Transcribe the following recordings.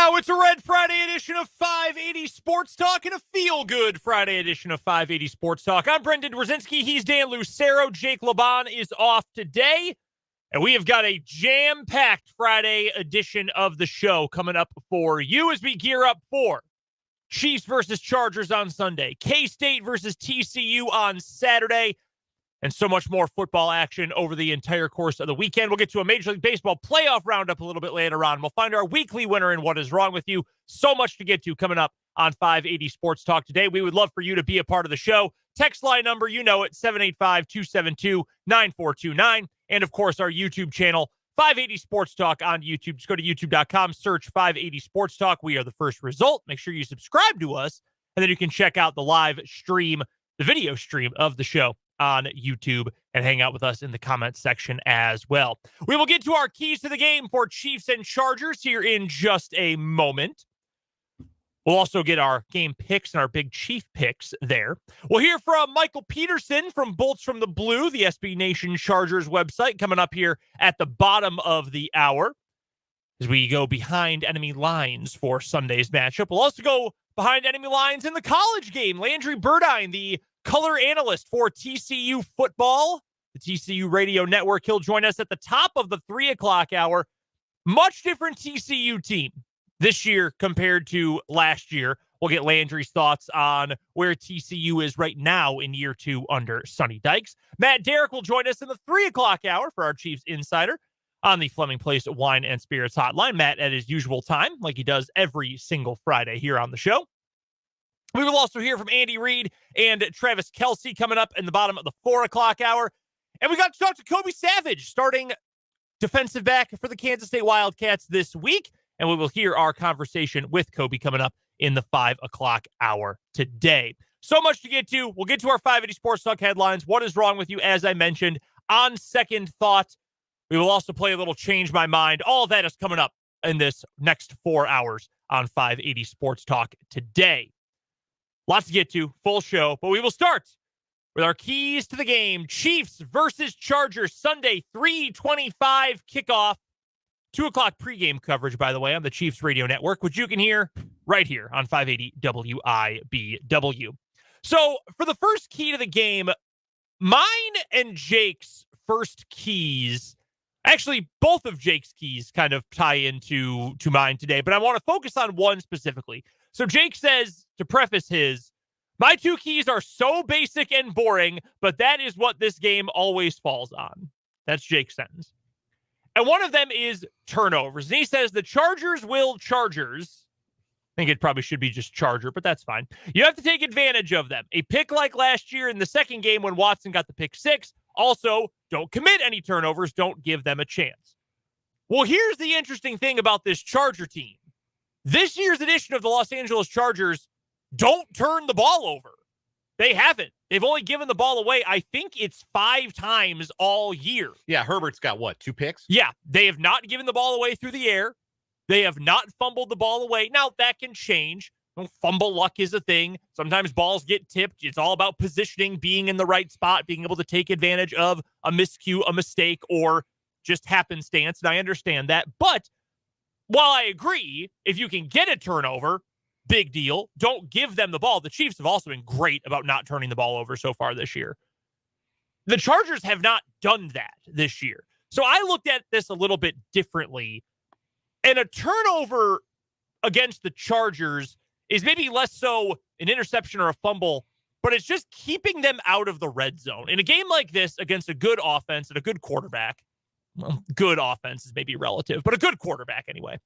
Now it's a Red Friday edition of 580 Sports Talk and a feel-good Friday edition of 580 Sports Talk. I'm Brendan Brzezinski. He's Dan Lucero. Jake Laban is off today. And we have got a jam-packed Friday edition of the show coming up for you as we gear up for Chiefs versus Chargers on Sunday, K-State versus TCU on Saturday, and so much more football action over the entire course of the weekend. We'll get to a Major League Baseball playoff roundup a little bit later on. We'll find our weekly winner in What Is Wrong With You. So much to get to coming up on 580 Sports Talk today. We would love for you to be a part of the show. Text line number, you know it, 785-272-9429. And, of course, our YouTube channel, 580 Sports Talk on YouTube. Just go to youtube.com, search 580 Sports Talk. We are the first result. Make sure you subscribe to us, and then you can check out the live stream, the video stream of the show on YouTube, and hang out with us in the comments section as well. We will get to our keys to the game for Chiefs and Chargers here in just a moment. We'll also get our game picks and our big Chief picks there. We'll hear from Michael Peterson from Bolts from the Blue, the SB Nation Chargers website, coming up here at the bottom of the hour as we go behind enemy lines for Sunday's matchup. We'll also go behind enemy lines in the college game. Landry Burdine, the color analyst for TCU football, the TCU radio network. He'll join us at the top of the 3 o'clock hour. Much different TCU team this year compared to last year. We'll get Landry's thoughts on where TCU is right now in year 2 under Sonny Dykes. Matt Derrick will join us in the 3 o'clock hour for our Chiefs Insider on the Fleming Place Wine and Spirits Hotline. Matt at his usual time, like he does every single Friday here on the show. We will also hear from Andy Reid and Travis Kelce coming up in the bottom of the 4 o'clock hour. And we got to talk to Kobe Savage, starting defensive back for the Kansas State Wildcats this week. And we will hear our conversation with Kobe coming up in the 5 o'clock hour today. So much to get to. We'll get to our 580 Sports Talk headlines. What is wrong with you? As I mentioned, on second thought, we will also play a little Change My Mind. All of that is coming up in this next 4 hours on 580 Sports Talk today. Lots to get to, full show, but we will start with our keys to the game. Chiefs versus Chargers, Sunday, 3:25 kickoff. 2 o'clock pregame coverage, by the way, on the Chiefs radio network, which you can hear right here on 580 WIBW. So for the first key to the game, mine and Jake's first keys, actually both of Jake's keys kind of tie into mine today, but I want to focus on one specifically. So Jake says, to preface his, my 2 keys are so basic and boring, but that is what this game always falls on. That's Jake's sentence. And one of them is turnovers. And he says the Chargers will Chargers. I think it probably should be just Charger, but that's fine. You have to take advantage of them. A pick like last year in the second game when Watson got the pick 6. Also, don't commit any turnovers. Don't give them a chance. Well, here's the interesting thing about this Charger team. This year's edition of the Los Angeles Chargers don't turn the ball over. They haven't. They've only given the ball away, I think it's 5 times all year. Yeah, Herbert's got what, 2 picks? Yeah, they have not given the ball away through the air. They have not fumbled the ball away. Now, that can change. Fumble luck is a thing. Sometimes balls get tipped. It's all about positioning, being in the right spot, being able to take advantage of a miscue, a mistake, or just happenstance. And I understand that. But while I agree, if you can get a turnover, big deal. Don't give them the ball. The Chiefs have also been great about not turning the ball over so far this year. The Chargers have not done that this year. So I looked at this a little bit differently. And a turnover against the Chargers is maybe less so an interception or a fumble, but it's just keeping them out of the red zone. In a game like this against a good offense and a good quarterback, well, good offense is maybe relative, but a good quarterback anyway,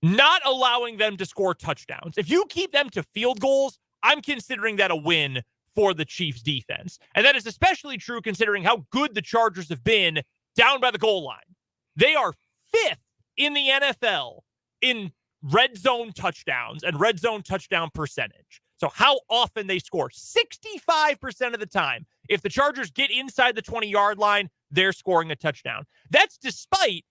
not allowing them to score touchdowns. If you keep them to field goals, I'm considering that a win for the Chiefs defense. And that is especially true considering how good the Chargers have been down by the goal line. They are 5th in the NFL in red zone touchdowns and red zone touchdown percentage. So how often they score? 65% of the time. If the Chargers get inside the 20-yard line, they're scoring a touchdown. That's despite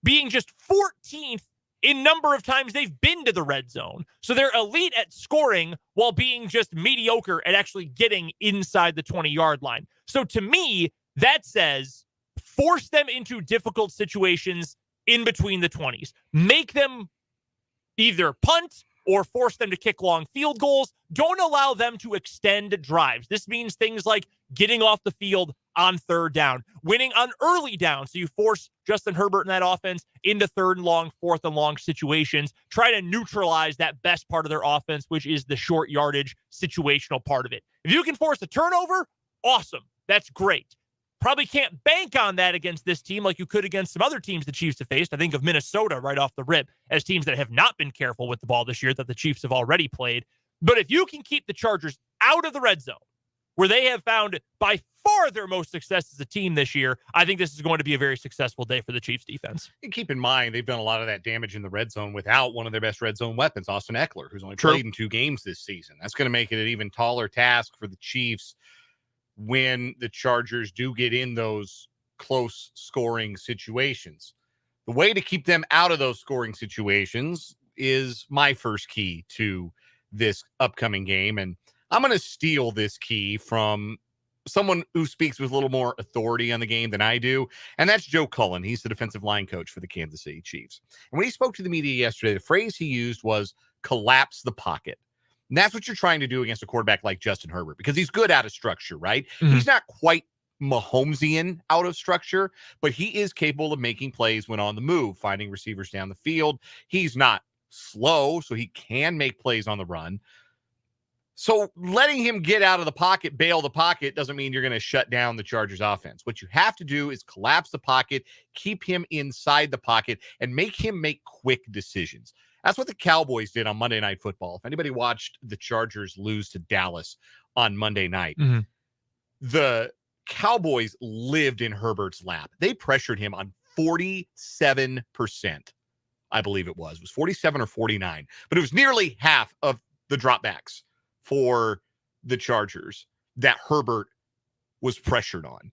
being just 14th in number of times they've been to the red zone. So they're elite at scoring while being just mediocre at actually getting inside the 20-yard line. So to me, that says force them into difficult situations in between the 20s. Make them either punt or force them to kick long field goals. Don't allow them to extend drives. This means things like getting off the field on third down, winning on early down. So you force Justin Herbert and that offense into third and long, fourth and long situations. Try to neutralize that best part of their offense, which is the short yardage situational part of it. If you can force a turnover, awesome. That's great. Probably can't bank on that against this team like you could against some other teams the Chiefs have faced. I think of Minnesota right off the rip as teams that have not been careful with the ball this year that the Chiefs have already played. But if you can keep the Chargers out of the red zone, where they have found by far their most success as a team this year, I think this is going to be a very successful day for the Chiefs defense. And keep in mind, they've done a lot of that damage in the red zone without one of their best red zone weapons, Austin Eckler, who's only played in 2 games this season. That's going to make it an even taller task for the Chiefs when the Chargers do get in those close scoring situations. The way to keep them out of those scoring situations is my first key to this upcoming game. And I'm going to steal this key from someone who speaks with a little more authority on the game than I do, and that's Joe Cullen. He's the defensive line coach for the Kansas City Chiefs. And when he spoke to the media yesterday, the phrase he used was collapse the pocket. And that's what you're trying to do against a quarterback like Justin Herbert, because he's good out of structure, right? Mm-hmm. He's not quite Mahomesian out of structure, but he is capable of making plays when on the move, finding receivers down the field. He's not slow, so he can make plays on the run. So letting him get out of the pocket, bail the pocket, doesn't mean you're going to shut down the Chargers offense. What you have to do is collapse the pocket, keep him inside the pocket, and make him make quick decisions. That's what the Cowboys did on Monday Night Football. If anybody watched the Chargers lose to Dallas on Monday night, the Cowboys lived in Herbert's lap. They pressured him on 47%, I believe it was. It was 47 or 49, but it was nearly half of the dropbacks for the Chargers that Herbert was pressured on.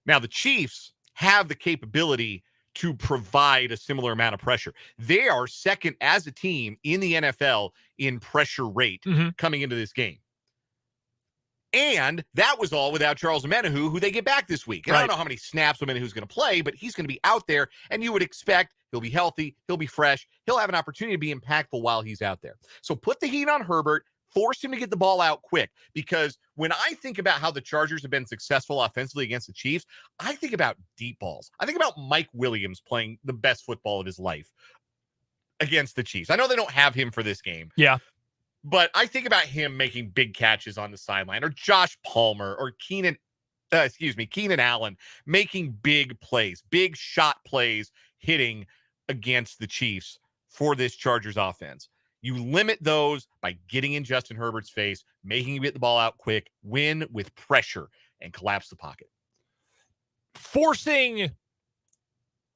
Now, the Chiefs have the capability to provide a similar amount of pressure. They are second as a team in the NFL in pressure rate coming into this game. And that was all without Charles Omenihu, who they get back this week. And I don't know how many snaps Omenahu's going to play, but he's going to be out there, and you would expect he'll be healthy, he'll be fresh, he'll have an opportunity to be impactful while he's out there. So put the heat on Herbert, force him to get the ball out quick, because when I think about how the Chargers have been successful offensively against the Chiefs, I think about deep balls. I think about Mike Williams playing the best football of his life against the Chiefs. I know they don't have him for this game. Yeah. But I think about him making big catches on the sideline, or Josh Palmer, or Keenan Allen making big plays, big shot plays, hitting against the Chiefs for this Chargers offense. You limit those by getting in Justin Herbert's face, making him get the ball out quick, win with pressure, and collapse the pocket. Forcing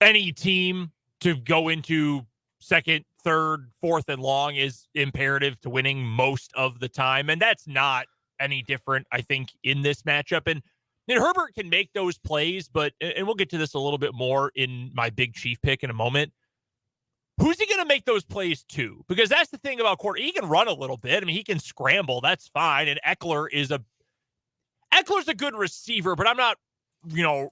any team to go into second, third, fourth, and long is imperative to winning most of the time. And that's not any different, I think, in this matchup. And Herbert can make those plays, but, and we'll get to this a little bit more in my big Chief pick in a moment. Who's he going to make those plays to? Because that's the thing about He can run a little bit. I mean, he can scramble. That's fine. And Eckler's a good receiver, but I'm not,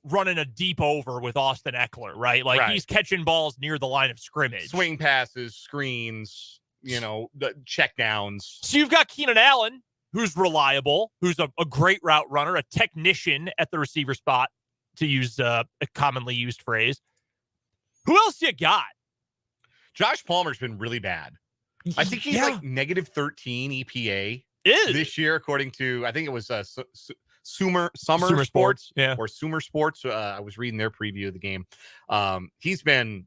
running a deep over with Austin Eckler, right? He's catching balls near the line of scrimmage. Swing passes, screens, the check downs. So you've got Keenan Allen, who's reliable, who's a great route runner, a technician at the receiver spot, to use a commonly used phrase. Who else you got? Josh Palmer's been really bad. I think he's like negative 13 EPA this year, according to, I think it was Summer Sports or Sumer Sports. I was reading their preview of the game. He's been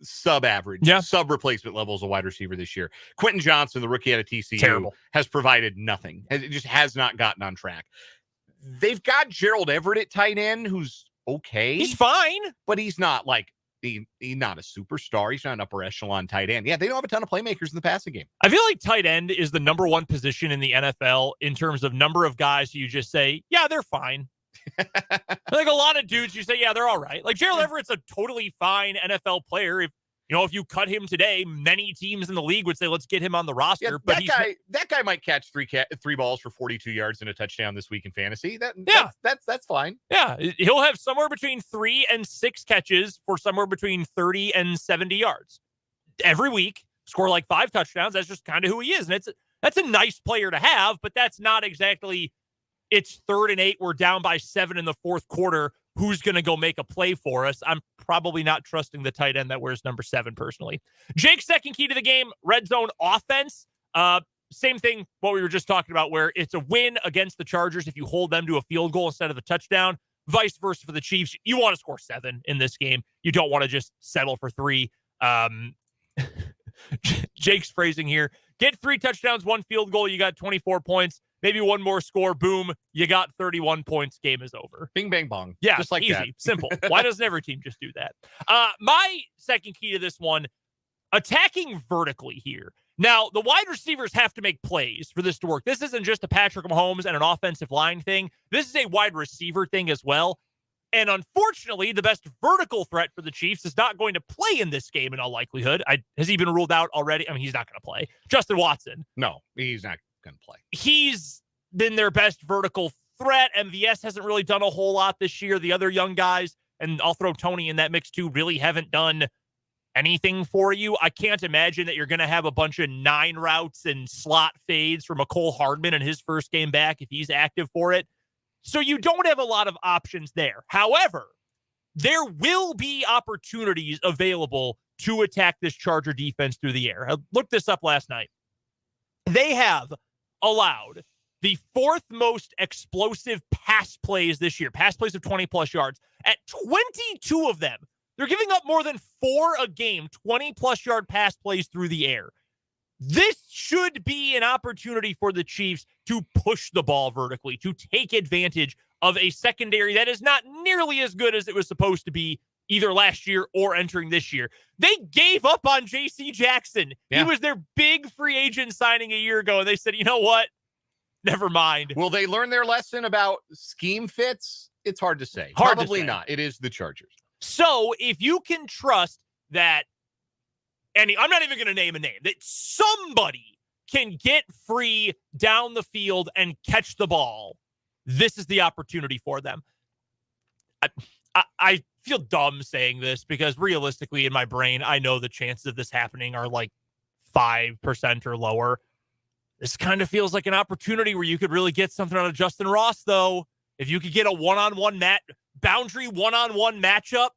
sub-average, sub-replacement level as a wide receiver this year. Quentin Johnson, the rookie out of TCU, has provided nothing. It just has not gotten on track. They've got Gerald Everett at tight end, who's okay. He's fine. But he's not like, he's not a superstar. He's not an upper echelon tight end. Yeah, they don't have a ton of playmakers in the passing game. I feel like tight end is the number one position in the NFL in terms of number of guys you just say, yeah, they're fine. Like a lot of dudes, you say, yeah, they're all right. Like Gerald Everett's a totally fine NFL player. If you cut him today, many teams in the league would say, let's get him on the roster. Yeah, that guy might catch three balls for 42 yards and a touchdown this week in fantasy. That's fine. Yeah, he'll have somewhere between 3 and 6 catches for somewhere between 30 and 70 yards. every week, score like 5 touchdowns. That's just kind of who he is. And that's a nice player to have, but that's not exactly it's 3rd and 8. We're down by 7 in the fourth quarter. Who's going to go make a play for us? I'm probably not trusting the tight end that wears number 7 personally. Jake's second key to the game, red zone offense. Same thing, what we were just talking about, where it's a win against the Chargers if you hold them to a field goal instead of a touchdown. Vice versa for the Chiefs. You want to score 7 in this game. You don't want to just settle for 3. Jake's phrasing here. Get 3 touchdowns, 1 field goal. You got 24 points. Maybe 1 more score. Boom. You got 31 points. Game is over. Bing, bang, bong. Yeah, just like easy, that. simple. Why doesn't every team just do that? My second key to this one, attacking vertically here. Now, the wide receivers have to make plays for this to work. This isn't just a Patrick Mahomes and an offensive line thing. This is a wide receiver thing as well. And unfortunately, the best vertical threat for the Chiefs is not going to play in this game in all likelihood. Has he been ruled out already? I mean, he's not going to play. Justin Watson. No, he's not going to play. He's been their best vertical threat. MVS hasn't really done a whole lot this year. The other young guys, and I'll throw Tony in that mix too, really haven't done anything for you. I can't imagine that you're going to have a bunch of 9 routes and slot fades for McCole Hardman in his first game back if he's active for it. So you don't have a lot of options there. However, there will be opportunities available to attack this Charger defense through the air. I looked this up last night. They have allowed the 4th most explosive pass plays this year, pass plays of 20-plus yards. At 22 of them, they're giving up more than 4 a game, 20-plus yard pass plays through the air. This should be an opportunity for the Chiefs to push the ball vertically, to take advantage of a secondary that is not nearly as good as it was supposed to be either last year or entering this year. They gave up on J.C. Jackson. Yeah. He was their big free agent signing a year ago, and they said, you know what? Never mind. Will they learn their lesson about scheme fits? It's hard to say. Probably not. It is the Chargers. So if you can trust that, and I'm not even going to name a name, that somebody can get free down the field and catch the ball, this is the opportunity for them. I feel dumb saying this because realistically in my brain, I know the chances of this happening are like 5% or lower. This kind of feels like an opportunity where you could really get something out of Justin Ross, though. If you could get a one-on-one boundary one-on-one matchup,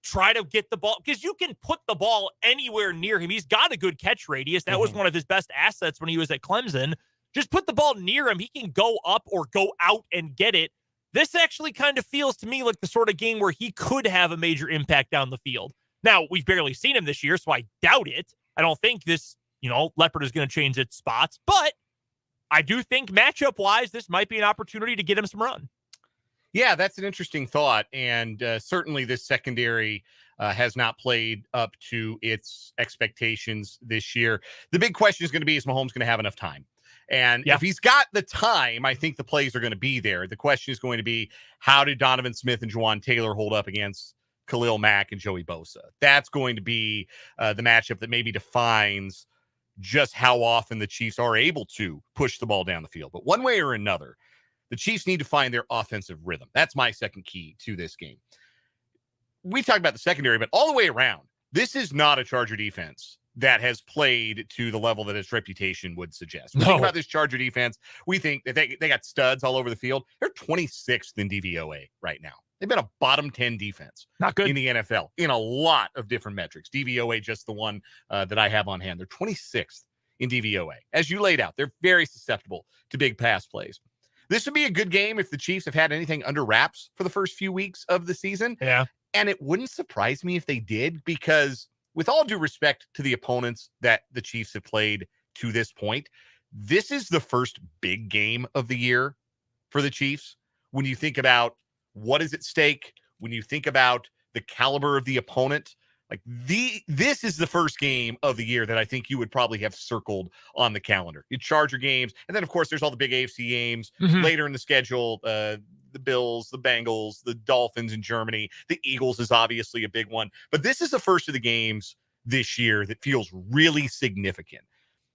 try to get the ball, because you can put the ball anywhere near him. He's got a good catch radius. That was one of his best assets when he was at Clemson. Just put the ball near him. He can go up or go out and get it. This actually kind of feels to me like the sort of game where he could have a major impact down the field. Now, we've barely seen him this year, so I doubt it. I don't think this, Leopard is going to change its spots, but I do think matchup-wise, this might be an opportunity to get him some run. Yeah, that's an interesting thought. And certainly this secondary has not played up to its expectations this year. The big question is going to be, is Mahomes going to have enough time? And if he's got the time, I think the plays are going to be there. The question is going to be, how do Donovan Smith and Juwan Taylor hold up against Khalil Mack and Joey Bosa? That's going to be the matchup that maybe defines just how often the Chiefs are able to push the ball down the field. But one way or another, the Chiefs need to find their offensive rhythm. That's my second key to this game. We talked about the secondary, but all the way around, this is not a Charger defense that has played to the level that its reputation would suggest. We think about this Charger defense. We think that they got studs all over the field. They're 26th in DVOA right now. They've been a bottom 10 defense. Not good in the NFL in a lot of different metrics. DVOA, just the one that I have on hand. They're 26th in DVOA. As you laid out, they're very susceptible to big pass plays. This would be a good game if the Chiefs have had anything under wraps for the first few weeks of the season. Yeah. And it wouldn't surprise me if they did, because with all due respect to the opponents that the Chiefs have played to this point, this is the first big game of the year for the Chiefs. When you think about what is at stake, when you think about the caliber of the opponent, like this is the first game of the year that I think you would probably have circled on the calendar. Your Charger games, and then of course there's all the big AFC games later in the schedule. The Bills, the Bengals, the Dolphins in Germany, the Eagles is obviously a big one. But this is the first of the games this year that feels really significant.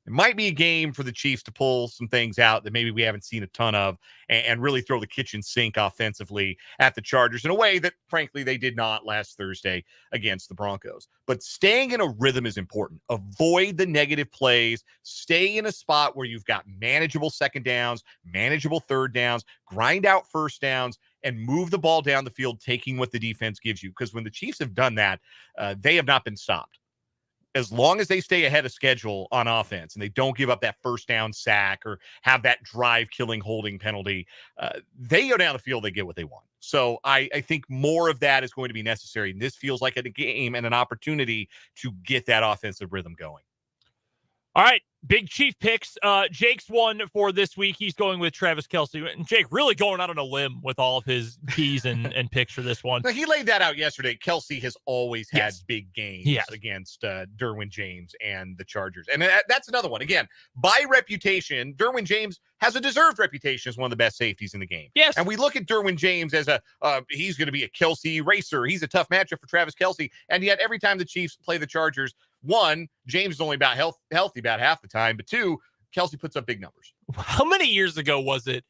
It might be a game for the Chiefs to pull some things out that maybe we haven't seen a ton of and really throw the kitchen sink offensively at the Chargers in a way that, frankly, they did not last Thursday against the Broncos. But staying in a rhythm is important. Avoid the negative plays. Stay in a spot where you've got manageable second downs, manageable third downs, grind out first downs, and move the ball down the field, taking what the defense gives you. Because when the Chiefs have done that, they have not been stopped. As long as they stay ahead of schedule on offense and they don't give up that first down sack or have that drive-killing holding penalty, they go down the field, they get what they want. So I think more of that is going to be necessary. And this feels like a game and an opportunity to get that offensive rhythm going. All right, big Chief picks. Jake's one for this week. He's going with Travis Kelce. And Jake really going out on a limb with all of his keys and picks for this one. Now, he laid that out yesterday. Kelce has always had big games against Derwin James and the Chargers. And that's another one. Again, by reputation, Derwin James has a deserved reputation as one of the best safeties in the game. Yes. And we look at Derwin James as he's going to be a Kelce racer. He's a tough matchup for Travis Kelce. And yet every time the Chiefs play the Chargers, one, James is only about healthy about half the time, but two, Kelce puts up big numbers. How many years ago was it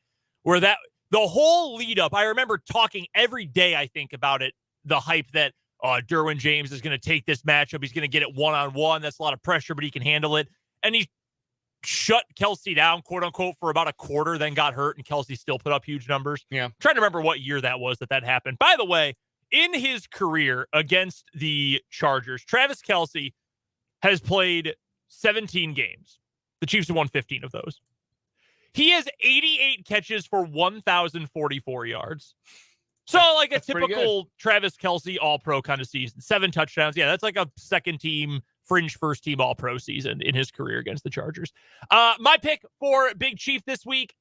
where the whole lead up, I remember talking every day, I think, about it, the hype that Derwin James is going to take this matchup. He's going to get it one-on-one. That's a lot of pressure, but he can handle it. And he shut Kelce down, quote unquote, for about a quarter, then got hurt, and Kelce still put up huge numbers. Yeah. I'm trying to remember what year that was that happened. By the way, in his career against the Chargers, Travis Kelce has played 17 games. The Chiefs have won 15 of those. He has 88 catches for 1,044 yards. So like a typical Travis Kelce all-pro kind of season. 7 touchdowns. Yeah, that's like a second-team, fringe first-team all-pro season in his career against the Chargers. My pick for Big Chief this week,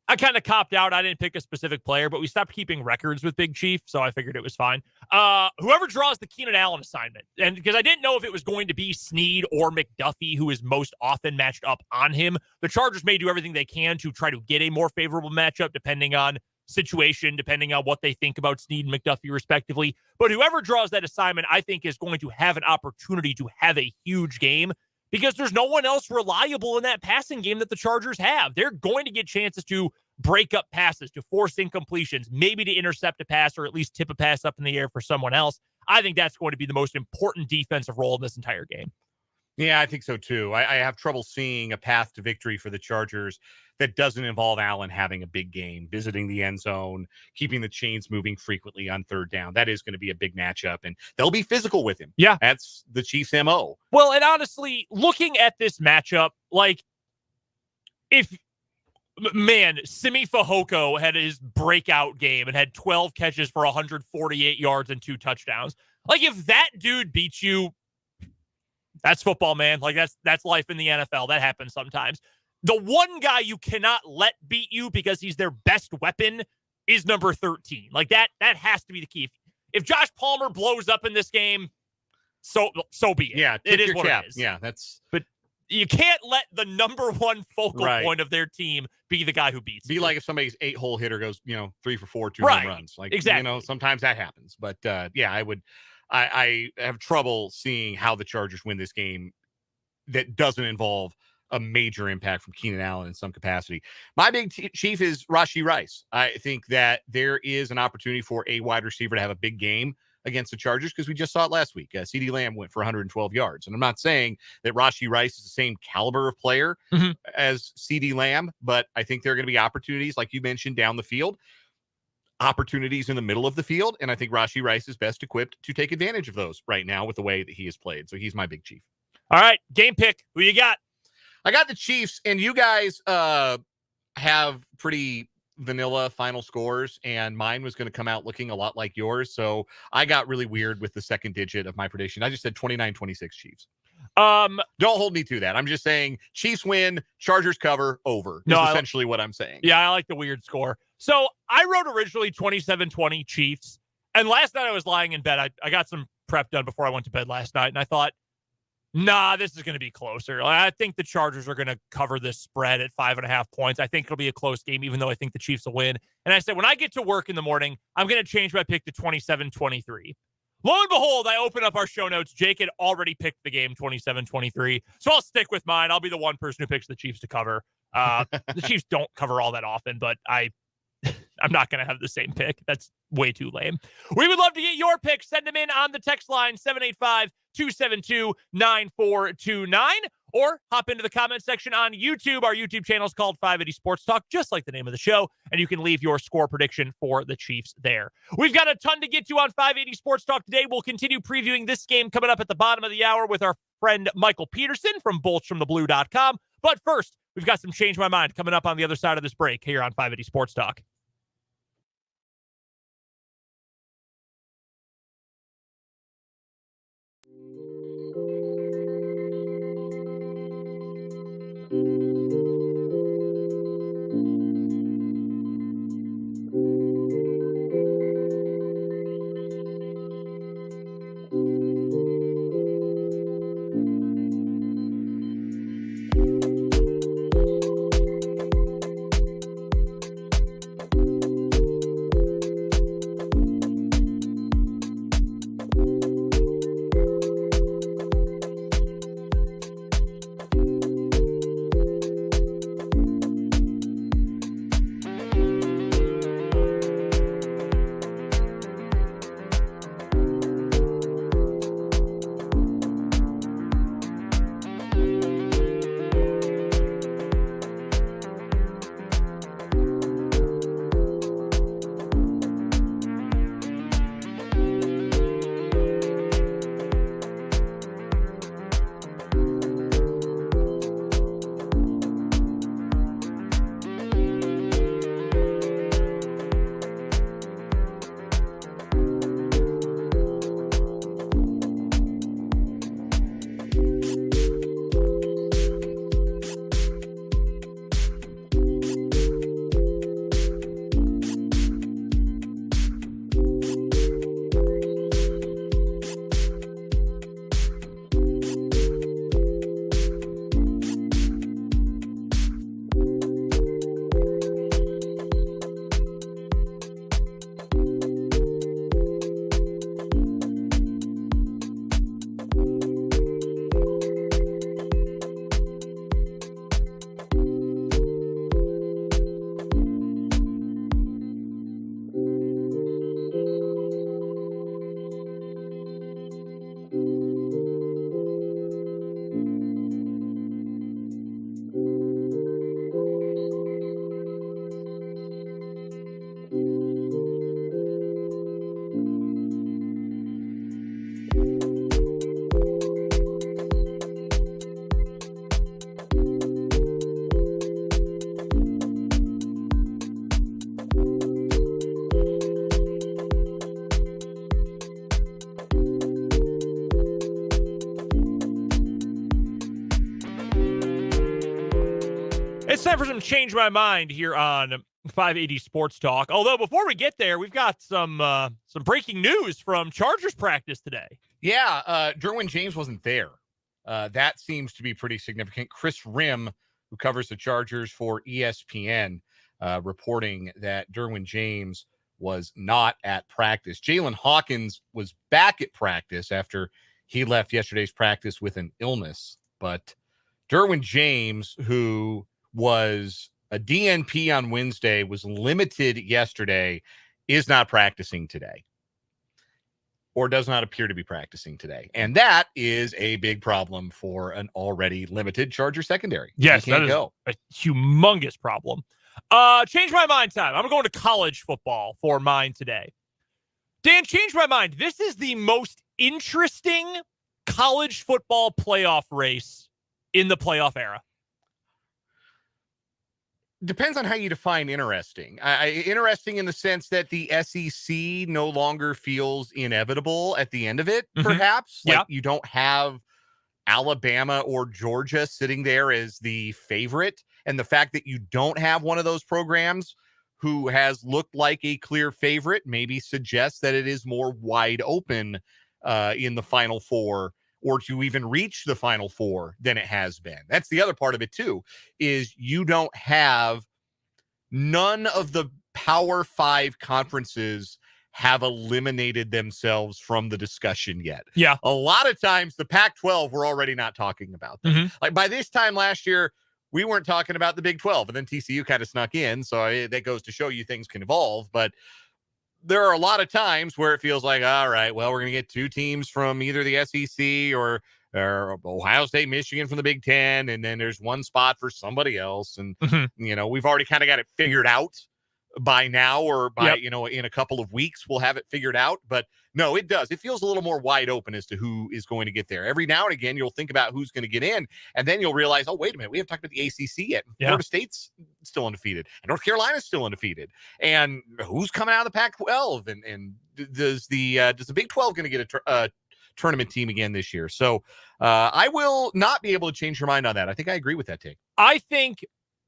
I kind of copped out. I didn't pick a specific player, but we stopped keeping records with Big Chief, so I figured it was fine. Whoever draws the Keenan Allen assignment, and because I didn't know if it was going to be Snead or McDuffie, who is most often matched up on him. The Chargers may do everything they can to try to get a more favorable matchup, depending on situation, depending on what they think about Snead and McDuffie, respectively. But whoever draws that assignment, I think, is going to have an opportunity to have a huge game, because there's no one else reliable in that passing game that the Chargers have. They're going to get chances to break up passes, to force incompletions, maybe to intercept a pass or at least tip a pass up in the air for someone else. I think that's going to be the most important defensive role in this entire game. Yeah, I think so too. I have trouble seeing a path to victory for the Chargers that doesn't involve Allen having a big game, visiting the end zone, keeping the chains moving frequently on third down. That is going to be a big matchup, and they'll be physical with him. Yeah. That's the Chiefs' MO. Well, and honestly, looking at this matchup, like, Simi Fehoko had his breakout game and had 12 catches for 148 yards and 2 touchdowns. Like, if that dude beats you, that's football, man. Like, that's life in the NFL. That happens sometimes. The one guy you cannot let beat you because he's their best weapon is number 13. Like, that has to be the key. If Josh Palmer blows up in this game, so be it. Yeah, it is what it is. Yeah, that's. But you can't let the number one focal point of their team be the guy who beats you. Like if somebody's 8-hole hitter goes, 3 for 4, 2 home runs. Like, exactly. Sometimes that happens. But I have trouble seeing how the Chargers win this game that doesn't involve a major impact from Keenan Allen in some capacity. My big chief is Rashee Rice. I think that there is an opportunity for a wide receiver to have a big game against the Chargers, because we just saw it last week. CeeDee Lamb went for 112 yards. And I'm not saying that Rashee Rice is the same caliber of player as CeeDee Lamb, but I think there are going to be opportunities, like you mentioned, down the field, opportunities in the middle of the field, and I think Rashee Rice is best equipped to take advantage of those right now with the way that he has played. So he's my big chief. All right, game pick. Who you got? I got the Chiefs, and you guys have pretty vanilla final scores, and mine was going to come out looking a lot like yours. So I got really weird with the second digit of my prediction. I just said 29-26 Chiefs. Don't hold me to that. I'm just saying Chiefs win, Chargers cover, over. Is essentially what I'm saying. Yeah, I like the weird score. So I wrote originally 27-20 Chiefs, and last night I was lying in bed. I got some prep done before I went to bed last night, and I thought, nah, this is going to be closer. I think the Chargers are going to cover this spread at 5.5 points. I think it'll be a close game, even though I think the Chiefs will win. And I said, when I get to work in the morning, I'm going to change my pick to 27-23. Lo and behold, I open up our show notes. Jake had already picked the game 27-23. So I'll stick with mine. I'll be the one person who picks the Chiefs to cover. The Chiefs don't cover all that often, but I'm not going to have the same pick. That's way too lame. We would love to get your picks. Send them in on the text line 785-272-9429 or hop into the comment section on YouTube. Our YouTube channel is called 580 Sports Talk, just like the name of the show, and you can leave your score prediction for the Chiefs there. We've got a ton to get to on 580 Sports Talk today. We'll continue previewing this game coming up at the bottom of the hour with our friend Michael Peterson from boltsfromtheblue.com. But first, we've got some Change My Mind coming up on the other side of this break here on 580 Sports Talk. It's time for some Change My Mind here on 580 Sports Talk. Although before we get there, we've got some breaking news from Chargers practice today. Yeah, Derwin James wasn't there. That seems to be pretty significant. Chris Rim, who covers the Chargers for ESPN, reporting that Derwin James was not at practice. Jalen Hawkins was back at practice after he left yesterday's practice with an illness. But Derwin James, who was a DNP on Wednesday, was limited yesterday, is not practicing today, or does not appear to be practicing today. And that is a big problem for an already limited Charger secondary. Yes, that is a humongous problem. Change my mind time. I'm going to college football for mine today. Dan, change my mind. This is the most interesting college football playoff race in the playoff era. Depends on how you define interesting. Interesting in the sense that the SEC no longer feels inevitable at the end of it, perhaps. Like you don't have Alabama or Georgia sitting there as the favorite. And the fact that you don't have one of those programs who has looked like a clear favorite maybe suggests that it is more wide open in the Final Four, or to even reach the Final Four, than it has been. That's the other part of it too, is you don't have, none of the Power 5 conferences have eliminated themselves from the discussion yet. Yeah. A lot of times the Pac-12, we're already not talking about them. Mm-hmm. Like by this time last year, we weren't talking about the Big 12, and then TCU kind of snuck in. So that goes to show you things can evolve. But there are a lot of times where it feels like, all right, well, we're going to get 2 teams from either the SEC or Ohio State, Michigan from the Big Ten. And then there's one spot for somebody else. And, we've already kind of got it figured out by now, or by, in a couple of weeks, we'll have it figured out. But no, it does. It feels a little more wide open as to who is going to get there. Every now and again, you'll think about who's going to get in, and then you'll realize, oh, wait a minute, we haven't talked about the ACC yet. Florida State's still undefeated, and North Carolina's still undefeated. And who's coming out of the Pac-12? And does the Big 12 going to get a tournament team again this year? So I will not be able to change your mind on that. I think I agree with that take. I think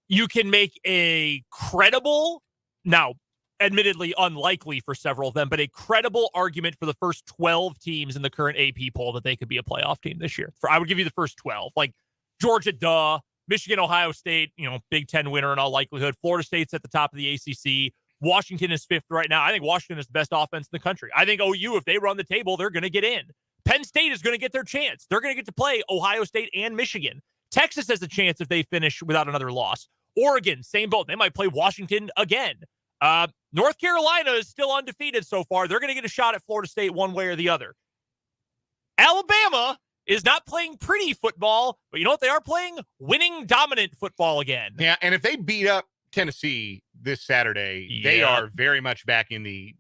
you can make a credible, now, admittedly unlikely for several of them, but a credible argument for the first 12 teams in the current AP poll that they could be a playoff team this year. I would give you the first 12, like Georgia, Michigan, Ohio State, Big Ten winner in all likelihood. Florida State's at the top of the ACC. Washington is 5th right now. I think Washington is the best offense in the country. I think OU, if they run the table, they're going to get in. Penn State is going to get their chance. They're going to get to play Ohio State and Michigan. Texas has a chance if they finish without another loss. Oregon, same boat. They might play Washington again. North Carolina is still undefeated so far. They're going to get a shot at Florida State one way or the other. Alabama is not playing pretty football, but you know what? They are playing winning dominant football again. Yeah, and if they beat up Tennessee this Saturday, they are very much back in the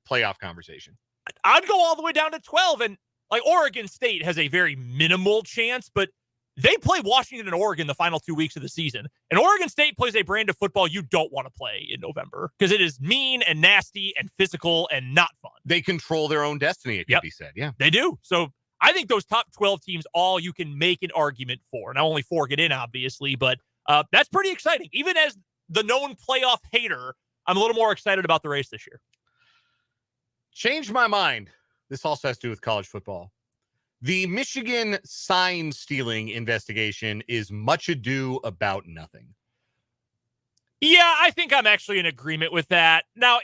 playoff conversation. I'd go all the way down to 12, and like Oregon State has a very minimal chance, but they play Washington and Oregon the final 2 weeks of the season. And Oregon State plays a brand of football you don't want to play in November because it is mean and nasty and physical and not fun. They control their own destiny, it could be said. Yeah, they do. So I think those top 12 teams, all you can make an argument for. Now, only 4 get in, obviously, but that's pretty exciting. Even as the known playoff hater, I'm a little more excited about the race this year. Changed my mind. This also has to do with college football. The Michigan sign stealing investigation is much ado about nothing. Yeah, I think I'm actually in agreement with that. Now,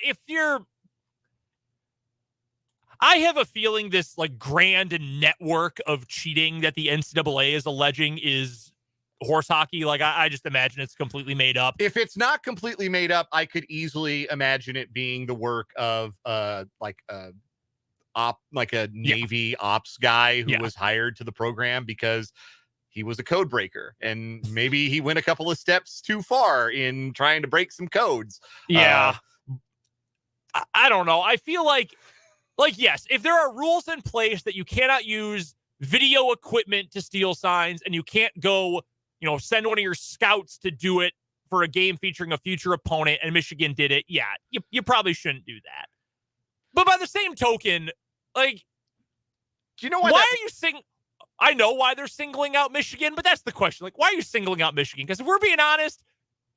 I have a feeling this like grand network of cheating that the NCAA is alleging is horse hockey. Like I just imagine it's completely made up. If it's not completely made up, I could easily imagine it being the work of a Navy ops guy who was hired to the program because he was a code breaker and maybe he went a couple of steps too far in trying to break some codes. Yeah. I don't know. I feel like, yes, if there are rules in place that you cannot use video equipment to steal signs and you can't go, send one of your scouts to do it for a game featuring a future opponent, and Michigan did it. Yeah, you probably shouldn't do that. But by the same token, like, do you know why are you I know why they're singling out Michigan, but that's the question. Like, why are you singling out Michigan? Because if we're being honest,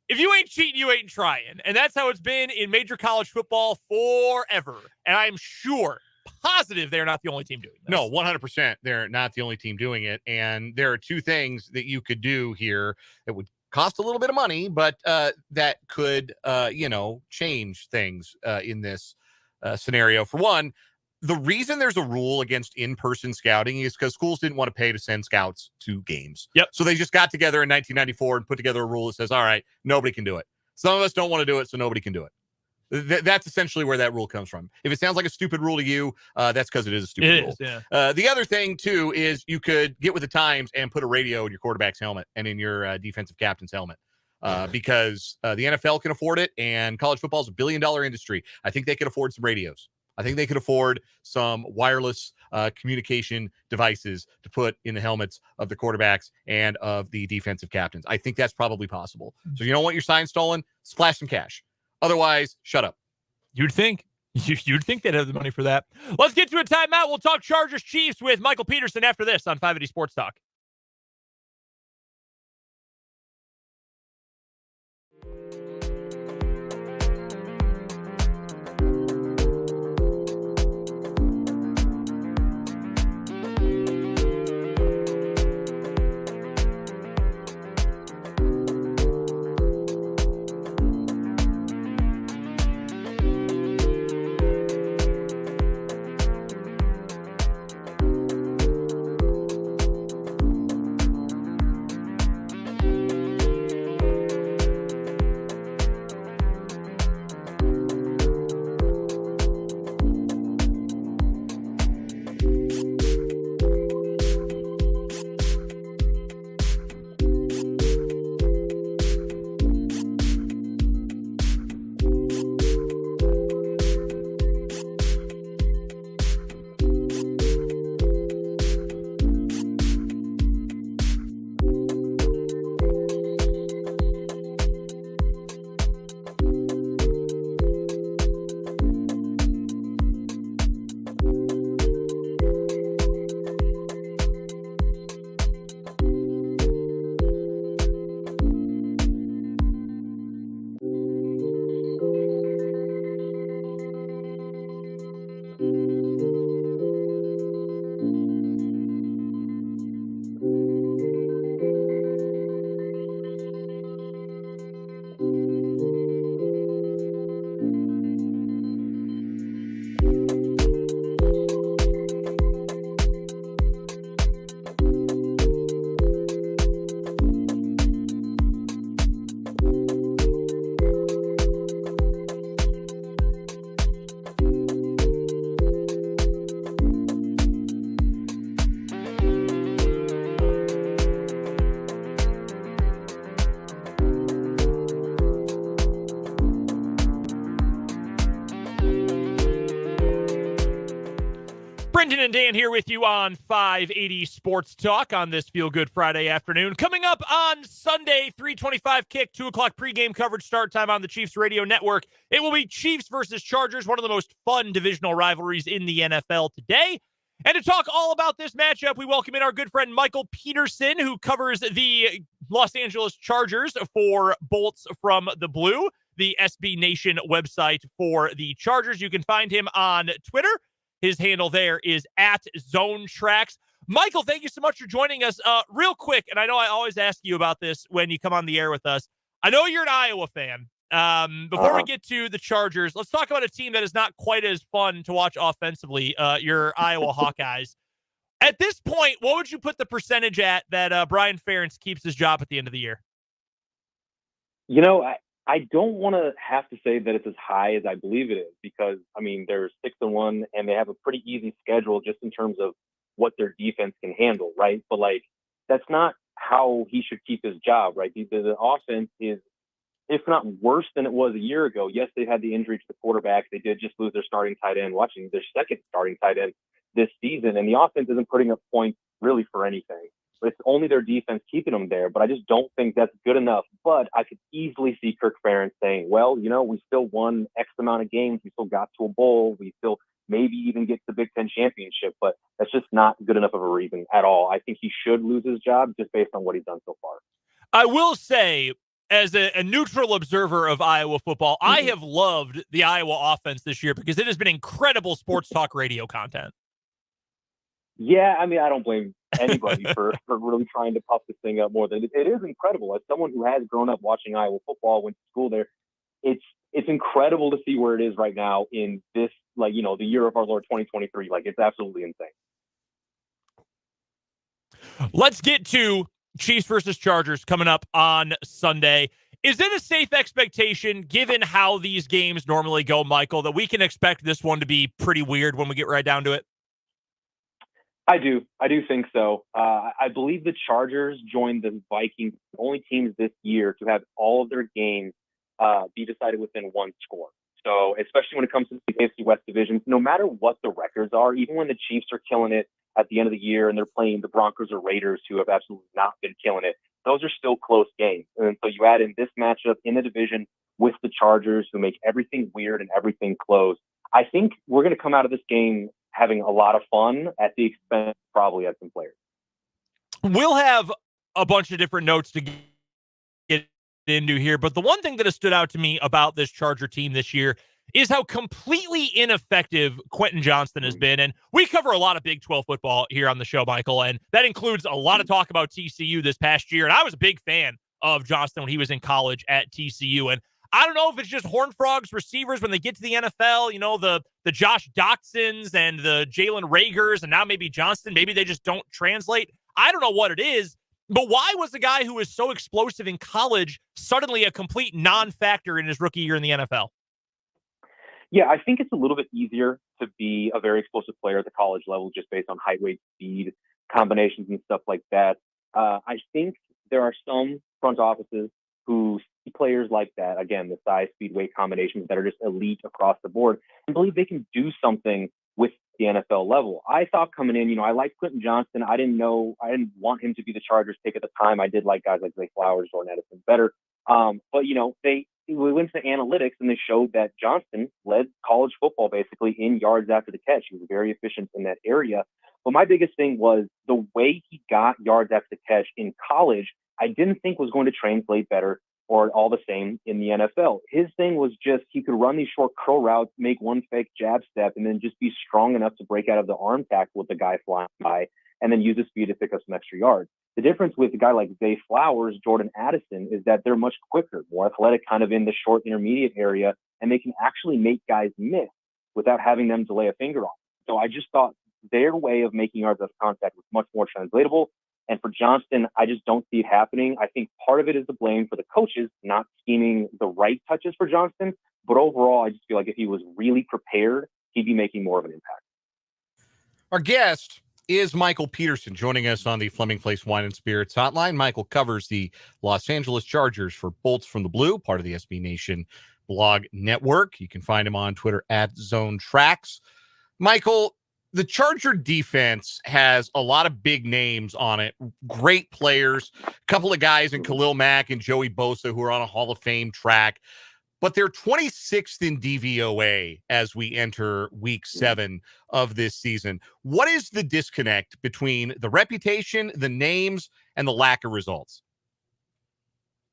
if you ain't cheating, you ain't trying. And that's how it's been in major college football forever. And I'm positive they're not the only team doing this. No, 100%. They're not the only team doing it. And there are 2 things that you could do here that would cost a little bit of money, but that could, change things in this scenario. For one, the reason there's a rule against in-person scouting is because schools didn't want to pay to send scouts to games. Yep. So they just got together in 1994 and put together a rule that says, all right, nobody can do it. Some of us don't want to do it, so nobody can do it. That's essentially where that rule comes from. If it sounds like a stupid rule to you, that's because it is a stupid rule. Yeah. The other thing, too, is you could get with the times and put a radio in your quarterback's helmet and in your defensive captain's helmet. Because the NFL can afford it and college football is $1 billion industry. I think they could afford some radios. I think they could afford some wireless communication devices to put in the helmets of the quarterbacks and of the defensive captains. I think that's probably possible. So you don't want your sign stolen? Splash some cash. Otherwise, shut up. You'd think. You'd think they'd have the money for that. Let's get to a timeout. We'll talk Chargers Chiefs with Michael Peterson after this on 580 Sports Talk. Brendan and Dan here with you on 580 Sports Talk on this Feel Good Friday afternoon. Coming up on Sunday, 3:25 kick, 2 o'clock pregame coverage start time on the Chiefs Radio Network. It will be Chiefs versus Chargers, one of the most fun divisional rivalries in the NFL today. And to talk all about this matchup, we welcome in our good friend Michael Peterson, who covers the Los Angeles Chargers for Bolts from the Blue, the SB Nation website for the Chargers. You can find him on Twitter. His handle there is @ZoneTracks. Michael, thank you so much for joining us. Real quick, and I know I always ask you about this when you come on the air with us. I know you're an Iowa fan. Before we get to the Chargers, let's talk about a team that is not quite as fun to watch offensively, your Iowa Hawkeyes. At this point, what would you put the percentage at that Brian Ferentz keeps his job at the end of the year? You know, I don't want to have to say that it's as high as I believe it is because, I mean, they're 6-1 and they have a pretty easy schedule just in terms of what their defense can handle, right? But, like, that's not how he should keep his job, right? The offense is, if not worse than it was a year ago. Yes, they had the injury to the quarterback. They did just lose their starting tight end, watching their second starting tight end this season. And the offense isn't putting up points really for anything. But it's only their defense keeping them there. But I just don't think that's good enough. But I could easily see Kirk Ferentz saying, well, you know, we still won X amount of games. We still got to a bowl. We still maybe even get to the Big Ten championship. But that's just not good enough of a reason at all. I think he should lose his job just based on what he's done so far. I will say, as a neutral observer of Iowa football, I have loved the Iowa offense this year because it has been incredible sports talk radio content. Yeah, I mean, I don't blame anybody for really trying to puff this thing up more than it is incredible. As someone who has grown up watching Iowa football, went to school there, it's incredible to see where it is right now in this, like, you know, the year of our Lord 2023. Like, it's absolutely insane. Let's get to Chiefs versus Chargers coming up on Sunday. Is it a safe expectation, given how these games normally go, Michael, that we can expect this one to be pretty weird when we get right down to it? I do think so. I believe the Chargers joined the Vikings, the only teams this year to have all of their games be decided within one score. So especially when it comes to the AFC West divisions, no matter what the records are, even when the Chiefs are killing it at the end of the year and they're playing the Broncos or Raiders who have absolutely not been killing it, those are still close games. And so you add in this matchup in the division with the Chargers who make everything weird and everything close. I think we're going to come out of this game having a lot of fun at the expense probably of some players. We'll have a bunch of different notes to get into here, but the one thing that has stood out to me about this Charger team this year is how completely ineffective Quentin Johnston has been. And we cover a lot of Big 12 football here on the show, Michael, and that includes a lot of talk about TCU this past year. And I was a big fan of Johnston when he was in college at TCU. And I don't know if it's just Horned Frogs receivers when they get to the NFL, you know, the Josh Doxsons and the Jalen Ragers, and now maybe Johnston, maybe they just don't translate. I don't know what it is, but why was the guy who was so explosive in college suddenly a complete non-factor in his rookie year in the NFL? Yeah, I think it's a little bit easier to be a very explosive player at the college level just based on height, weight, speed, combinations, and stuff like that. I think there are some front offices who see players like that, again, the size, speed, weight combinations that are just elite across the board, and believe they can do something with the NFL level. I thought coming in, you know, I liked Quentin Johnston. I didn't want him to be the Chargers pick at the time. I did like guys like Zay Flowers or Edison better. But, you know, we went to analytics and they showed that Johnston led college football basically in yards after the catch. He was very efficient in that area. But my biggest thing was the way he got yards after the catch in college, I didn't think was going to translate better or all the same in the NFL. His thing was just he could run these short curl routes, make one fake jab step, and then just be strong enough to break out of the arm tackle with the guy flying by and then use his speed to pick up some extra yards. The difference with a guy like Zay Flowers, Jordan Addison, is that they're much quicker, more athletic, kind of in the short intermediate area, and they can actually make guys miss without having them delay a finger on. So I just thought their way of making yards after contact was much more translatable. And for Johnston, I just don't see it happening. I think part of it is the blame for the coaches not scheming the right touches for Johnston. But overall, I just feel like if he was really prepared, he'd be making more of an impact. Our guest is Michael Peterson, joining us on the Fleming Place Wine and Spirits Hotline. Michael covers the Los Angeles Chargers for Bolts from the Blue, part of the SB Nation blog network. You can find him on Twitter @ZoneTracks. Michael, the Charger defense has a lot of big names on it, great players, a couple of guys in Khalil Mack and Joey Bosa who are on a Hall of Fame track, but they're 26th in DVOA as we enter week 7 of this season. What is the disconnect between the reputation, the names, and the lack of results?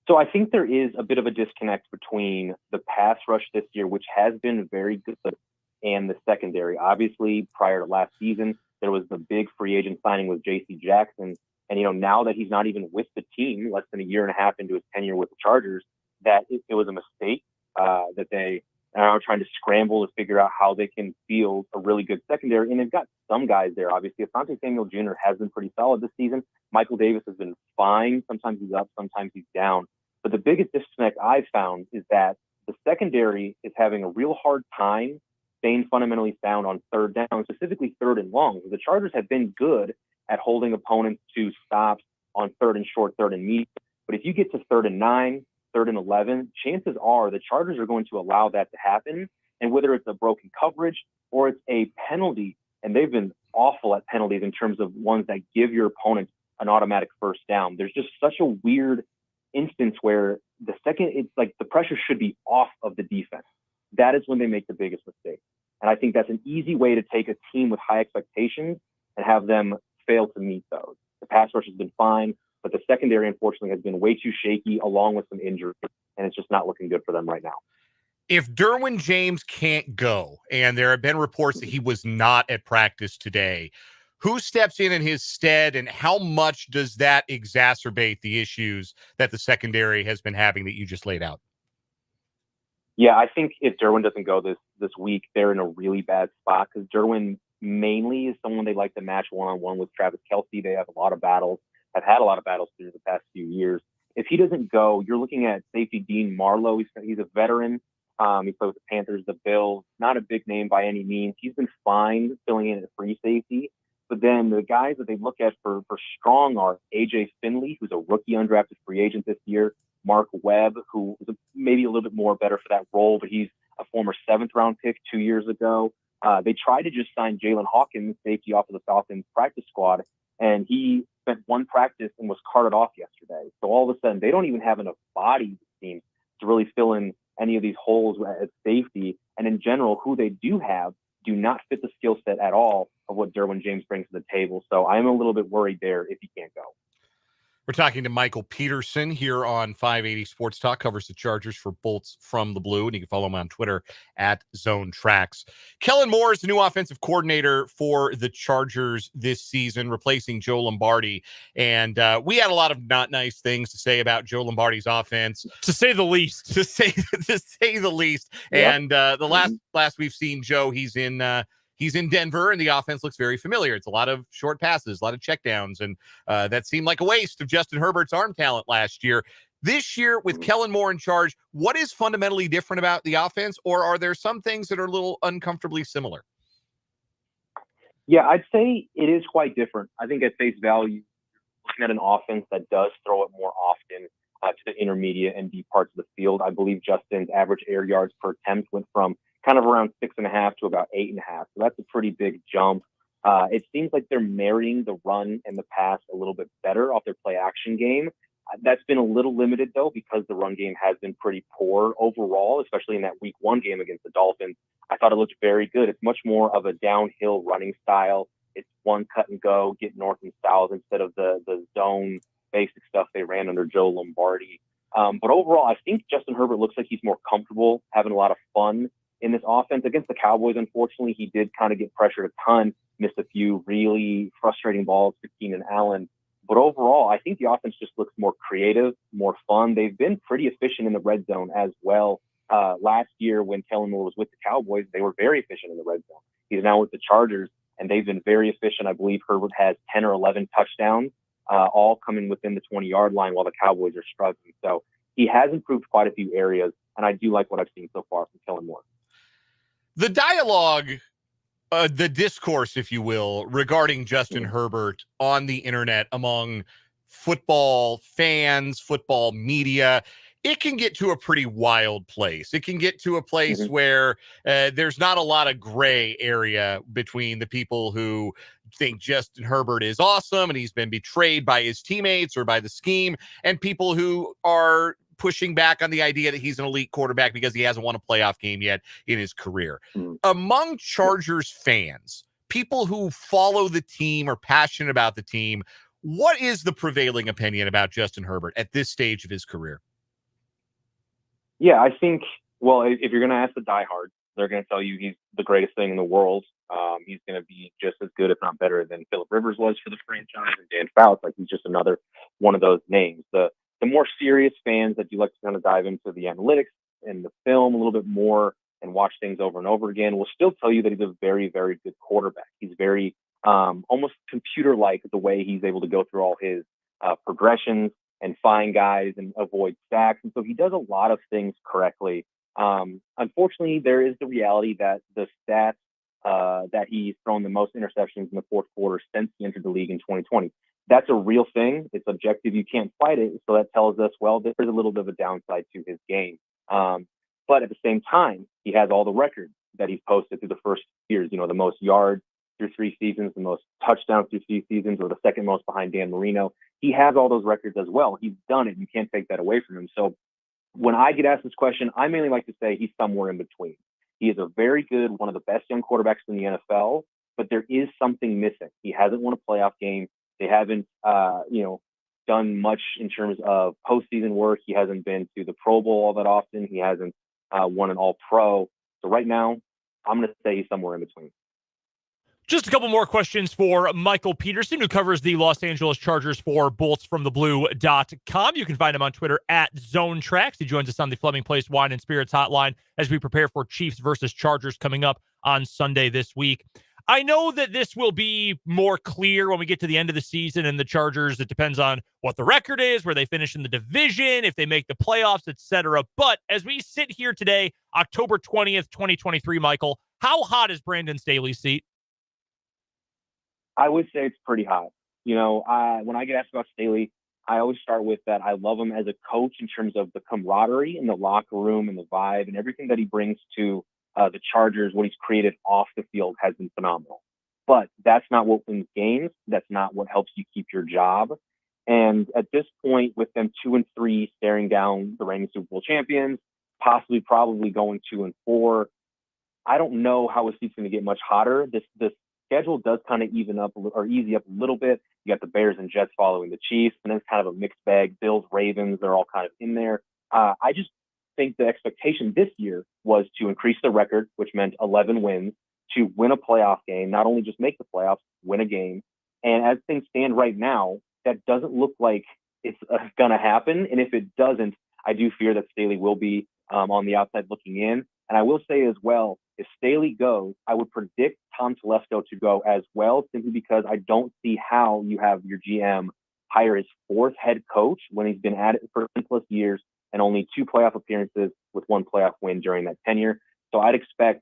So I think there is a bit of a disconnect between the pass rush this year, which has been very good, and the secondary. Obviously, prior to last season, there was the big free agent signing with J.C. Jackson. And, now that he's not even with the team, less than a year and a half into his tenure with the Chargers, that it was a mistake, that they are trying to scramble to figure out how they can field a really good secondary. And they've got some guys there. Obviously, Asante Samuel Jr. has been pretty solid this season. Michael Davis has been fine. Sometimes he's up, sometimes he's down. But the biggest disconnect I've found is that the secondary is having a real hard time staying fundamentally sound on third down, specifically third and long. The Chargers have been good at holding opponents to stops on third and short, third and medium. But if you get to third and 9, third and 11, chances are the Chargers are going to allow that to happen. And whether it's a broken coverage or it's a penalty, and they've been awful at penalties in terms of ones that give your opponent an automatic first down. There's just such a weird instance where the second it's like the pressure should be off of the defense. That is when they make the biggest mistake. And I think that's an easy way to take a team with high expectations and have them fail to meet those. The pass rush has been fine, but the secondary, unfortunately, has been way too shaky along with some injuries, and it's just not looking good for them right now. If Derwin James can't go, and there have been reports that he was not at practice today, who steps in his stead, and how much does that exacerbate the issues that the secondary has been having that you just laid out? Yeah, I think if Derwin doesn't go this week, they're in a really bad spot because Derwin mainly is someone they like to match one-on-one with Travis Kelce. They have a lot of battles, have had a lot of battles through the past few years. If he doesn't go, you're looking at safety Dean Marlowe. He's a veteran. He played with the Panthers, the Bills, not a big name by any means. He's been fine filling in at free safety. But then the guys that they look at for strong are A.J. Finley, who's a rookie undrafted free agent this year, Mark Webb, who is maybe a little bit more better for that role, but he's a former 7th-round pick 2 years ago. They tried to just sign Jalen Hawkins, safety off of the Falcons practice squad, and he spent one practice and was carted off yesterday. So all of a sudden, they don't even have enough bodies, it seems, to really fill in any of these holes at safety. And in general, who they do have do not fit the skill set at all of what Derwin James brings to the table. So I'm a little bit worried there if he can't go. We're talking to Michael Peterson here on 580 Sports Talk, covers the Chargers for Bolts from the Blue, and you can follow him on Twitter at Zone Tracks. Kellen Moore is the new offensive coordinator for the Chargers this season, replacing Joe Lombardi. And we had a lot of not nice things to say about Joe Lombardi's offense, to say the least. to say the least. Yep. And the last we've seen Joe, he's in Denver, and the offense looks very familiar. It's a lot of short passes, a lot of checkdowns, and that seemed like a waste of Justin Herbert's arm talent last year. This year, with Kellen Moore in charge, what is fundamentally different about the offense, or are there some things that are a little uncomfortably similar? Yeah, I'd say it is quite different. I think at face value, looking at an offense that does throw it more often to the intermediate and deep parts of the field. I believe Justin's average air yards per attempt went from kind of around 6.5 to about 8.5. So that's a pretty big jump. It seems like they're marrying the run and the pass a little bit better off their play action game. That's been a little limited though, because the run game has been pretty poor overall, especially in that week 1 game against the Dolphins. I thought it looked very good. It's much more of a downhill running style. It's one cut and go, get north and south instead of the zone basic stuff they ran under Joe Lombardi. But overall, I think Justin Herbert looks like he's more comfortable, having a lot of fun in this offense. Against the Cowboys, unfortunately, he did kind of get pressured a ton, missed a few really frustrating balls to Keenan Allen. But overall, I think the offense just looks more creative, more fun. They've been pretty efficient in the red zone as well. Last year, when Kellen Moore was with the Cowboys, they were very efficient in the red zone. He's now with the Chargers, and they've been very efficient. I believe Herbert has 10 or 11 touchdowns, all coming within the 20-yard line while the Cowboys are struggling. So he has improved quite a few areas, and I do like what I've seen so far from Kellen Moore. The dialogue, the discourse, if you will, regarding Justin Herbert on the internet among football fans, football media, it can get to a pretty wild place. It can get to a place Mm-hmm. where there's not a lot of gray area between the people who think Justin Herbert is awesome and he's been betrayed by his teammates or by the scheme, and people who are pushing back on the idea that he's an elite quarterback because he hasn't won a playoff game yet in his career. Mm-hmm. Among Chargers fans, people who follow the team or passionate about the team, what is the prevailing opinion about Justin Herbert at this stage of his career? Yeah, I think, well, if you're going to ask the diehards, they're going to tell you he's the greatest thing in the world. He's going to be just as good, if not better, than Phillip Rivers was for the franchise, and Dan Fouts. Like, he's just another one of those names. The more serious fans that do like to kind of dive into the analytics and the film a little bit more and watch things over and over again will still tell you that he's a very, very good quarterback. He's very almost computer-like the way he's able to go through all his progressions and find guys and avoid sacks. And so he does a lot of things correctly. Unfortunately, there is the reality that the stats that he's thrown the most interceptions in the fourth quarter since he entered the league in 2020. That's a real thing. It's objective. You can't fight it. So that tells us, well, there's a little bit of a downside to his game. But at the same time, he has all the records that he's posted through the first years, the most yards through 3 seasons, the most touchdowns through 3 seasons, or the second most behind Dan Marino. He has all those records as well. He's done it. You can't take that away from him. So when I get asked this question, I mainly like to say he's somewhere in between. He is a very good, one of the best young quarterbacks in the NFL, but there is something missing. He hasn't won a playoff game. They haven't, done much in terms of postseason work. He hasn't been to the Pro Bowl all that often. He hasn't won an All-Pro. So right now, I'm going to say he's somewhere in between. Just a couple more questions for Michael Peterson, who covers the Los Angeles Chargers for boltsfromtheblue.com. You can find him on Twitter at ZoneTracks. He joins us on the Fleming Place Wine and Spirits hotline as we prepare for Chiefs versus Chargers coming up on Sunday this week. I know that this will be more clear when we get to the end of the season, and the Chargers, it depends on what the record is, where they finish in the division, if they make the playoffs, etc. But as we sit here today, October 20th, 2023, Michael, how hot is Brandon Staley's seat? I would say it's pretty hot. When I get asked about Staley, I always start with that I love him as a coach in terms of the camaraderie in the locker room and the vibe and everything that he brings to the Chargers. What he's created off the field has been phenomenal. But that's not what wins games. That's not what helps you keep your job. And at this point, with them 2-3 staring down the reigning Super Bowl champions, probably going 2-4, I don't know how his seat's going to get much hotter. This schedule does kind of easy up a little bit. You got the Bears and Jets following the Chiefs, and then it's kind of a mixed bag. Bills, Ravens, they're all kind of in there. I just think the expectation this year was to increase the record, which meant 11 wins, to win a playoff game, not only just make the playoffs, win a game. And as things stand right now, that doesn't look like it's going to happen. And if it doesn't, I do fear that Staley will be on the outside looking in. And I will say as well, if Staley goes, I would predict Tom Telesco to go as well, simply because I don't see how you have your GM hire his 4th head coach when he's been at it for 10+ years and only 2 playoff appearances with 1 playoff win during that tenure. So I'd expect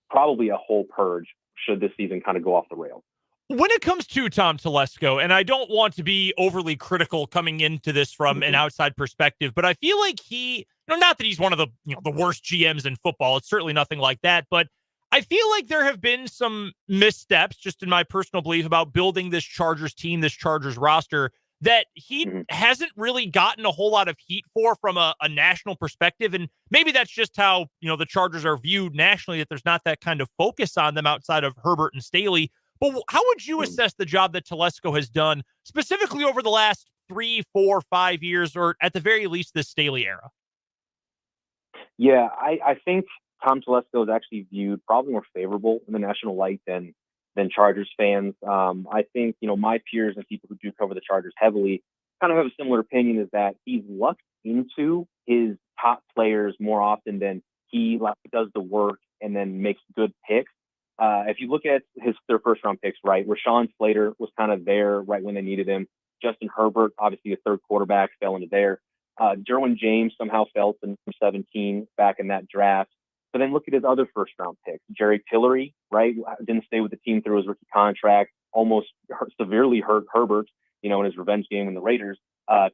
probably a whole purge should this season kind of go off the rails. When it comes to Tom Telesco, and I don't want to be overly critical coming into this from an outside perspective, but I feel like he, not that he's one of the the worst GMs in football. It's certainly nothing like that, but I feel like there have been some missteps, just in my personal belief, about building this Chargers team, this Chargers roster, that he hasn't really gotten a whole lot of heat for from a national perspective. And maybe that's just how, the Chargers are viewed nationally, that there's not that kind of focus on them outside of Herbert and Staley. But how would you assess the job that Telesco has done specifically over the last 3, 4, 5 years, or at the very least this Staley era? Yeah, I think Tom Telesco is actually viewed probably more favorable in the national light than Chargers fans. I think, my peers and people who do cover the Chargers heavily kind of have a similar opinion, is that he's lucked into his top players more often than he does the work and then makes good picks. If you look at their first round picks, right, Rashawn Slater was kind of there right when they needed him. Justin Herbert, obviously a 3rd quarterback, fell into there. Derwin James somehow fell to number 17 back in that draft. But then look at his other first round picks. Jerry Tillery, right, didn't stay with the team through his rookie contract, almost severely hurt Herbert, in his revenge game in the Raiders.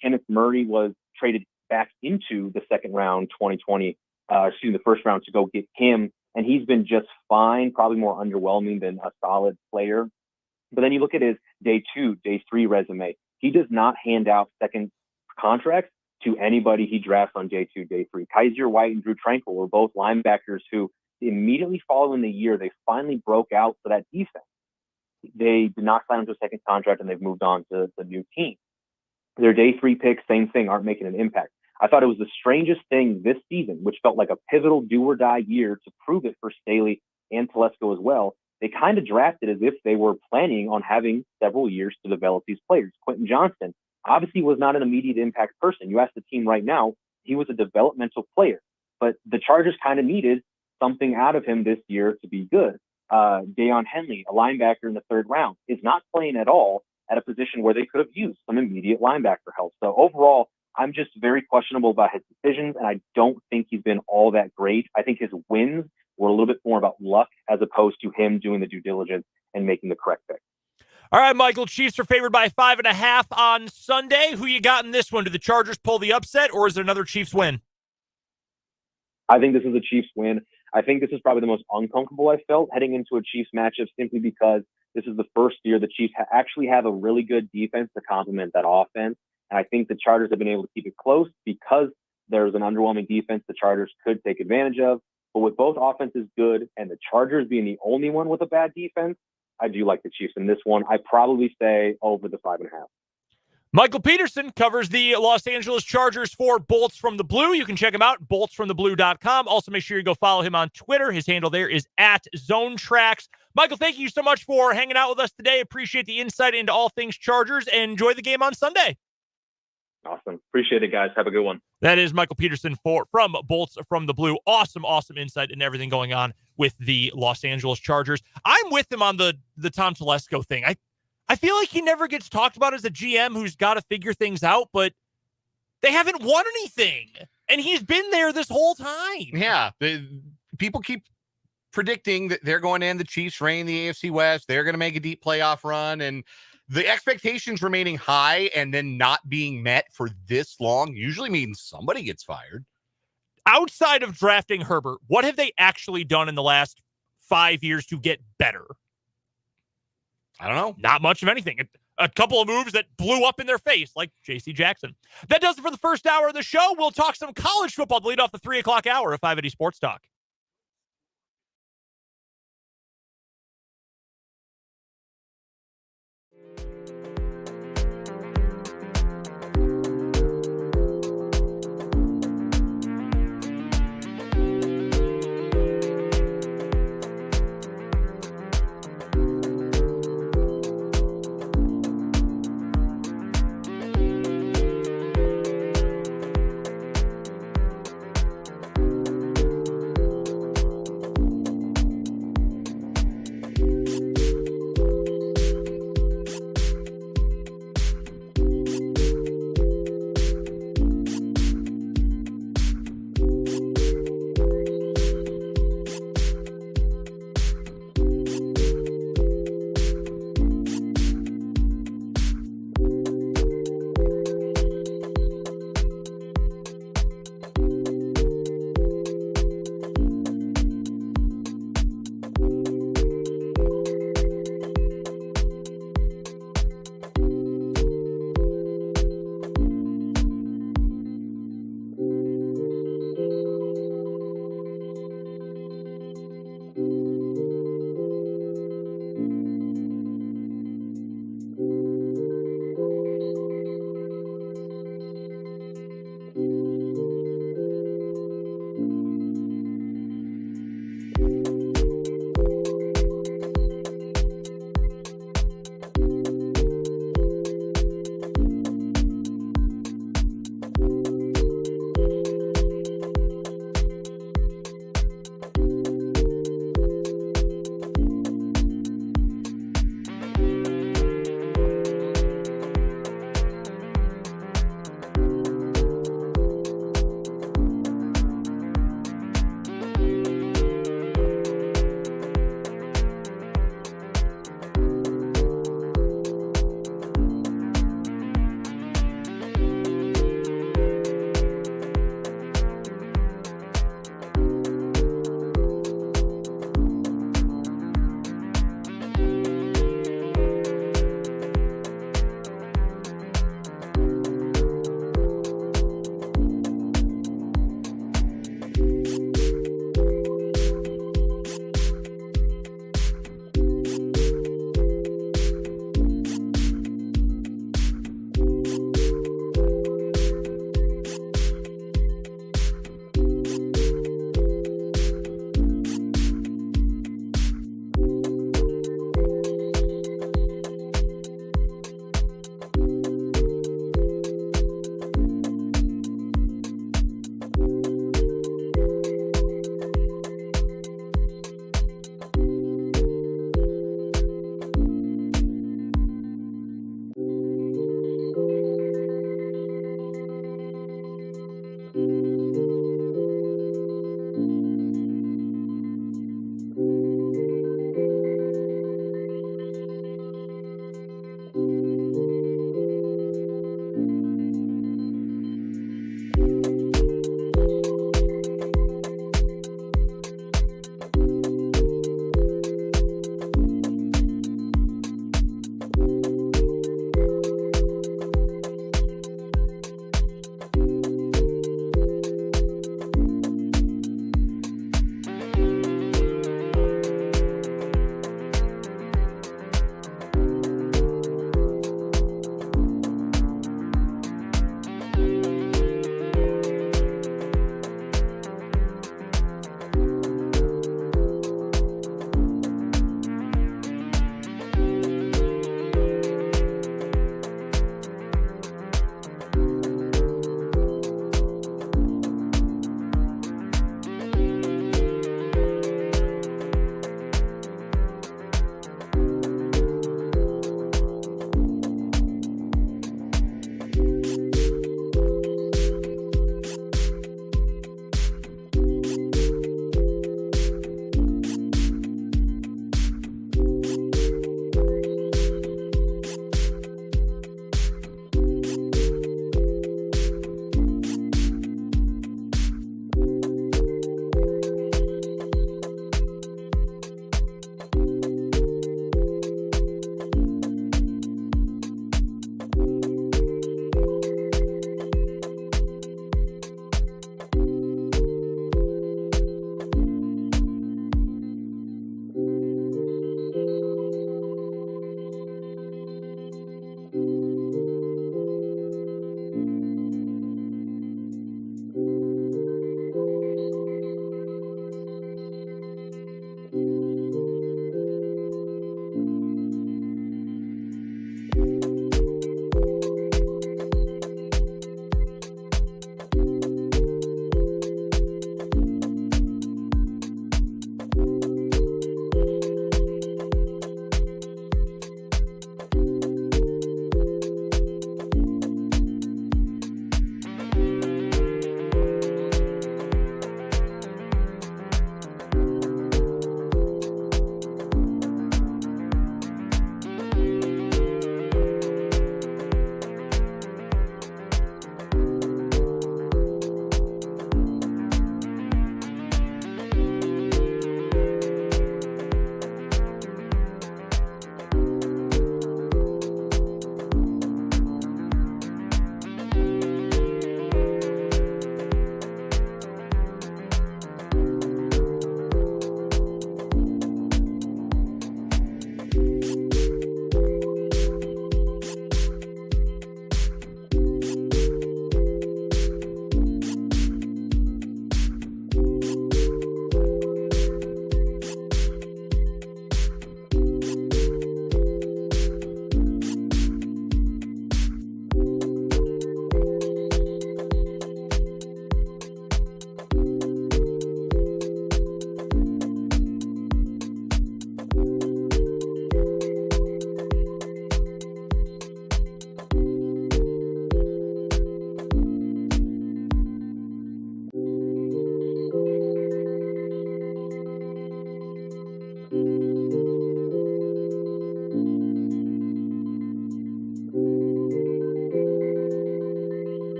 Kenneth Murray was traded back into the second round, the first round to go get him. And he's been just fine, probably more underwhelming than a solid player. But then you look at his day 2, day 3 resume. He does not hand out second contracts to anybody he drafts on day 2, day 3. Kaiser White and Drew Tranquil were both linebackers who immediately following the year, they finally broke out for that defense. They did not sign him to a second contract, and they've moved on to the new team. Their day 3 picks, same thing, aren't making an impact. I thought it was the strangest thing this season, which felt like a pivotal do-or-die year to prove it for Staley and Telesco as well. They kind of drafted as if they were planning on having several years to develop these players. Quentin Johnston obviously was not an immediate impact person. You ask the team right now, he was a developmental player, but the Chargers kind of needed something out of him this year to be good. Deion Henley, a linebacker in the 3rd round, is not playing at all at a position where they could have used some immediate linebacker help. So overall, I'm just very questionable about his decisions, and I don't think he's been all that great. I think his wins were a little bit more about luck as opposed to him doing the due diligence and making the correct pick. All right, Michael, Chiefs are favored by 5.5 on Sunday. Who you got in this one? Do the Chargers pull the upset, or is it another Chiefs win? I think this is a Chiefs win. I think this is probably the most uncomfortable I felt heading into a Chiefs matchup, simply because this is the first year the Chiefs actually have a really good defense to complement that offense. And I think the Chargers have been able to keep it close because there's an underwhelming defense the Chargers could take advantage of. But with both offenses good and the Chargers being the only one with a bad defense, I do like the Chiefs in this one. I probably say over the 5.5. Michael Peterson covers the Los Angeles Chargers for Bolts from the Blue. You can check him out, boltsfromtheblue.com. Also, make sure you go follow him on Twitter. His handle there is @ZoneTracks. Michael, thank you so much for hanging out with us today. Appreciate the insight into all things Chargers, and enjoy the game on Sunday. Awesome. Appreciate it, guys. Have a good one. That is Michael Peterson from Bolts from the Blue. Awesome insight into everything going on with the Los Angeles Chargers. I'm with him on the Tom Telesco thing. I feel like he never gets talked about as a GM who's got to figure things out, but they haven't won anything, and he's been there this whole time. Yeah, people keep predicting that they're going to end the Chiefs' reign in the AFC West. They're going to make a deep playoff run, and the expectations remaining high and then not being met for this long usually means somebody gets fired. Outside of drafting Herbert, what have they actually done in the last 5 years to get better? I don't know. Not much of anything. A couple of moves that blew up in their face, like J.C. Jackson. That does it for the first hour of the show. We'll talk some college football to lead off the 3 o'clock hour of 580 Sports Talk.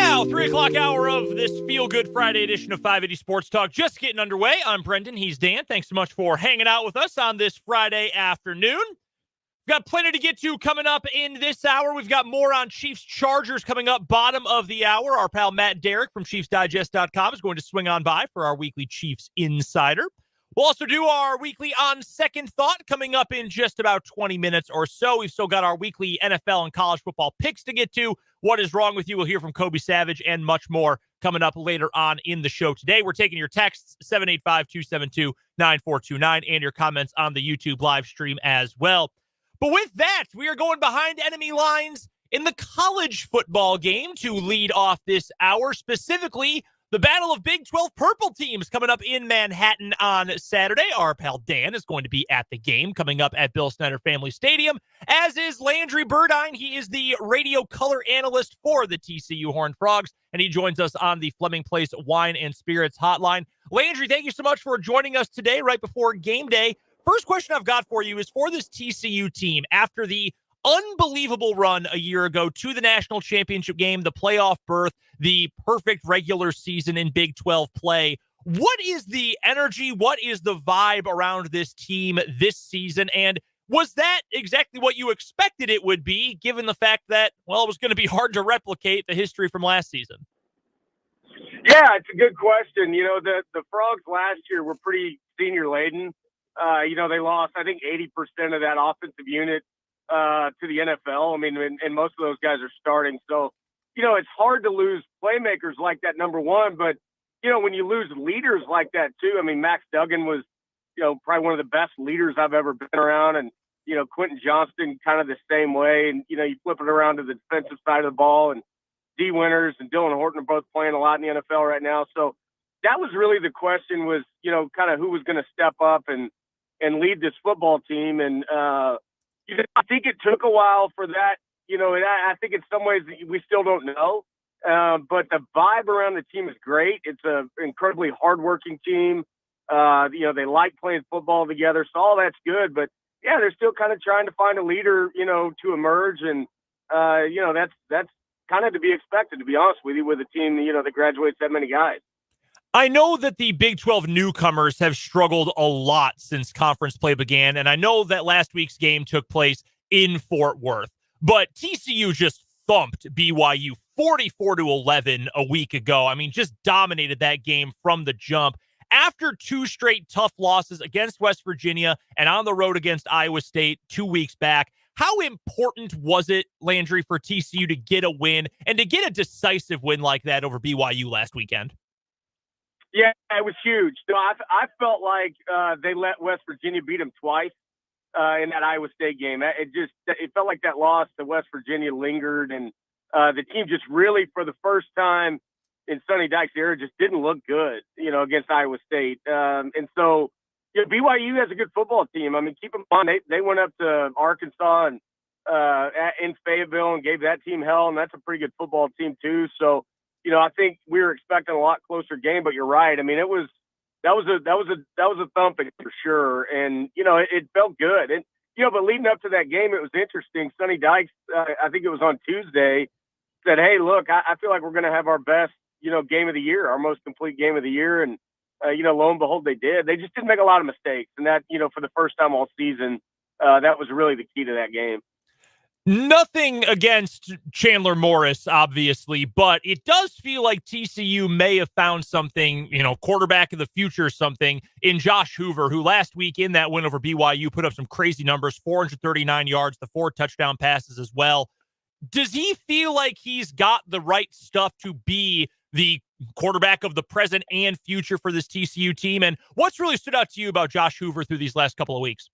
now, 3 o'clock hour of this Feel Good Friday edition of 580 Sports Talk. Just getting underway. I'm Brendan. He's Dan. Thanks so much for hanging out with us on this Friday afternoon. We've got plenty to get to coming up in this hour. We've got more on Chiefs-Chargers coming up bottom of the hour. Our pal Matt Derrick from ChiefsDigest.com is going to swing on by for our weekly Chiefs Insider. We'll also do our weekly On Second Thought coming up in just about 20 minutes or so. We've still got our weekly NFL and college football picks to get to. What is wrong with you? We'll hear from Kobe Savage and much more coming up later on in the show today. We're taking your texts, 785-272-9429, and your comments on the YouTube live stream as well. But with that, we are going behind enemy lines in the college football game to lead off this hour, specifically the Battle of Big 12 Purple Teams coming up in Manhattan on Saturday. Our pal Dan is going to be at the game coming up at Bill Snyder Family Stadium, as is Landry Burdine. He is the radio color analyst for the TCU Horned Frogs, and he joins us on the Fleming Place Wine and Spirits hotline. Landry, thank you so much for joining us today right before game day. First question I've got for you is for this TCU team after the unbelievable run a year ago to the national championship game, the playoff berth, the perfect regular season in Big 12 play. What is the energy? What is the vibe around this team this season? And was that exactly what you expected it would be, given the fact that, well, it was going to be hard to replicate the history from last season? Yeah, it's a good question. You know, the Frogs last year were pretty senior laden. They lost, I think, 80% of that offensive unit to the NFL. I mean, and most of those guys are starting. So, it's hard to lose playmakers like that, number one. But, when you lose leaders like that, too, I mean, Max Duggan was, probably one of the best leaders I've ever been around. And, Quentin Johnston kind of the same way. And, you flip it around to the defensive side of the ball. And D. Winters and Dylan Horton are both playing a lot in the NFL right now. So that was really the question was, kind of who was going to step up and lead this football team. And, I think it took a while for that, and I think in some ways we still don't know. But the vibe around the team is great. It's an incredibly hardworking team. They like playing football together. So all that's good. But, yeah, they're still kind of trying to find a leader, to emerge. And, that's kind of to be expected, to be honest with you, with a team, that graduates that many guys. I know that the Big 12 newcomers have struggled a lot since conference play began, and I know that last week's game took place in Fort Worth, but TCU just thumped BYU 44-11 a week ago. I mean, just dominated that game from the jump. After two straight tough losses against West Virginia and on the road against Iowa State 2 weeks back, how important was it, Landry, for TCU to get a win and to get a decisive win like that over BYU last weekend? Yeah, it was huge. So I felt like they let West Virginia beat them twice in that Iowa State game. It felt like that loss to West Virginia lingered, and the team just really, for the first time in Sonny Dykes' era, just didn't look good, against Iowa State. And so, BYU has a good football team. I mean, keep in mind, they went up to Arkansas and in Fayetteville and gave that team hell, and that's a pretty good football team too. So, I think we were expecting a lot closer game, but you're right. I mean, that was a thumping for sure, and it felt good. And but leading up to that game, it was interesting. Sonny Dykes, I think it was on Tuesday, said, "Hey, look, I feel like we're going to have our best game of the year, our most complete game of the year." And lo and behold, they did. They just didn't make a lot of mistakes, and that for the first time all season, that was really the key to that game. Nothing against Chandler Morris, obviously, but it does feel like TCU may have found something, quarterback of the future or something in Josh Hoover, who last week in that win over BYU put up some crazy numbers, 439 yards, the 4 touchdown passes as well. Does he feel like he's got the right stuff to be the quarterback of the present and future for this TCU team? And what's really stood out to you about Josh Hoover through these last couple of weeks?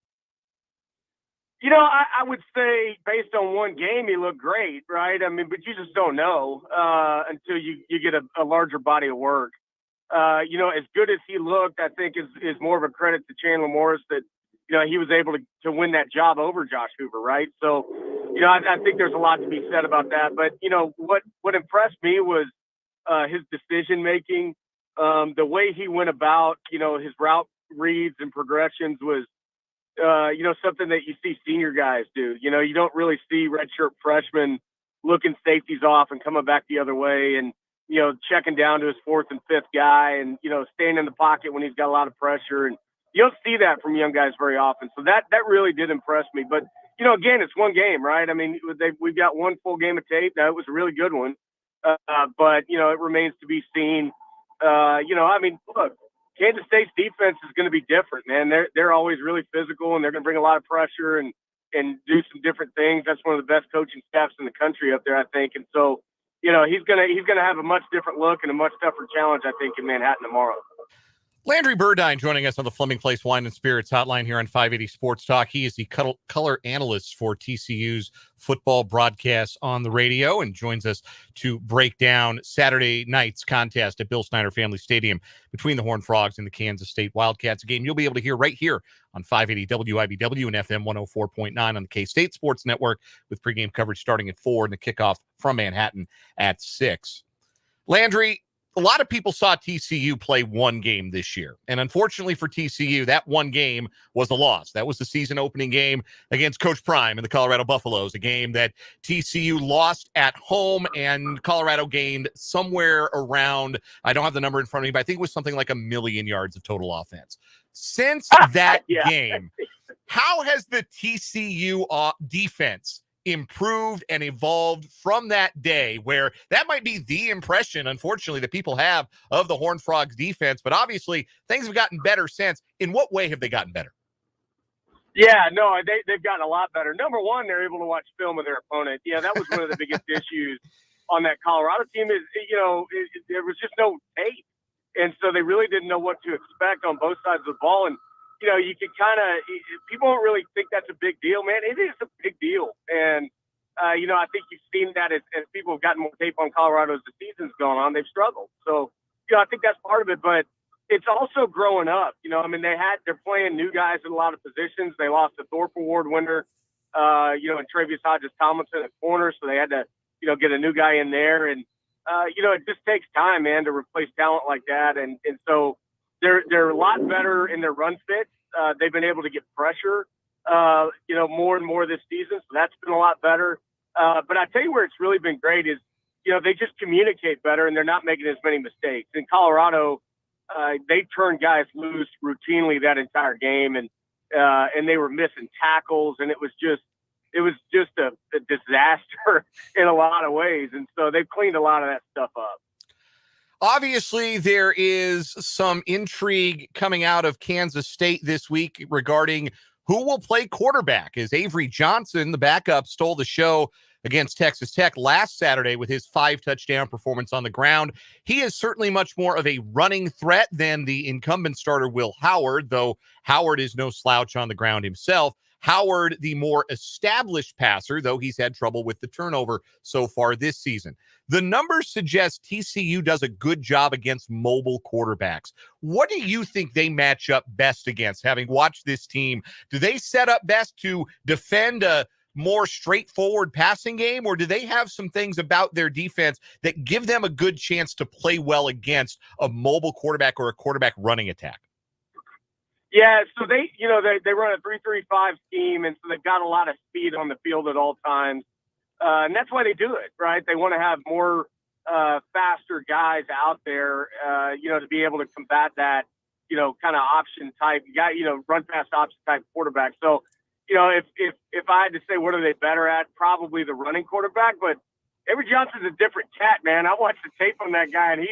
I would say based on one game, he looked great, right? I mean, but you just don't know until you get a larger body of work. As good as he looked, I think is more of a credit to Chandler Morris that, he was able to win that job over Josh Hoover, right? So, I think there's a lot to be said about that. But, what impressed me was his decision-making, the way he went about, his route reads and progressions was, something that you see senior guys do. You don't really see redshirt freshmen looking safeties off and coming back the other way, and checking down to his fourth and fifth guy, and staying in the pocket when he's got a lot of pressure. And you don't see that from young guys very often. So that really did impress me. But again, it's one game, right? I mean, we've got one full game of tape. Now, it was a really good one, but it remains to be seen. I mean, look, Kansas State's defense is going to be different, man. They're always really physical, and they're going to bring a lot of pressure and do some different things. That's one of the best coaching staffs in the country up there, I think. And so, he's gonna have a much different look and a much tougher challenge, I think, in Manhattan tomorrow. Landry Burdine joining us on the Fleming Place Wine and Spirits hotline here on 580 Sports Talk. He is the color analyst for TCU's football broadcast on the radio and joins us to break down Saturday night's contest at Bill Snyder Family Stadium between the Horned Frogs and the Kansas State Wildcats, a game you'll be able to hear right here on 580 WIBW and FM 104.9 on the K-State Sports Network, with pregame coverage starting at 4 and the kickoff from Manhattan at 6. Landry, a lot of people saw TCU play one game this year. And unfortunately for TCU, that one game was a loss. That was the season opening game against Coach Prime and the Colorado Buffaloes, a game that TCU lost at home, and Colorado gained somewhere around, I don't have the number in front of me, but I think it was something like 1 million yards of total offense. Since that game, how has the TCU defense improved and evolved from that day, where that might be the impression, unfortunately, that people have of the Horned Frogs defense, but obviously things have gotten better since. In what way have they gotten better? Yeah, no, they've gotten a lot better. Number one, they're able to watch film of their opponent. Yeah, that was one of the biggest issues on that Colorado team is, there was just no tape. And so they really didn't know what to expect on both sides of the ball. And you can people don't really think that's a big deal, man. It is a big deal. And, I think you've seen that as people have gotten more tape on Colorado as the season's gone on, they've struggled. So, I think that's part of it, but it's also growing up. They're playing new guys in a lot of positions. They lost the Thorpe Award winner, and Travius Hodges-Tomlinson at corner. So they had to, get a new guy in there. And, it just takes time, man, to replace talent like that. And so, they're a lot better in their run fits. They've been able to get pressure, more and more this season. So that's been a lot better. But I tell you where it's really been great is, they just communicate better and they're not making as many mistakes. In Colorado, they turned guys loose routinely that entire game, and they were missing tackles, and it was just a disaster in a lot of ways. And so they've cleaned a lot of that stuff up. Obviously, there is some intrigue coming out of Kansas State this week regarding who will play quarterback, as Avery Johnson, the backup, stole the show against Texas Tech last Saturday with his 5-touchdown performance on the ground. He is certainly much more of a running threat than the incumbent starter, Will Howard, though Howard is no slouch on the ground himself. Howard, the more established passer, though he's had trouble with the turnover so far this season. The numbers suggest TCU does a good job against mobile quarterbacks. What do you think they match up best against, having watched this team? Do they set up best to defend a more straightforward passing game, or do they have some things about their defense that give them a good chance to play well against a mobile quarterback or a quarterback running attack? Yeah, so they run a 3-3-5 scheme, and so they've got a lot of speed on the field at all times. And that's why they do it, right? They want to have more faster guys out there, to be able to combat that, kind of option type guy, run fast option type quarterback. So, if I had to say what are they better at, probably the running quarterback. But Avery Johnson's a different cat, man. I watched the tape on that guy, and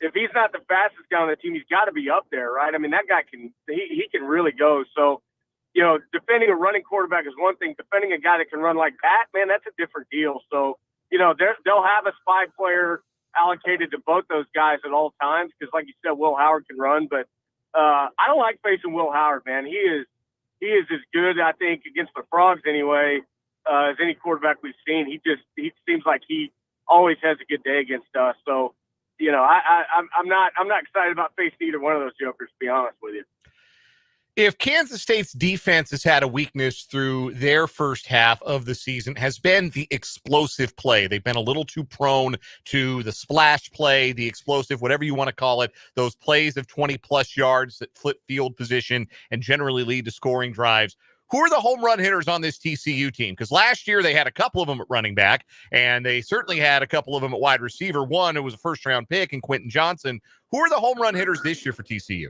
if he's not the fastest guy on the team, he's got to be up there, right? I mean, that guy he can really go. So, defending a running quarterback is one thing. Defending a guy that can run like that, man, that's a different deal. So, they'll have a spy player allocated to both those guys at all times because, like you said, Will Howard can run. But I don't like facing Will Howard, man. He is as good, I think, against the Frogs anyway, as any quarterback we've seen. He seems like he always has a good day against us. So, I'm not excited about facing either one of those jokers, to be honest with you. If Kansas State's defense has had a weakness through their first half of the season, has been the explosive play. They've been a little too prone to the splash play, the explosive, whatever you want to call it, those plays of 20-plus yards that flip field position and generally lead to scoring drives. who are the home run hitters on this TCU team? Because last year they had a couple of them at running back, and they certainly had a couple of them at wide receiver. One, it was a first-round pick, and Quentin Johnson. Who are the home run hitters this year for TCU?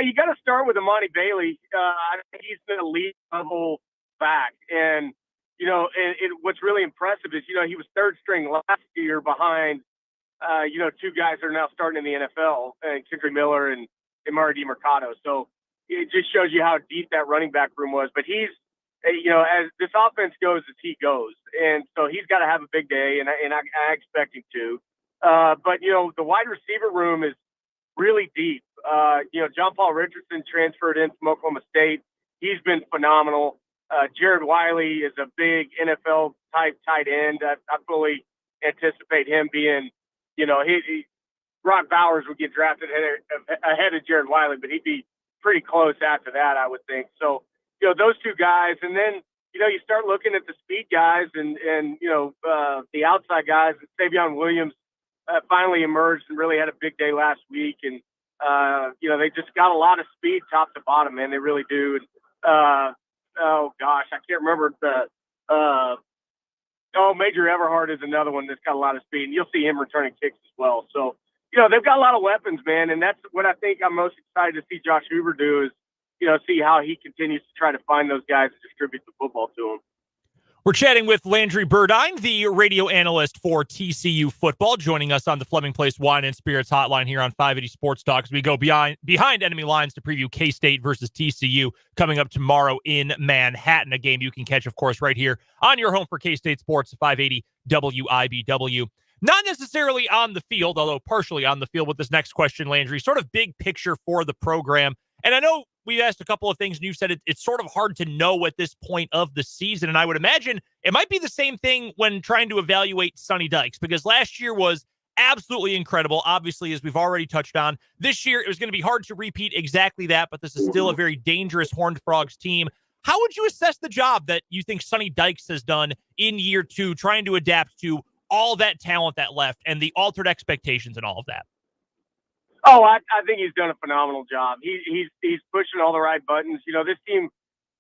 You got to start with Amani Bailey. I think he's an elite level back, and what's really impressive is he was third string last year behind two guys that are now starting in the NFL, and Kendry Miller and Amari DiMercado. So it just shows you how deep that running back room was. But he's, as this offense goes, as he goes, and so he's got to have a big day, and I expect him to. But the wide receiver room is really deep. John Paul Richardson transferred in from Oklahoma State. He's been phenomenal. Jared Wiley is a big NFL type tight end. I fully anticipate him being, Brock Bowers would get drafted ahead of Jared Wiley, but he'd be pretty close after that, I would think. So, those two guys, and then, you start looking at the speed guys and the outside guys. Savion Williams finally emerged and really had a big day last week. And, they just got a lot of speed top to bottom, man. They really do. And, oh gosh, I can't remember Major Everhart is another one that's got a lot of speed, and you'll see him returning kicks as well. So, they've got a lot of weapons, man, and that's what I think I'm most excited to see Josh Hoover do is, see how he continues to try to find those guys and distribute the football to them. We're chatting with Landry Burdine, the radio analyst for TCU football, joining us on the Fleming Place Wine and Spirits hotline here on 580 Sports Talk as we go behind enemy lines to preview K-State versus TCU coming up tomorrow in Manhattan, a game you can catch, of course, right here on your home for K-State Sports, 580 WIBW. Not necessarily on the field, although partially on the field with this next question, Landry, sort of big picture for the program. And I know we've asked a couple of things, and you said it's sort of hard to know at this point of the season. And I would imagine it might be the same thing when trying to evaluate Sonny Dykes, because last year was absolutely incredible, obviously, as we've already touched on. This year, it was going to be hard to repeat exactly that, but this is still a very dangerous Horned Frogs team. How would you assess the job that you think Sonny Dykes has done in year two, trying to adapt to all that talent that left and the altered expectations and all of that? Oh, I think he's done a phenomenal job. He's pushing all the right buttons. This team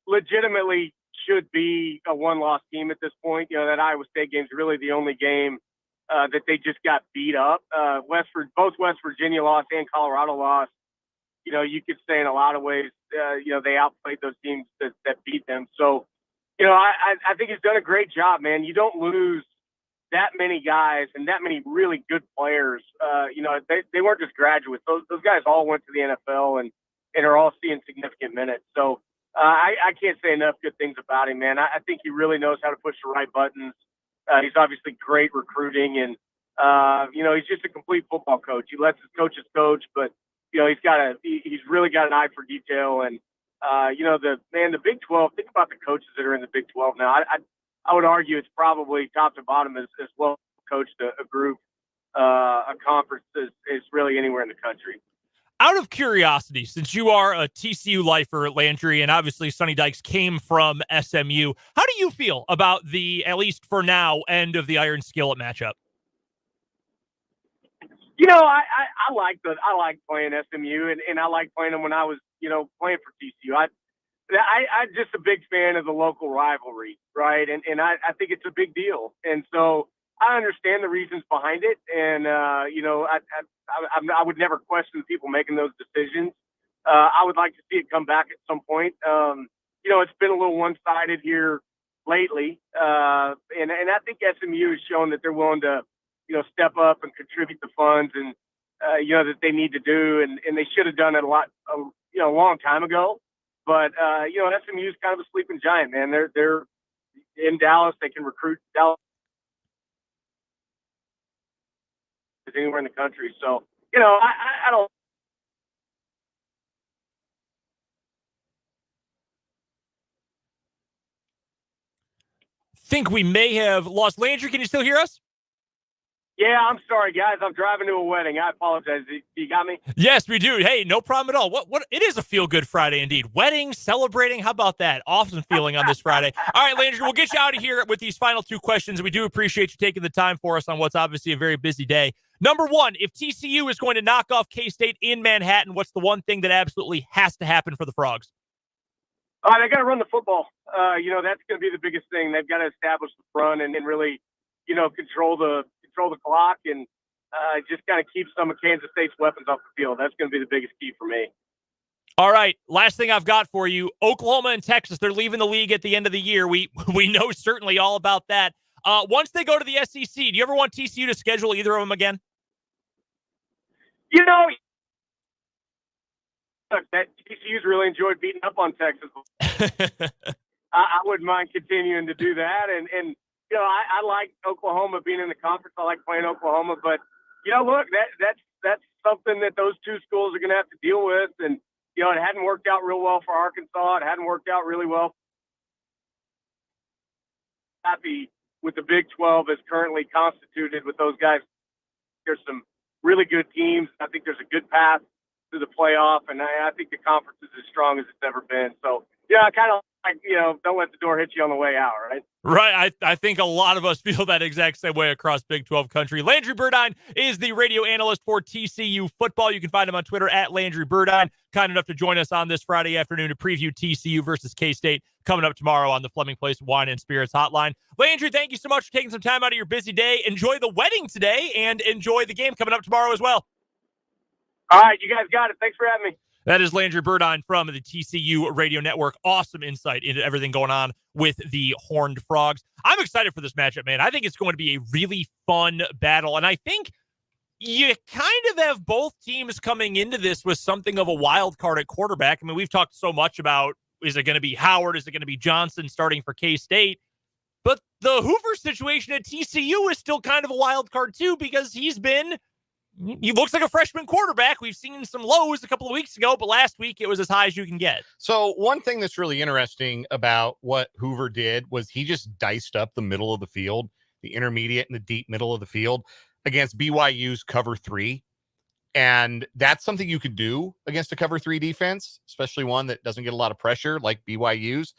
legitimately should be a one-loss team at this point. That Iowa State game's really the only game that they just got beat up. Both West Virginia lost and Colorado lost. You could say in a lot of ways, they outplayed those teams that beat them. So, I think he's done a great job, man. You don't lose that many guys and that many really good players. They weren't just graduates. Those guys all went to the NFL and are all seeing significant minutes. So I can't say enough good things about him, man. I think he really knows how to push the right buttons. He's obviously great recruiting, and he's just a complete football coach. He lets his coaches coach, but he's really got an eye for detail. And the Big 12. Think about the coaches that are in the Big 12 now. I would argue it's probably top to bottom as well coached a group, a conference is really anywhere in the country. Out of curiosity, since you are a TCU lifer, Landry, and obviously Sonny Dykes came from SMU, how do you feel about the, at least for now, end of the Iron Skillet matchup? I like playing SMU, and I like playing them when I was, playing for TCU. I'm just a big fan of the local rivalry, right? And I think it's a big deal. And so I understand the reasons behind it. And, I would never question people making those decisions. I would like to see it come back at some point. It's been a little one-sided here lately. And I think SMU has shown that they're willing to, step up and contribute the funds and, that they need to do. And they should have done it a long time ago. But, SMU is kind of a sleeping giant, man. They're in Dallas. They can recruit Dallas anywhere in the country. So, I don't think we may have lost Landry. Can you still hear us? Yeah, I'm sorry, guys. I'm driving to a wedding. I apologize. You got me? Yes, we do. Hey, no problem at all. What? It is a feel-good Friday indeed. Wedding, celebrating. How about that? Awesome feeling on this Friday. All right, Landry, we'll get you out of here with these final two questions. We do appreciate you taking the time for us on what's obviously a very busy day. Number one, if TCU is going to knock off K-State in Manhattan, what's the one thing that absolutely has to happen for the Frogs? They got to run the football. That's going to be the biggest thing. They've got to establish the front and really, control the clock and just kind of keep some of Kansas State's weapons off the field. That's going to be the biggest key for me. All right, last thing I've got for you, Oklahoma and Texas, they're leaving the league at the end of the year. We know certainly all about that. Once they go to the SEC, do you ever want TCU to schedule either of them again? That TCU's really enjoyed beating up on Texas. I wouldn't mind continuing to do that. And I like Oklahoma being in the conference. I like playing Oklahoma. But, look, that's something that those two schools are going to have to deal with. And, it hadn't worked out real well for Arkansas. It hadn't worked out really well. Happy with the Big 12 as currently constituted with those guys. There's some really good teams. I think there's a good path to the playoff, and I think the conference is as strong as it's ever been. So, I kind of like, don't let the door hit you on the way out, right? Right. I think a lot of us feel that exact same way across Big 12 country. Landry Burdine is the radio analyst for TCU football. You can find him on Twitter at Landry Burdine. Kind enough to join us on this Friday afternoon to preview TCU versus K-State coming up tomorrow on the Fleming Place Wine and Spirits Hotline. Landry, thank you so much for taking some time out of your busy day. Enjoy the wedding today and enjoy the game coming up tomorrow as well. All right, you guys got it. Thanks for having me. That is Landry Burdine from the TCU Radio Network. Awesome insight into everything going on with the Horned Frogs. I'm excited for this matchup, man. I think it's going to be a really fun battle. And I think you kind of have both teams coming into this with something of a wild card at quarterback. I mean, we've talked so much about, is it going to be Howard? Is it going to be Johnson starting for K-State? But the Hoover situation at TCU is still kind of a wild card too, because he looks like a freshman quarterback. We've seen some lows a couple of weeks ago, but last week it was as high as you can get. So one thing that's really interesting about what Hoover did was he just diced up the middle of the field, the intermediate and the deep middle of the field against BYU's cover 3. And that's something you could do against a cover 3 defense, especially one that doesn't get a lot of pressure like BYU's.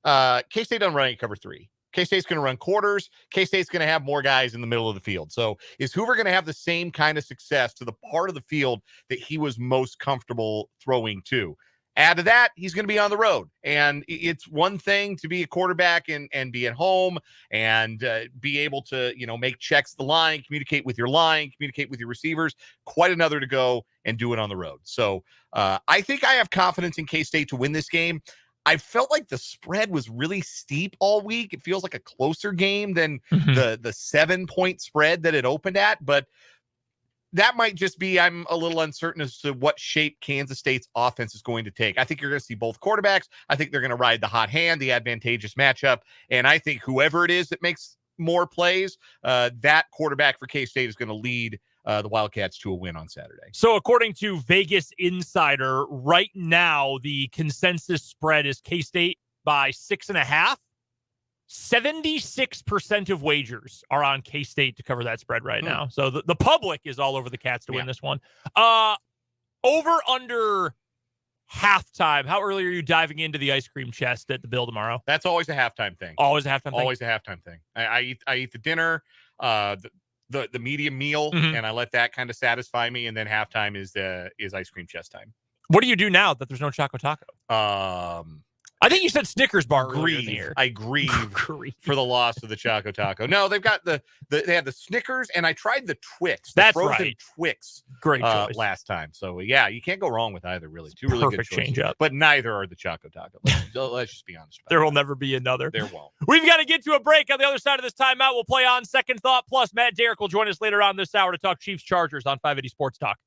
K-State doesn't run any cover 3. K-State's going to run quarters. K-State's going to have more guys in the middle of the field. So is Hoover going to have the same kind of success to the part of the field that he was most comfortable throwing to? Add to that, he's going to be on the road. And it's one thing to be a quarterback and be at home and be able to, make checks the line, communicate with your line, communicate with your receivers. Quite another to go and do it on the road. So I think I have confidence in K-State to win this game. I felt like the spread was really steep all week. It feels like a closer game than the 7-point spread that it opened at, but that might just be, I'm a little uncertain as to what shape Kansas State's offense is going to take. I think you're going to see both quarterbacks. I think they're going to ride the hot hand, the advantageous matchup. And I think whoever it is that makes more plays, that quarterback for K-State is going to lead the Wildcats to a win on Saturday. So according to Vegas Insider, right now the consensus spread is K-State by 6.5. 76% of wagers are on K-State to cover that spread right now. So the public is all over the Cats to win this one. Over under halftime. How early are you diving into the ice cream chest at the Bill tomorrow? That's always a halftime thing. Always a halftime thing? Always a halftime thing. I eat the dinner, the medium meal, and I let that kind of satisfy me. And then halftime is ice cream chest time. What do you do now that there's no Choco Taco? I think you said Snickers bar earlier in the year. I grieve for the loss of the Choco Taco. No, they've got they have the Snickers, and I tried the Twix. That's frozen right. Twix. Great choice. Last time. So yeah, you can't go wrong with either. Really, two really good choices. Change up. But neither are the Choco Taco. Let's just be honest. There will never be another. There won't. We've got to get to a break. On the other side of this timeout, we'll play on Second Thought. Plus, Matt Derrick will join us later on this hour to talk Chiefs Chargers on 580 Sports Talk.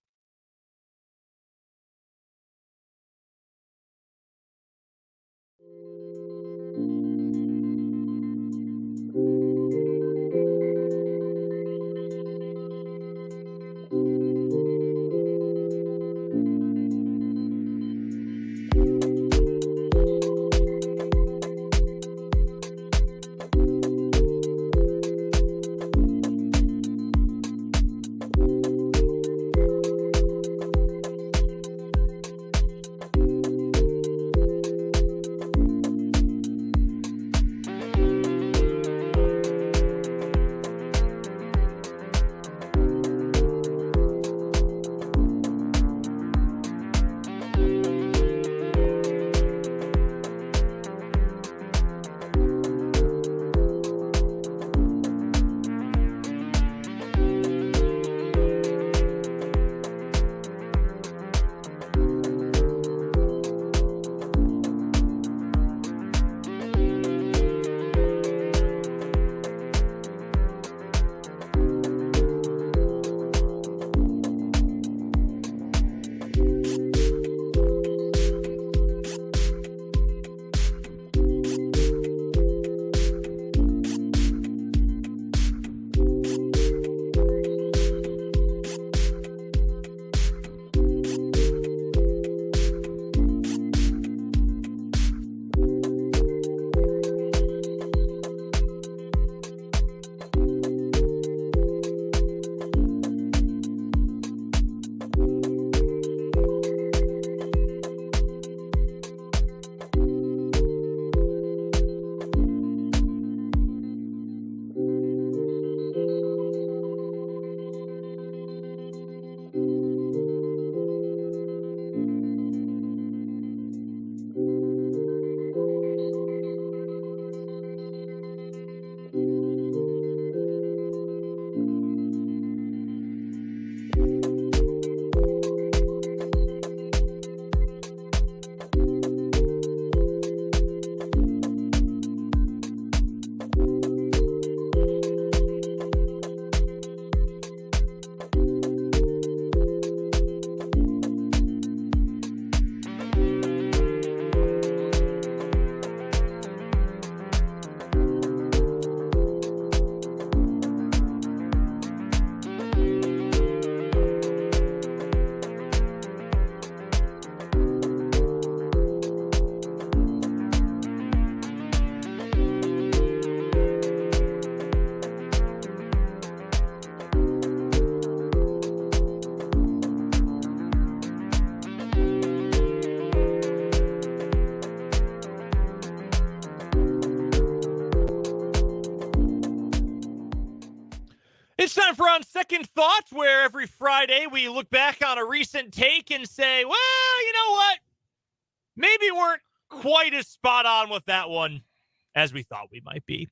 Time for On Second Thoughts, where every Friday we look back on a recent take and say, well, you know what? Maybe we weren't quite as spot on with that one as we thought we might be.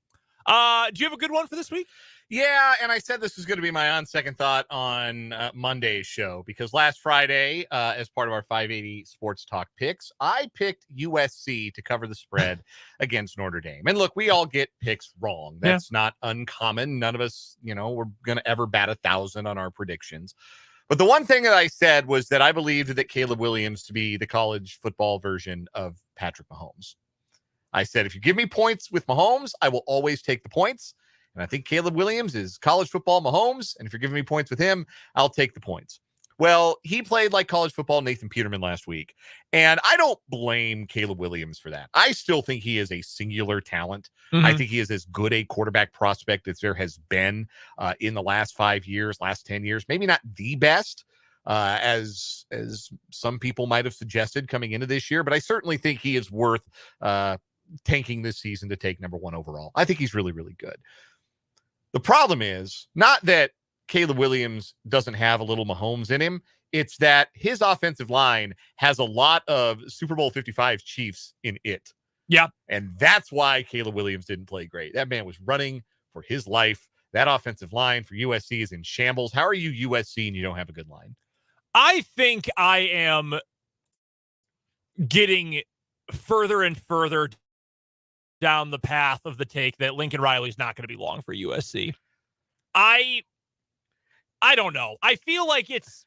Do you have a good one for this week? Yeah, and I said this was going to be my on second thought on Monday's show because last Friday, as part of our 580 Sports Talk picks, I picked USC to cover the spread against Notre Dame. And look, we all get picks wrong. That's not uncommon. None of us, we're going to ever bat 1,000 on our predictions. But the one thing that I said was that I believed that Caleb Williams to be the college football version of Patrick Mahomes. I said, if you give me points with Mahomes, I will always take the points. And I think Caleb Williams is college football Mahomes. And if you're giving me points with him, I'll take the points. Well, he played like college football Nathan Peterman last week. And I don't blame Caleb Williams for that. I still think he is a singular talent. Mm-hmm. I think he is as good a quarterback prospect as there has been in the last 5 years, last 10 years. Maybe not the best, as some people might have suggested coming into this year. But I certainly think he is worth tanking this season to take number 1 overall. I think he's really, really good. The problem is not that Caleb Williams doesn't have a little Mahomes in him. It's that his offensive line has a lot of Super Bowl 55 Chiefs in it. Yeah. And that's why Caleb Williams didn't play great. That man was running for his life. That offensive line for USC is in shambles. How are you USC and you don't have a good line? I think I am getting further and further down the path of the take that Lincoln Riley's not going to be long for USC. I don't know. I feel like it's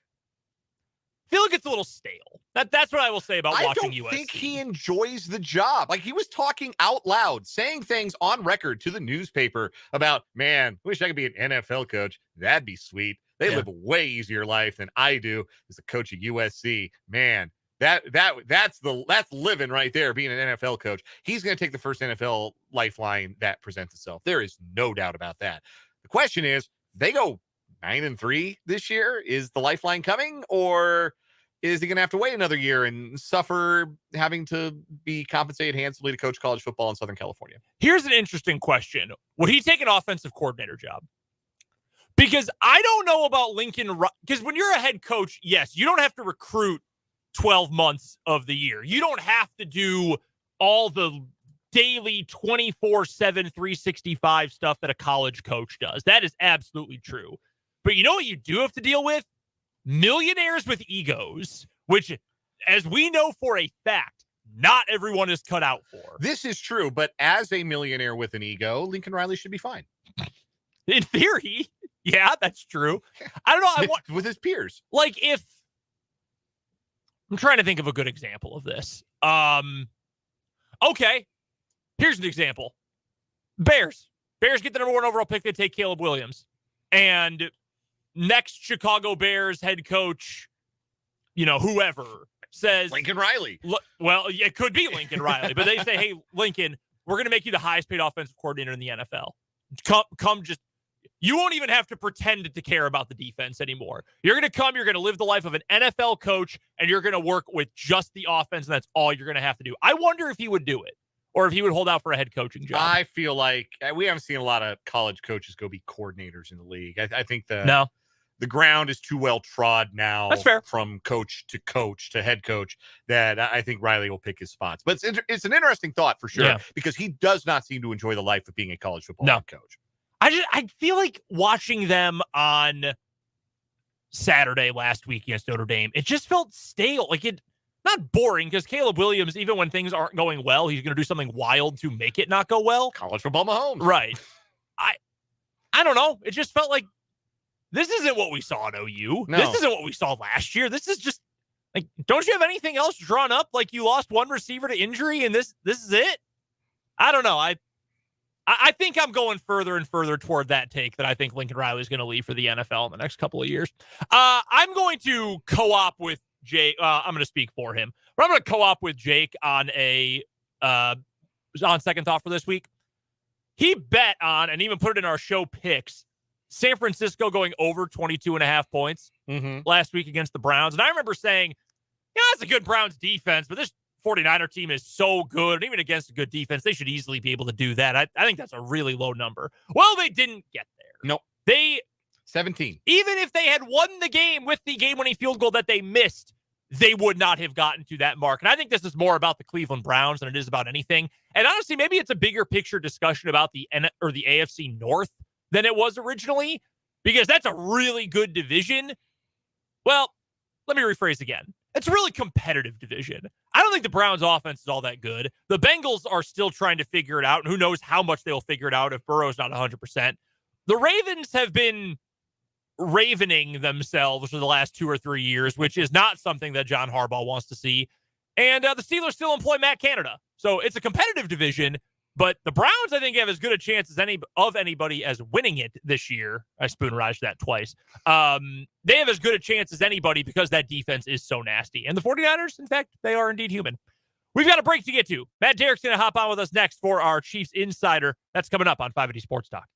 a little stale. That's what I will say about watching USC. I don't think he enjoys the job. Like, he was talking out loud, saying things on record to the newspaper about, man, wish I could be an NFL coach. That'd be sweet. They live a way easier life than I do as a coach at USC. Man, that's living right there, being an NFL coach. He's going to take the first NFL lifeline that presents itself. There is no doubt about that. The question is, they go 9-3 this year. Is the lifeline coming, or is he going to have to wait another year and suffer having to be compensated handsomely to coach college football in Southern California? Here's an interesting question. Would he take an offensive coordinator job? Because I don't know about Lincoln. Because when you're a head coach, yes, you don't have to recruit 12 months of the year. You don't have to do all the daily 24/7 365 stuff that a college coach does. That is absolutely true. But you know what you do have to deal with? Millionaires with egos, which, as we know for a fact, not everyone is cut out for. This is true, but as a millionaire with an ego, Lincoln Riley should be fine. In theory, yeah, that's true. I don't know. With his peers. Like, if I'm trying to think of a good example of this. Okay, here's an example. Bears get the number 1 overall pick. They take Caleb Williams. And next Chicago Bears head coach, whoever says Lincoln Riley. Well, it could be Lincoln Riley, but they say, hey, Lincoln, we're going to make you the highest paid offensive coordinator in the NFL. You won't even have to pretend to care about the defense anymore. You're going to come, you're going to live the life of an NFL coach, and you're going to work with just the offense, and that's all you're going to have to do. I wonder if he would do it, or if he would hold out for a head coaching job. I feel like we haven't seen a lot of college coaches go be coordinators in the league. I think the ground is too well trod now. That's fair. From coach to head coach, that I think Riley will pick his spots. But it's an interesting thought for sure, because he does not seem to enjoy the life of being a college football head coach. I feel like watching them on Saturday last week against Notre Dame, it just felt stale. Like, not boring, because Caleb Williams, even when things aren't going well, he's going to do something wild to make it not go well. College football Mahomes. Right. I don't know. It just felt like this isn't what we saw at OU. No. This isn't what we saw last year. This is just like, don't you have anything else drawn up? Like, you lost one receiver to injury and this is it? I don't know. I think I'm going further and further toward that take that I think Lincoln Riley is going to leave for the NFL in the next couple of years. I'm going to co-op with Jake. I'm going to speak for him, but I'm going to co-op with Jake on on second thought for this week. He bet on, and even put it in our show picks, San Francisco going over 22.5 points last week against the Browns. And I remember saying, it's a good Browns defense, but this 49er team is so good, and even against a good defense, they should easily be able to do that. I think that's a really low number. Well, they didn't get there. Nope. They 17. Even if they had won the game with the game-winning field goal that they missed, they would not have gotten to that mark. And I think this is more about the Cleveland Browns than it is about anything. And honestly, maybe it's a bigger picture discussion about the AFC North than it was originally, because that's a really good division. Well, let me rephrase again. It's a really competitive division. I don't think the Browns offense is all that good. The Bengals are still trying to figure it out, and who knows how much they'll figure it out if Burrow's not 100%. The Ravens have been ravening themselves for the last 2 or 3 years, which is not something that John Harbaugh wants to see. And the Steelers still employ Matt Canada. So it's a competitive division, but the Browns, I think, have as good a chance as anybody as winning it this year. I spoon-raged that twice. They have as good a chance as anybody because that defense is so nasty. And the 49ers, in fact, they are indeed human. We've got a break to get to. Matt Derrick's going to hop on with us next for our Chiefs Insider. That's coming up on 580 Sports Talk.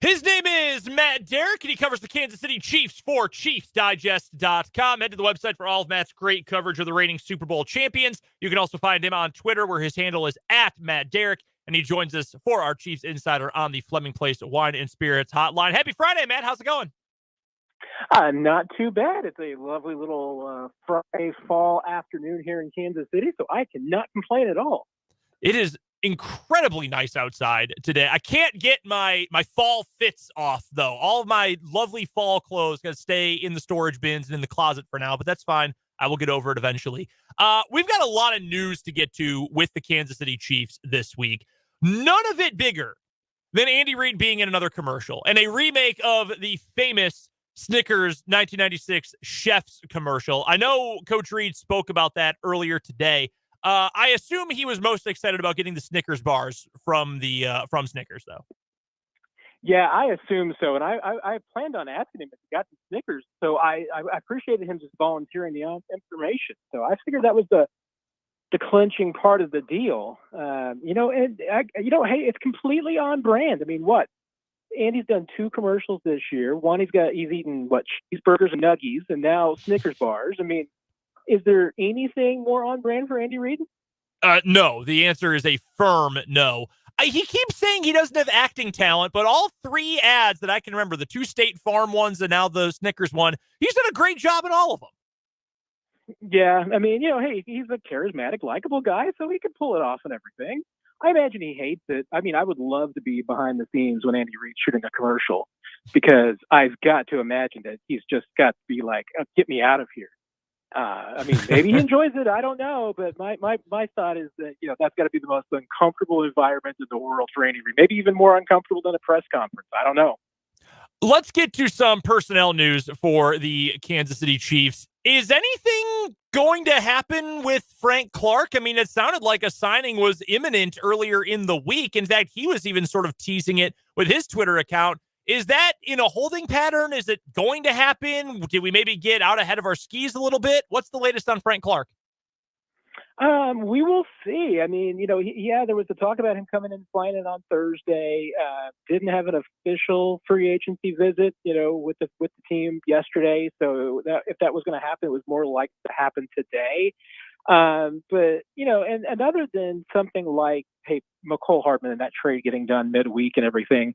His name is Matt Derrick, and he covers the Kansas City Chiefs for ChiefsDigest.com. Head to the website for all of Matt's great coverage of the reigning Super Bowl champions. You can also find him on Twitter, where his handle is @MattDerrick, and he joins us for our Chiefs Insider on the Fleming Place Wine and Spirits hotline. Happy Friday, Matt. How's it going? Not too bad. It's a lovely little Friday fall afternoon here in Kansas City, so I cannot complain at all. It is incredibly nice outside today. I can't get my fall fits off, though. All of my lovely fall clothes got to stay in the storage bins and in the closet for now, but that's fine. I will get over it eventually. We've got a lot of news to get to with the Kansas City Chiefs this week. None of it bigger than Andy Reid being in another commercial and a remake of the famous Snickers 1996 Chef's commercial. I know Coach Reid spoke about that earlier today. I assume he was most excited about getting the Snickers bars from Snickers, though. Yeah, I assume so. And I planned on asking him if he got the Snickers. So I appreciated him just volunteering the information. So I figured that was the clinching part of the deal. Hey, it's completely on brand. I mean, what? Andy's done 2 commercials this year. One, he's eaten cheeseburgers and nuggies, and now Snickers bars. I mean, is there anything more on brand for Andy Reid? No. The answer is a firm no. He keeps saying he doesn't have acting talent, but all 3 ads that I can remember, the 2 State Farm ones and now the Snickers one, he's done a great job in all of them. Yeah, I mean, hey, he's a charismatic, likable guy, so he can pull it off and everything. I imagine he hates it. I mean, I would love to be behind the scenes when Andy Reid's shooting a commercial, because I've got to imagine that he's just got to be like, get me out of here. I mean, maybe he enjoys it. I don't know. But my thought is that, that's got to be the most uncomfortable environment in the world for Andy Reid. Maybe even more uncomfortable than a press conference. I don't know. Let's get to some personnel news for the Kansas City Chiefs. Is anything going to happen with Frank Clark? I mean, it sounded like a signing was imminent earlier in the week. In fact, he was even sort of teasing it with his Twitter account. Is that in a holding pattern? Is it going to happen? Did we maybe get out ahead of our skis a little bit? What's the latest on Frank Clark? We will see. I mean, there was the talk about him coming in, flying in on Thursday. Didn't have an official free agency visit, with the team yesterday. So if that was going to happen, it was more likely to happen today. But and other than something like, hey, McCole Hardman and that trade getting done midweek and everything,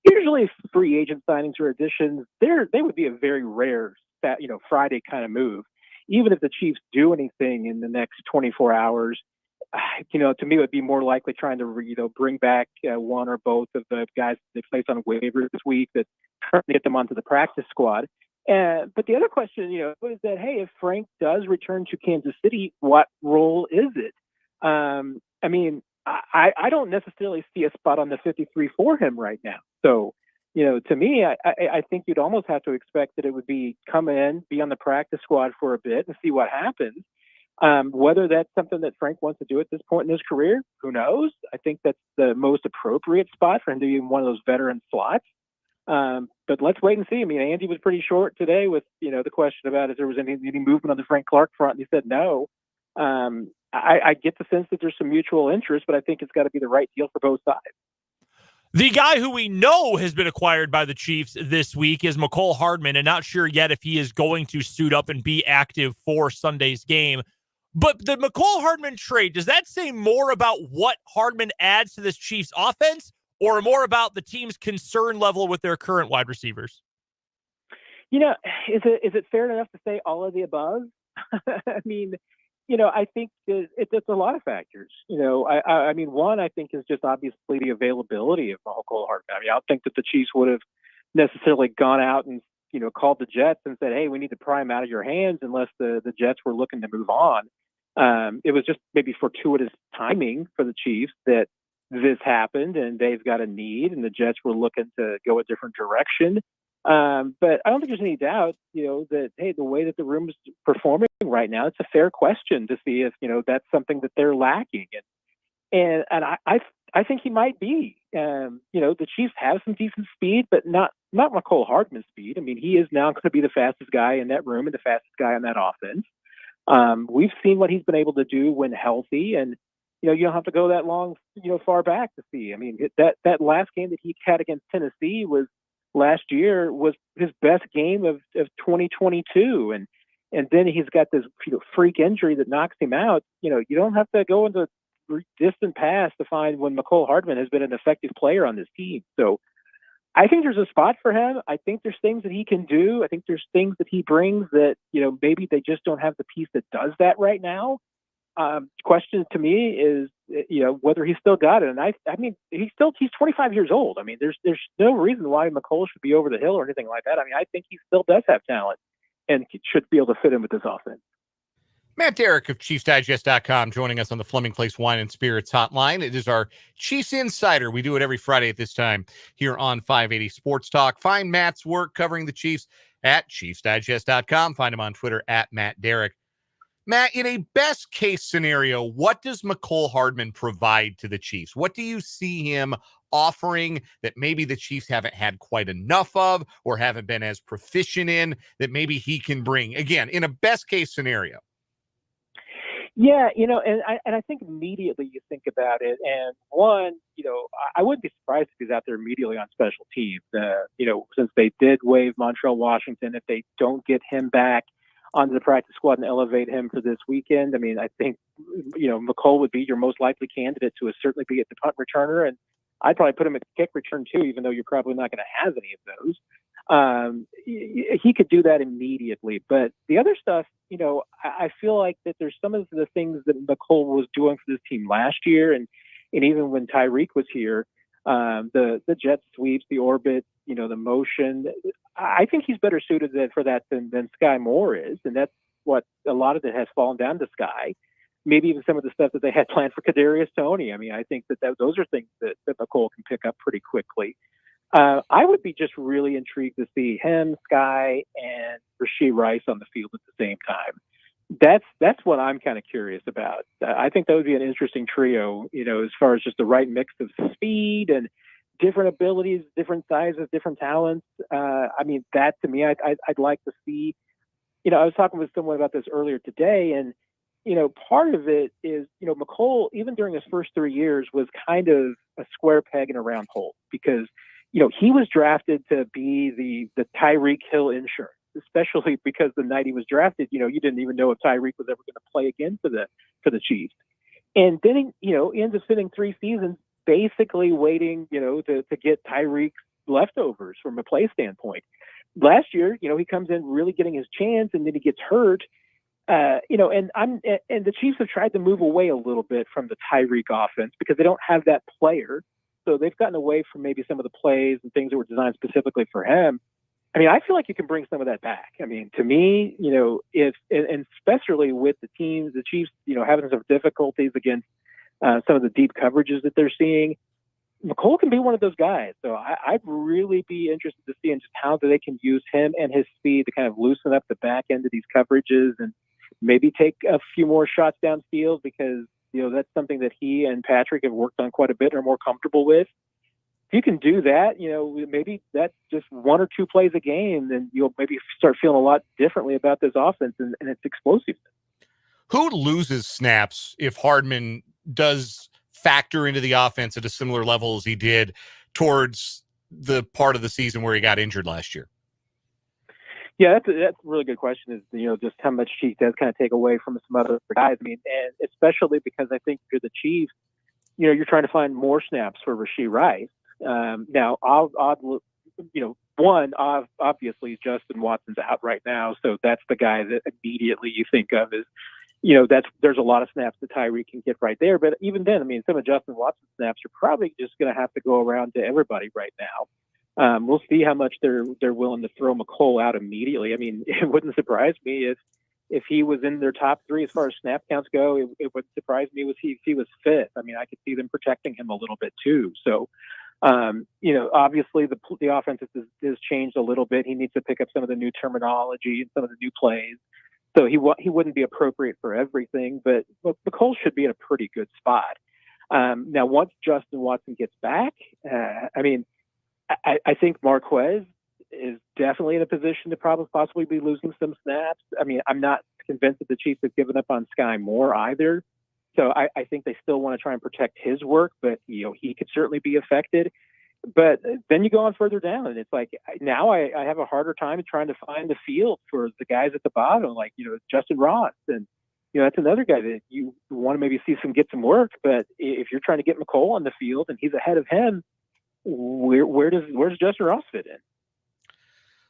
usually free agent signings or additions, they would be a very rare, Friday kind of move. Even if the Chiefs do anything in the next 24 hours, to me, it would be more likely trying to, bring back one or both of the guys they placed on waivers this week that currently get them onto the practice squad. But the other question, is that, hey, if Frank does return to Kansas City, what role is it? I mean, I don't necessarily see a spot on the 53 for him right now. So, to me, I think you'd almost have to expect that it would be come in, be on the practice squad for a bit and see what happens. Whether that's something that Frank wants to do at this point in his career, who knows? I think that's the most appropriate spot for him to be in one of those veteran slots. But let's wait and see. I mean, Andy was pretty short today with, the question about if there was any movement on the Frank Clark front, and he said no. I get the sense that there's some mutual interest, but I think it's got to be the right deal for both sides. The guy who we know has been acquired by the Chiefs this week is McCole Hardman, and not sure yet if he is going to suit up and be active for Sunday's game. But the McCole Hardman trade, does that say more about what Hardman adds to this Chiefs offense, or more about the team's concern level with their current wide receivers? Is it fair enough to say all of the above? I mean, I think it's a lot of factors. I mean, one, I think, is just obviously the availability of McCole Hardman. I mean, I don't think that the Chiefs would have necessarily gone out and, called the Jets and said, hey, we need to pry him out of your hands, unless the Jets were looking to move on. It was just maybe fortuitous timing for the Chiefs that this happened and they've got a need and the Jets were looking to go a different direction. But I don't think there's any doubt, that, hey, the way that the room is performing right now, it's a fair question to see if, that's something that they're lacking. And I think he might be. The Chiefs have some decent speed, but not McCole Hardman's speed. I mean, he is now going to be the fastest guy in that room and the fastest guy on that offense. We've seen what he's been able to do when healthy, and you don't have to go that long, far back to see. I mean, that last game that he had against Tennessee last year was his best game of 2022, and then he's got this freak injury that knocks him out. You don't have to go into distant past to find when McCole Hardman has been an effective player on this team. So I think there's a spot for him. I think there's things that he can do. I think there's things that he brings that, maybe they just don't have the piece that does that right now. Question to me is, whether he's still got it. And I mean, he's 25 years old. I mean, there's no reason why McCole should be over the hill or anything like that. I mean, I think he still does have talent and should be able to fit in with this offense. Matt Derrick of ChiefsDigest.com joining us on the Fleming Place Wine and Spirits hotline. It is our Chiefs Insider. We do it every Friday at this time here on 580 Sports Talk. Find Matt's work covering the Chiefs at ChiefsDigest.com. Find him on Twitter at Matt Derrick. Matt, in a best case scenario, what does McCole Hardman provide to the Chiefs? What do you see him offering that maybe the Chiefs haven't had quite enough of or haven't been as proficient in that maybe he can bring? Again, in a best case scenario. Yeah, and I think immediately you think about it, and one, I wouldn't be surprised if he's out there immediately on special teams. Since they did waive Montreal Washington, if they don't get him back onto the practice squad and elevate him for this weekend, I mean, I think McCole would be your most likely candidate to certainly be at the punt returner, and I'd probably put him at the kick return too, even though you're probably not going to have any of those. He could do that immediately, but the other stuff, I feel like that there's some of the things that McCole was doing for this team last year, and even when Tyreek was here, the jet sweeps, the orbit, the motion. I think he's better suited for that than Sky Moore is, and that's what a lot of it has fallen down to Sky. Maybe even some of the stuff that they had planned for Kadarius Toney. I mean, I think that those are things that McCole can pick up pretty quickly. I would be just really intrigued to see him, Sky, and Rashee Rice on the field at the same time. That's what I'm kind of curious about. I think that would be an interesting trio, as far as just the right mix of speed and different abilities, different sizes, different talents. I mean, that to me, I'd like to see. I was talking with someone about this earlier today, and part of it is, McCole, even during his first 3 years, was kind of a square peg in a round hole because he was drafted to be the Tyreek Hill insurance, especially because the night he was drafted, you didn't even know if Tyreek was ever going to play again for the Chiefs. And then, he ends up spending 3 seasons basically waiting, to get Tyreek's leftovers from a play standpoint. Last year, he comes in really getting his chance, and then he gets hurt. And the Chiefs have tried to move away a little bit from the Tyreek offense because they don't have that player. So they've gotten away from maybe some of the plays and things that were designed specifically for him. I mean, I feel like you can bring some of that back. I mean, to me, and especially with the Chiefs, having some difficulties against some of the deep coverages that they're seeing, McCole can be one of those guys. So I'd really be interested to see in just how they can use him and his speed to kind of loosen up the back end of these coverages and maybe take a few more shots downfield because, that's something that he and Patrick have worked on quite a bit and are more comfortable with. If you can do that, maybe that's just 1 or 2 plays a game, then you'll maybe start feeling a lot differently about this offense and its explosiveness. Who loses snaps if Hardman does factor into the offense at a similar level as he did towards the part of the season where he got injured last year? Yeah, that's a really good question. Is just how much he does kind of take away from some other guys. I mean, and especially because I think you're the Chiefs, you're trying to find more snaps for Rashee Rice. Now, obviously Justin Watson's out right now, so that's the guy that immediately you think of as, there's a lot of snaps that Tyreek can get right there. But even then, I mean, some of Justin Watson's snaps are probably just going to have to go around to everybody right now. We'll see how much they're willing to throw McCole out immediately. I mean, it wouldn't surprise me if he was in their top 3 as far as snap counts go. It wouldn't surprise me if he was 5th. I mean, I could see them protecting him a little bit too. So, obviously the offense has changed a little bit. He needs to pick up some of the new terminology and some of the new plays. So he wouldn't be appropriate for everything, but McCole should be in a pretty good spot. Now, once Justin Watson gets back, I think Marquez is definitely in a position to possibly be losing some snaps. I mean, I'm not convinced that the Chiefs have given up on Sky Moore either. So I think they still want to try and protect his work, but he could certainly be affected. But then you go on further down, and it's like now I have a harder time trying to find the field for the guys at the bottom, like Justin Ross, and that's another guy that you want to maybe see get some work. But if you're trying to get McCole on the field and he's ahead of him, where's Justin Ross fit in?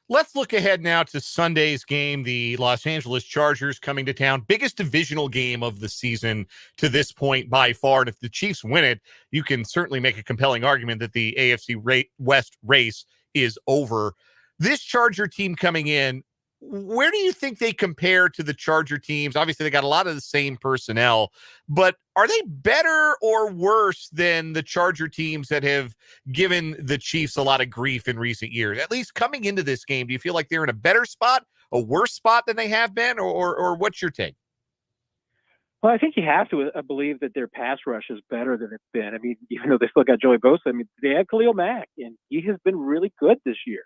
Let's look ahead now to Sunday's game. The Los Angeles Chargers coming to town. Biggest divisional game of the season to this point by far. And if the Chiefs win it, you can certainly make a compelling argument that the AFC West race is over. This Charger team coming in, where do you think they compare to the Charger teams? Obviously, they got a lot of the same personnel, but are they better or worse than the Charger teams that have given the Chiefs a lot of grief in recent years? At least coming into this game, do you feel like they're in a better spot, a worse spot than they have been, or what's your take? Well, I think you have to believe that their pass rush is better than it's been. I mean, even though they still got Joey Bosa, I mean, they had Khalil Mack, and he has been really good this year.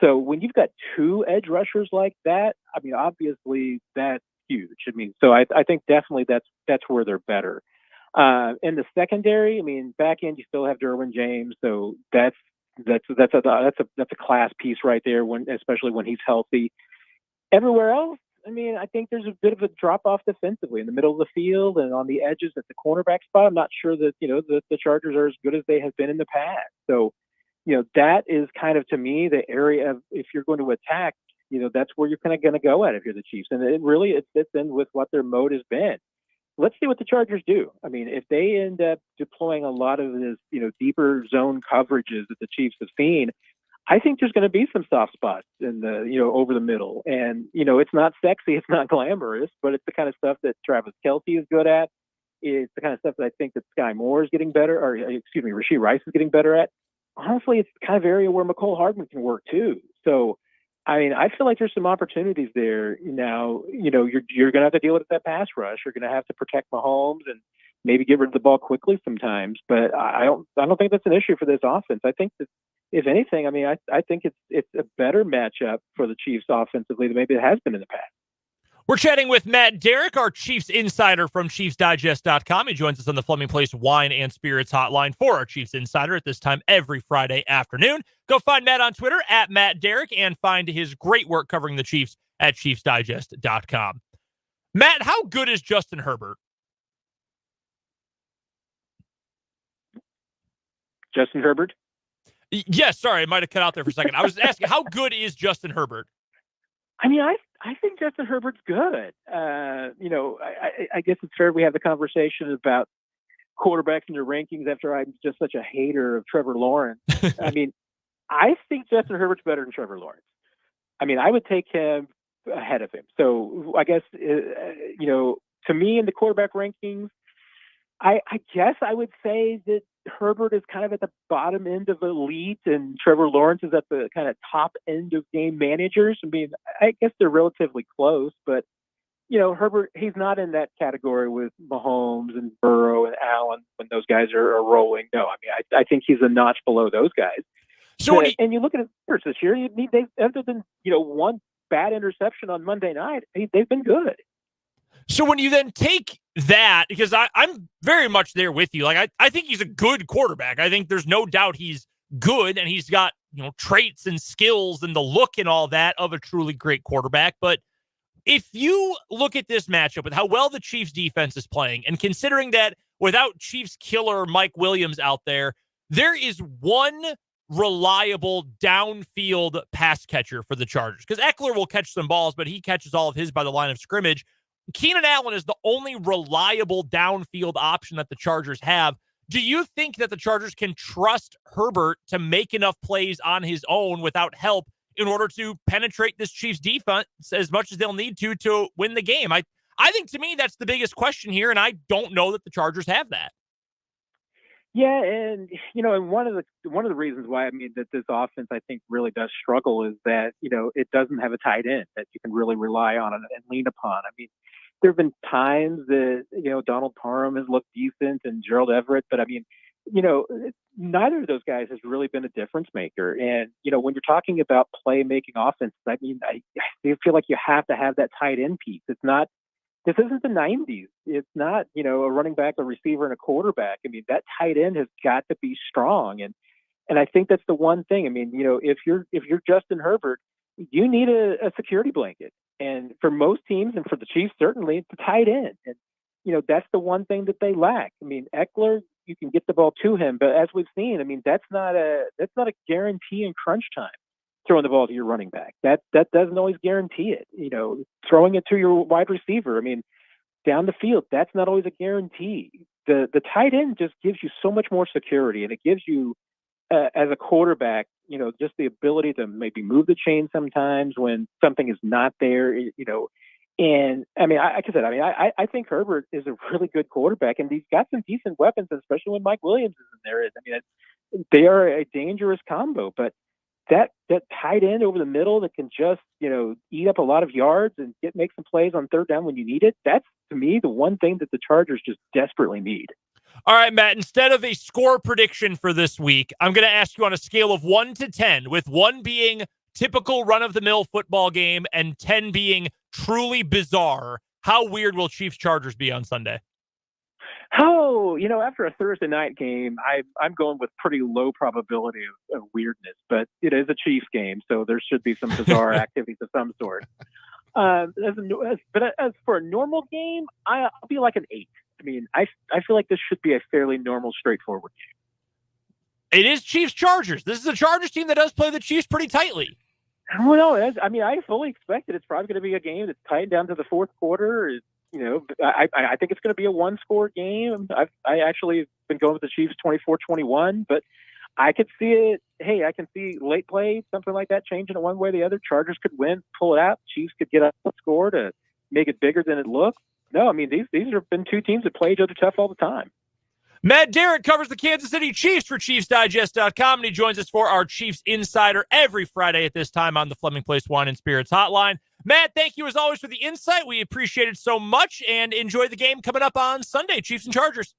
So when you've got two edge rushers like that, I mean, obviously that's huge. I mean, so I think definitely that's where they're better. In the secondary, I mean, back end you still have Derwin James, so that's a class piece right there. Especially when he's healthy. Everywhere else, I mean, I think there's a bit of a drop off defensively in the middle of the field and on the edges at the cornerback spot. I'm not sure that the Chargers are as good as they have been in the past. So, that is kind of, to me, the area of, if you're going to attack, that's where you're kind of going to go at if you're the Chiefs. And it fits in with what their mode has been. Let's see what the Chargers do. I mean, if they end up deploying a lot of this, deeper zone coverages that the Chiefs have seen, I think there's going to be some soft spots in the, over the middle. And, it's not sexy, it's not glamorous, but it's the kind of stuff that Travis Kelce is good at. It's the kind of stuff that I think that Sky Moore is getting better, or Rashee Rice is getting better at. Honestly, it's the kind of area where McCole Hardman can work too. So, I mean, I feel like there's some opportunities there. Now, you're going to have to deal with that pass rush. You're going to have to protect Mahomes and maybe get rid of the ball quickly sometimes. But I don't think that's an issue for this offense. I think that, if anything, I mean, I think it's a better matchup for the Chiefs offensively than maybe it has been in the past. We're chatting with Matt Derrick, our Chiefs insider from ChiefsDigest.com. He joins us on the Fleming Place Wine and Spirits hotline for our Chiefs insider at this time every Friday afternoon. Go find Matt on Twitter at Matt Derrick and find his great work covering the Chiefs at ChiefsDigest.com. Matt, how good is Justin Herbert? Justin Herbert? Yes, sorry, I might have cut out there for a second. I was asking, how good is Justin Herbert? I mean, I think Justin Herbert's good. I guess it's fair we have the conversation about quarterbacks in their rankings after I'm just such a hater of Trevor Lawrence. I mean, I think Justin Herbert's better than Trevor Lawrence. I mean, I would take him ahead of him. So I guess, to me in the quarterback rankings, I guess I would say that Herbert is kind of at the bottom end of elite and Trevor Lawrence is at the kind of top end of game managers. I mean, I guess they're relatively close, but Herbert, he's not in that category with Mahomes and Burrow and Allen when those guys are rolling. No, I mean, I think he's a notch below those guys. So, and you look at his numbers this year, they've, other than, one bad interception on Monday night, they've been good. So when you then take that, because I'm very much there with you. Like, I think he's a good quarterback. I think there's no doubt he's good and he's got, traits and skills and the look and all that of a truly great quarterback. But if you look at this matchup with how well the Chiefs defense is playing and considering that without Chiefs killer Mike Williams out there is one reliable downfield pass catcher for the Chargers, because Eckler will catch some balls, but he catches all of his by the line of scrimmage. Keenan Allen is the only reliable downfield option that the Chargers have. Do you think that the Chargers can trust Herbert to make enough plays on his own without help in order to penetrate this Chiefs defense as much as they'll need to win the game? I think, to me, that's the biggest question here, and I don't know that the Chargers have that. Yeah, and and one of the reasons why that this offense I think really does struggle is that it doesn't have a tight end that you can really rely on and lean upon. I mean, there have been times that Donald Parham has looked decent and Gerald Everett, but I mean, neither of those guys has really been a difference maker. And when you're talking about playmaking offense, I mean, I feel like you have to have that tight end piece. This isn't the 90s. It's not, a running back, a receiver, and a quarterback. I mean, that tight end has got to be strong. And I think that's the one thing. I mean, if you're Justin Herbert, you need a security blanket. And for most teams, and for the Chiefs, certainly, it's the tight end. And, that's the one thing that they lack. I mean, Eckler, you can get the ball to him, but as we've seen, I mean, that's not a guarantee in crunch time. Throwing the ball to your running back, that doesn't always guarantee it. Throwing it to your wide receiver, I mean, down the field, that's not always a guarantee. The tight end just gives you so much more security, and it gives you as a quarterback just the ability to maybe move the chain sometimes when something is not there, And I mean, like I said, I think Herbert is a really good quarterback, and he's got some decent weapons, especially when Mike Williams is in there. I mean, they are a dangerous combo, but that tight end over the middle that can just, eat up a lot of yards and make some plays on third down when you need it. That's, to me, the one thing that the Chargers just desperately need. All right, Matt, instead of a score prediction for this week, I'm going to ask you on a scale of 1 to 10, with 1 being typical run-of-the-mill football game and 10 being truly bizarre. How weird will Chiefs-Chargers be on Sunday? Oh, after a Thursday night game, I'm going with pretty low probability of weirdness, but it is a Chiefs game, so there should be some bizarre activities of some sort. But as for a normal game, I'll be like an 8. I mean, I feel like this should be a fairly normal, straightforward game. It is Chiefs-Chargers. This is a Chargers team that does play the Chiefs pretty tightly. Well, no, I fully expected it's probably going to be a game that's tied down to the fourth quarter. I think it's going to be a one-score game. I actually have been going with the Chiefs 24-21, but I could see it. Hey, I can see late play, something like that, changing it one way or the other. Chargers could win, pull it out. Chiefs could get up a score to make it bigger than it looks. No, I mean, these have been two teams that play each other tough all the time. Matt Derrick covers the Kansas City Chiefs for ChiefsDigest.com, and he joins us for our Chiefs Insider every Friday at this time on the Fleming Place Wine and Spirits Hotline. Matt, thank you as always for the insight. We appreciate it so much, and enjoy the game coming up on Sunday, Chiefs and Chargers.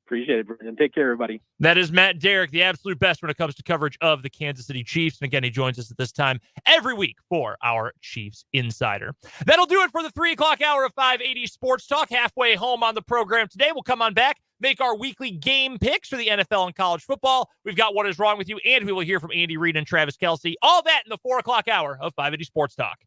Appreciate it, Brendan. Take care, everybody. That is Matt Derrick, the absolute best when it comes to coverage of the Kansas City Chiefs. And again, he joins us at this time every week for our Chiefs Insider. That'll do it for the 3 o'clock hour of 580 Sports Talk. Halfway home on the program today. We'll come on back, make our weekly game picks for the NFL and college football. We've got What Is Wrong With You, and we will hear from Andy Reid and Travis Kelce. All that in the 4 o'clock hour of 580 Sports Talk.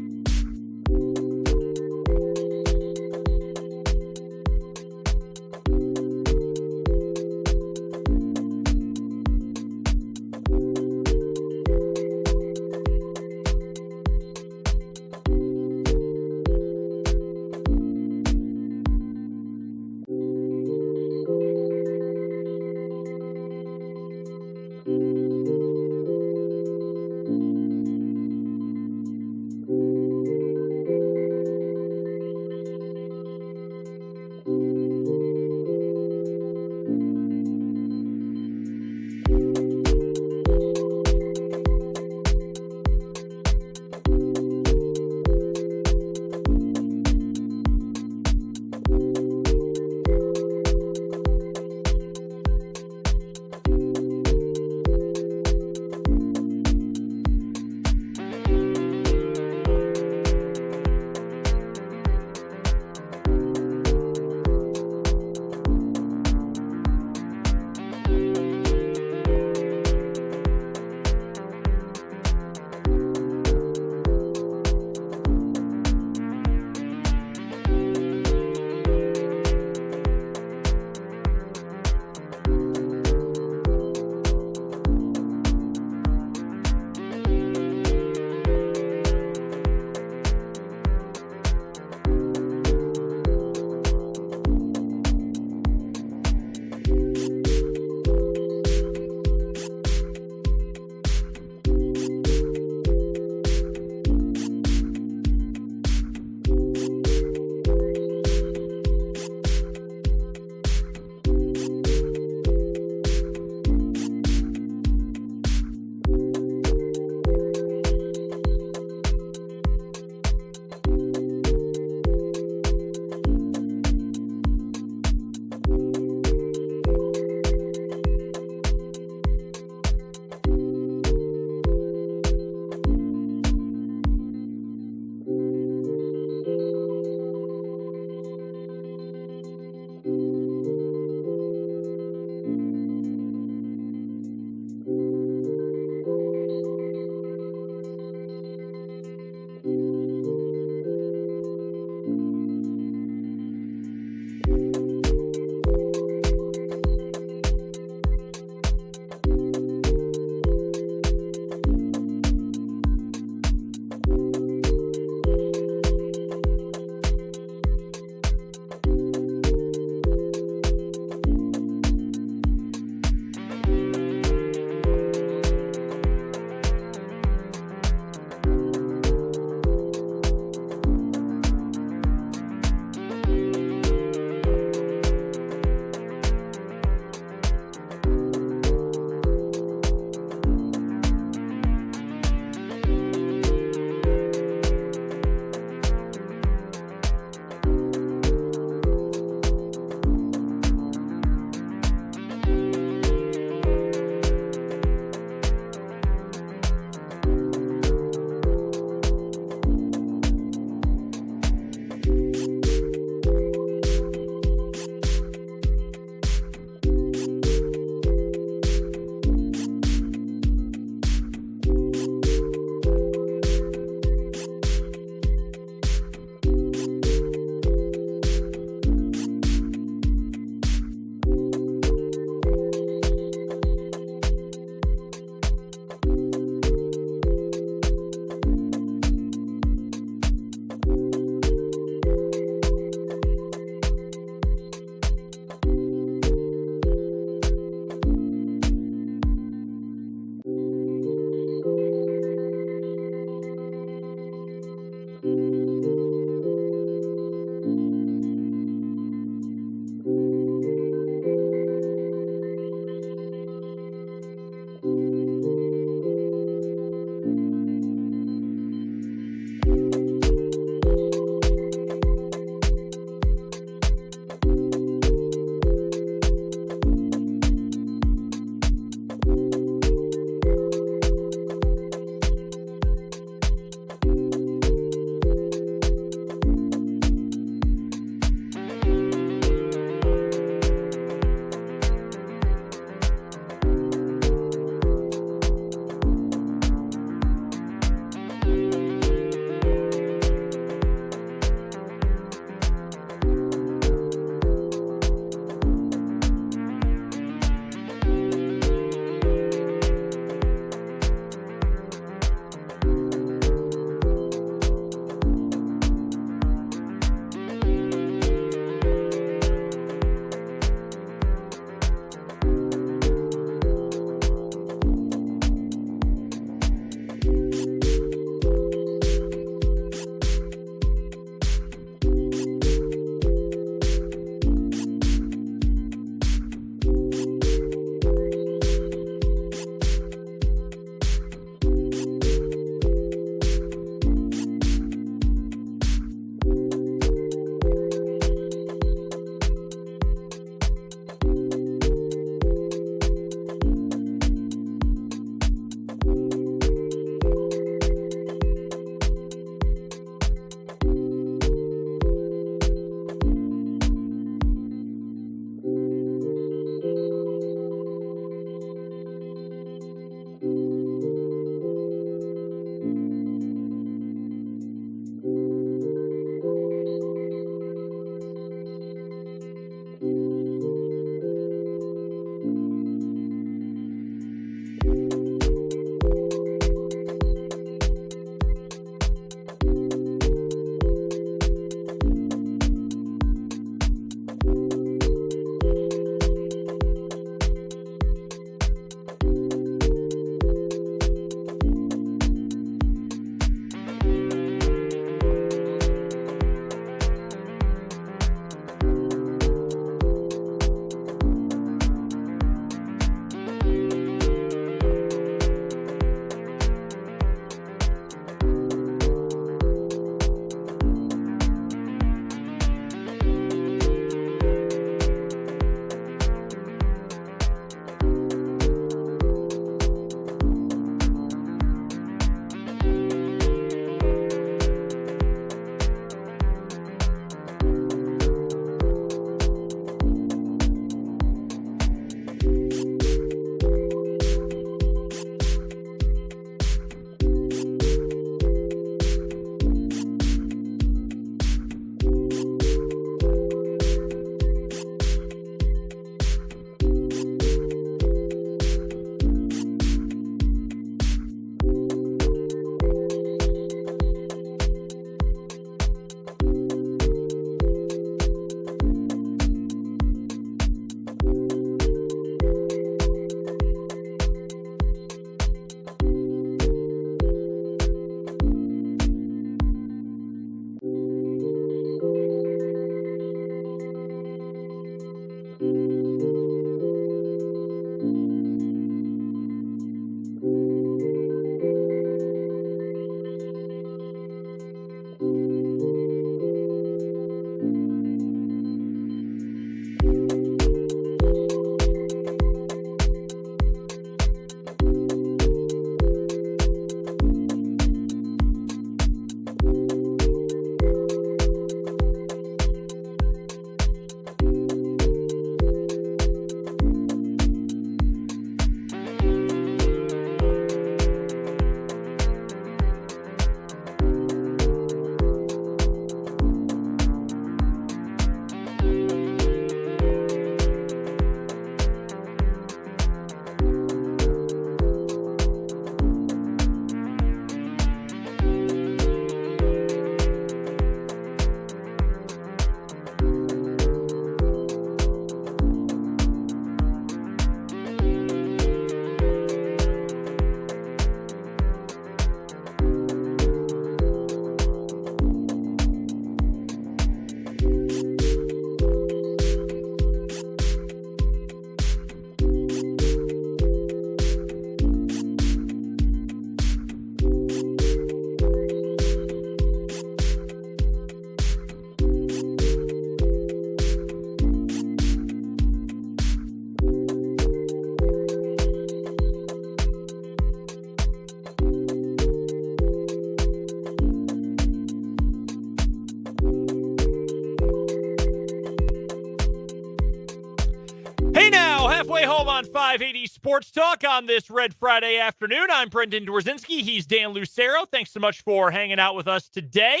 Now, halfway home on 580 Sports Talk on this Red Friday afternoon. I'm Brendan Dworzinski. He's Dan Lucero. Thanks so much for hanging out with us today.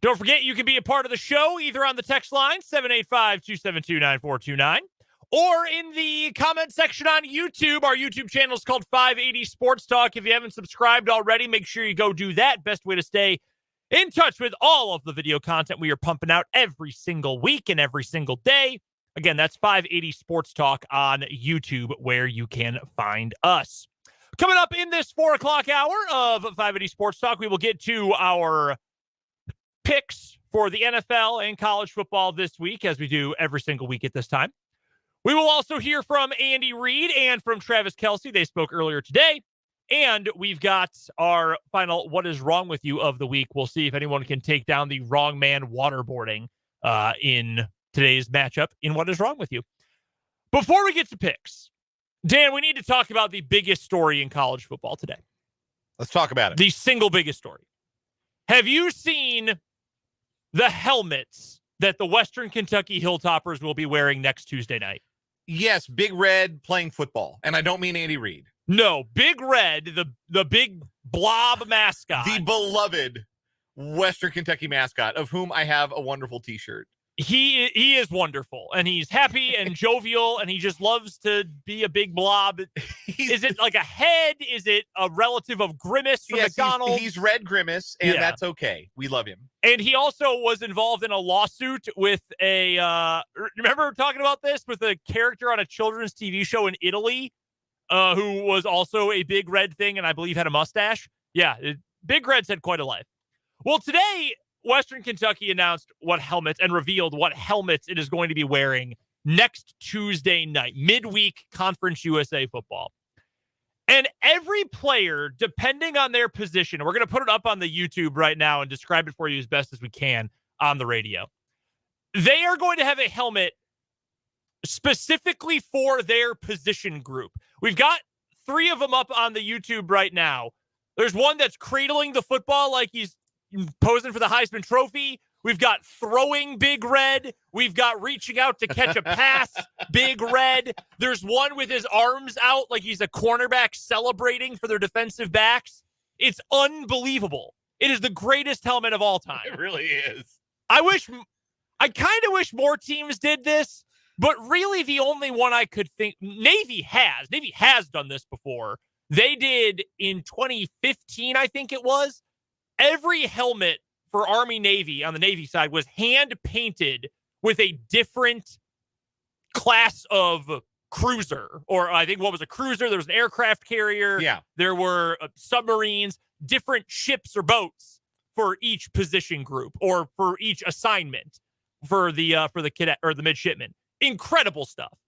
Don't forget, you can be a part of the show either on the text line, 785-272-9429, or in the comment section on YouTube. Our YouTube channel is called 580 Sports Talk. If you haven't subscribed already, make sure you go do that. Best way to stay in touch with all of the video content we are pumping out every single week and every single day. Again, that's 580 Sports Talk on YouTube, where you can find us. Coming up in this 4 o'clock hour of 580 Sports Talk, we will get to our picks for the NFL and college football this week, as we do every single week at this time. We will also hear from Andy Reid and from Travis Kelce. They spoke earlier today. And we've got our final What Is Wrong With You of the week. We'll see if anyone can take down the wrong man waterboarding in today's matchup in What Is Wrong With You. Before we get to picks, Dan, we need to talk about the biggest story in college football today. Let's talk about it. The single biggest story. Have you seen the helmets that the Western Kentucky Hilltoppers will be wearing next Tuesday night? Yes, Big Red playing football. And I don't mean Andy Reid. No, Big Red, the big blob mascot. The beloved Western Kentucky mascot, of whom I have a wonderful t-shirt. He is wonderful, and he's happy and jovial, and he just loves to be a big blob. Is it like a head? Is it a relative of Grimace from McDonald's? He's Red Grimace, and that's okay. We love him. And he also was involved in a lawsuit with remember talking about this, with a character on a children's TV show in Italy who was also a Big Red thing, and I believe had a mustache. Yeah, Big Red's had quite a life. Well, today, Western Kentucky announced what helmets and revealed what helmets it is going to be wearing next Tuesday night, midweek Conference USA football. And every player, depending on their position, we're going to put it up on the YouTube right now and describe it for you as best as we can on the radio. They are going to have a helmet specifically for their position group. We've got 3 of them up on the YouTube right now. There's one that's cradling the football like he's posing for the Heisman Trophy. We've got throwing Big Red. We've got reaching out to catch a pass, Big Red. There's one with his arms out like he's a cornerback celebrating for their defensive backs. It's unbelievable. It is the greatest helmet of all time. It really is. I kind of wish more teams did this, but really the only one I could think, Navy has done this before. They did in 2015, I think it was. Every helmet for Army Navy on the Navy side was hand painted with a different class of cruiser, or I think what was a cruiser? There was an aircraft carrier. Yeah. There were submarines, different ships or boats for each position group or for each assignment for the cadet or the midshipman. Incredible stuff.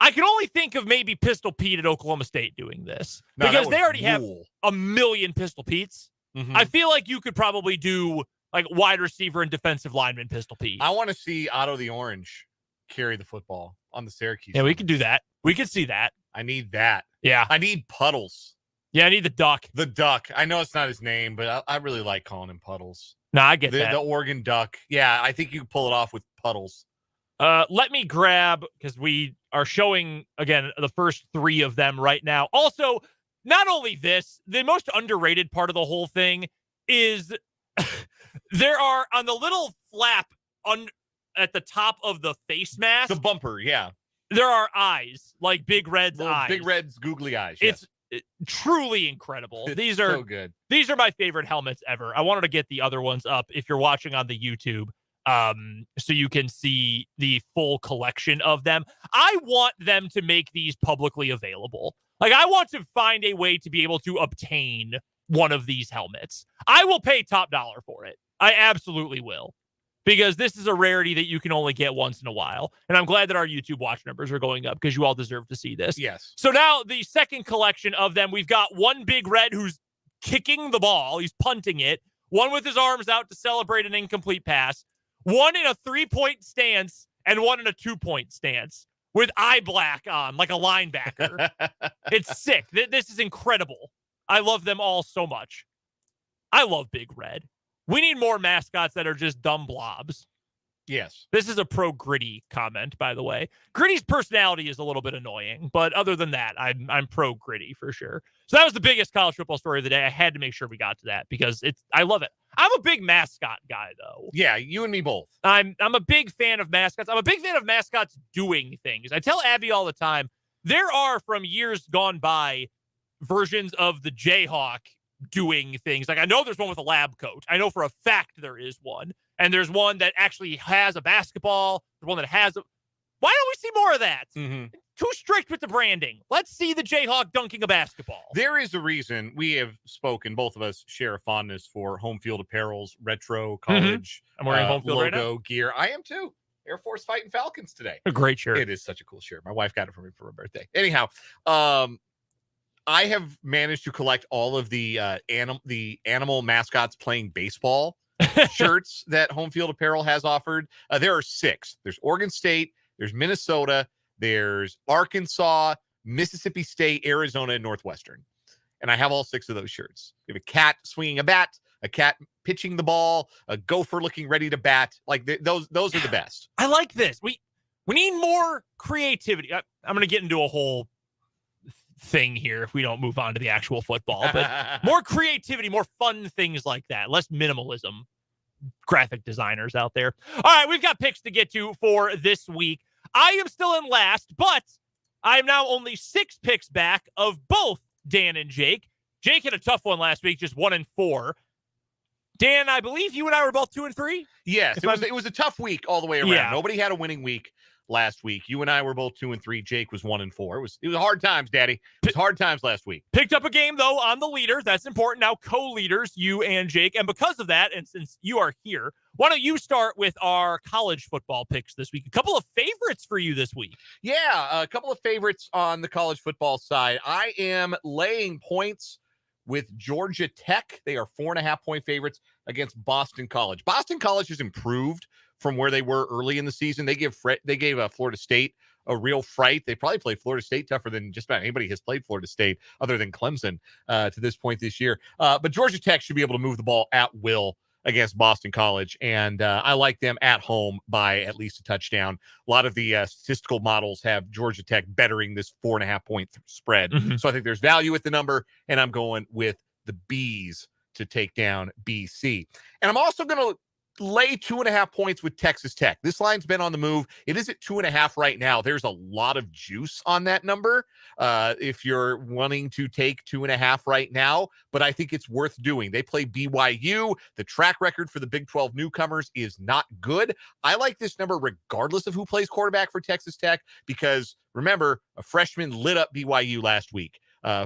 I can only think of maybe Pistol Pete at Oklahoma State doing this because they already have a million Pistol Petes. Mm-hmm. I feel like you could probably do like wide receiver and defensive lineman Pistol Pete. I want to see Otto the Orange carry the football on the Syracuse. Yeah, we could do that. We could see that. I need that. Yeah. I need Puddles. Yeah, I need the Duck. The Duck. I know it's not his name, but I really like calling him Puddles. No, I get that. The Oregon Duck. Yeah, I think you can pull it off with Puddles. Let me grab, because we are showing, again, the first 3 of them right now. Also, not only this, the most underrated part of the whole thing is there are, on the little flap at the top of the face mask. The bumper, yeah. There are eyes, like Big Red's eyes. Big Red's googly eyes. It's truly incredible. These are so good. These are my favorite helmets ever. I wanted to get the other ones up if you're watching on the YouTube, so you can see the full collection of them. I want them to make these publicly available. Like, I want to find a way to be able to obtain one of these helmets. I will pay top dollar for it. I absolutely will. Because this is a rarity that you can only get once in a while. And I'm glad that our YouTube watch numbers are going up because you all deserve to see this. Yes. So now the second collection of them, we've got one Big Red who's kicking the ball. He's punting it. One with his arms out to celebrate an incomplete pass. One in a 3-point stance and one in a 2-point stance with eye black on like a linebacker. It's sick. This is incredible. I love them all so much. I love Big Red. We need more mascots that are just dumb blobs. Yes. This is a pro Gritty comment, by the way. Gritty's personality is a little bit annoying, but other than that, I'm pro Gritty for sure. So that was the biggest college football story of the day. I had to make sure we got to that because I love it. I'm a big mascot guy, though. Yeah, you and me both. I'm a big fan of mascots. I'm a big fan of mascots doing things. I tell Abby all the time, there are from years gone by versions of the Jayhawk doing things. Like I know there's one with a lab coat. I know for a fact there is one. And there's one that actually has a basketball. There's one that has a... Why don't we see more of that? Mm-hmm. Too strict with the branding. Let's see the Jayhawk dunking a basketball. There is a reason we have spoken. Both of us share a fondness for Home Field Apparel's retro college I'm wearing Home Field logo right now. gear. I am too. Air Force Fighting Falcons today. A great shirt. It is such a cool shirt. My wife got it for me for her birthday. Anyhow, I have managed to collect all of the animal mascots playing baseball shirts that Home Field Apparel has offered. There are 6. There's Oregon State, there's Minnesota, there's Arkansas, Mississippi State, Arizona, and Northwestern. And I have all 6 of those shirts. We have a cat swinging a bat, a cat pitching the ball, a gopher looking ready to bat. Like those are the best. I like this. We need more creativity. I'm going to get into a whole thing here if we don't move on to the actual football, but more creativity, more fun things like that, less minimalism. Graphic designers out there. All right, we've got picks to get to for this week. I am still in last, but I am now only 6 picks back of both Dan and Jake. Jake had a tough one last week, just 1-4. Dan, I believe you and I were both 2-3. Yes, it was a tough week all the way around. Yeah. Nobody had a winning week last week. You and I were both 2-3. Jake was 1-4. It was hard times, Daddy. It was hard times last week. Picked up a game though on the leader. That's important. Now co-leaders, you and Jake. And because of that, and since you are here, why don't you start with our college football picks this week? A couple of favorites for you this week. Yeah, a couple of favorites on the college football side. I am laying points with Georgia Tech. They are 4.5-point favorites against Boston College. Boston College has improved from where they were early in the season. They gave Florida State a real fright. They probably played Florida State tougher than just about anybody has played Florida State other than Clemson to this point this year. But Georgia Tech should be able to move the ball at will against Boston College, and I like them at home by at least a touchdown. A lot of the statistical models have Georgia Tech bettering this 4.5-point spread. So I think there's value at the number, and I'm going with the Bees to take down BC. And I'm also going to lay 2.5 points with Texas Tech. This line's been on the move. It is at 2.5 right now. There's a lot of juice on that number if you're wanting to take 2.5 right now, but I think it's worth doing. They play BYU. The track record for the Big 12 newcomers is not good. I like this number regardless of who plays quarterback for Texas Tech because, remember, a freshman lit up BYU last week.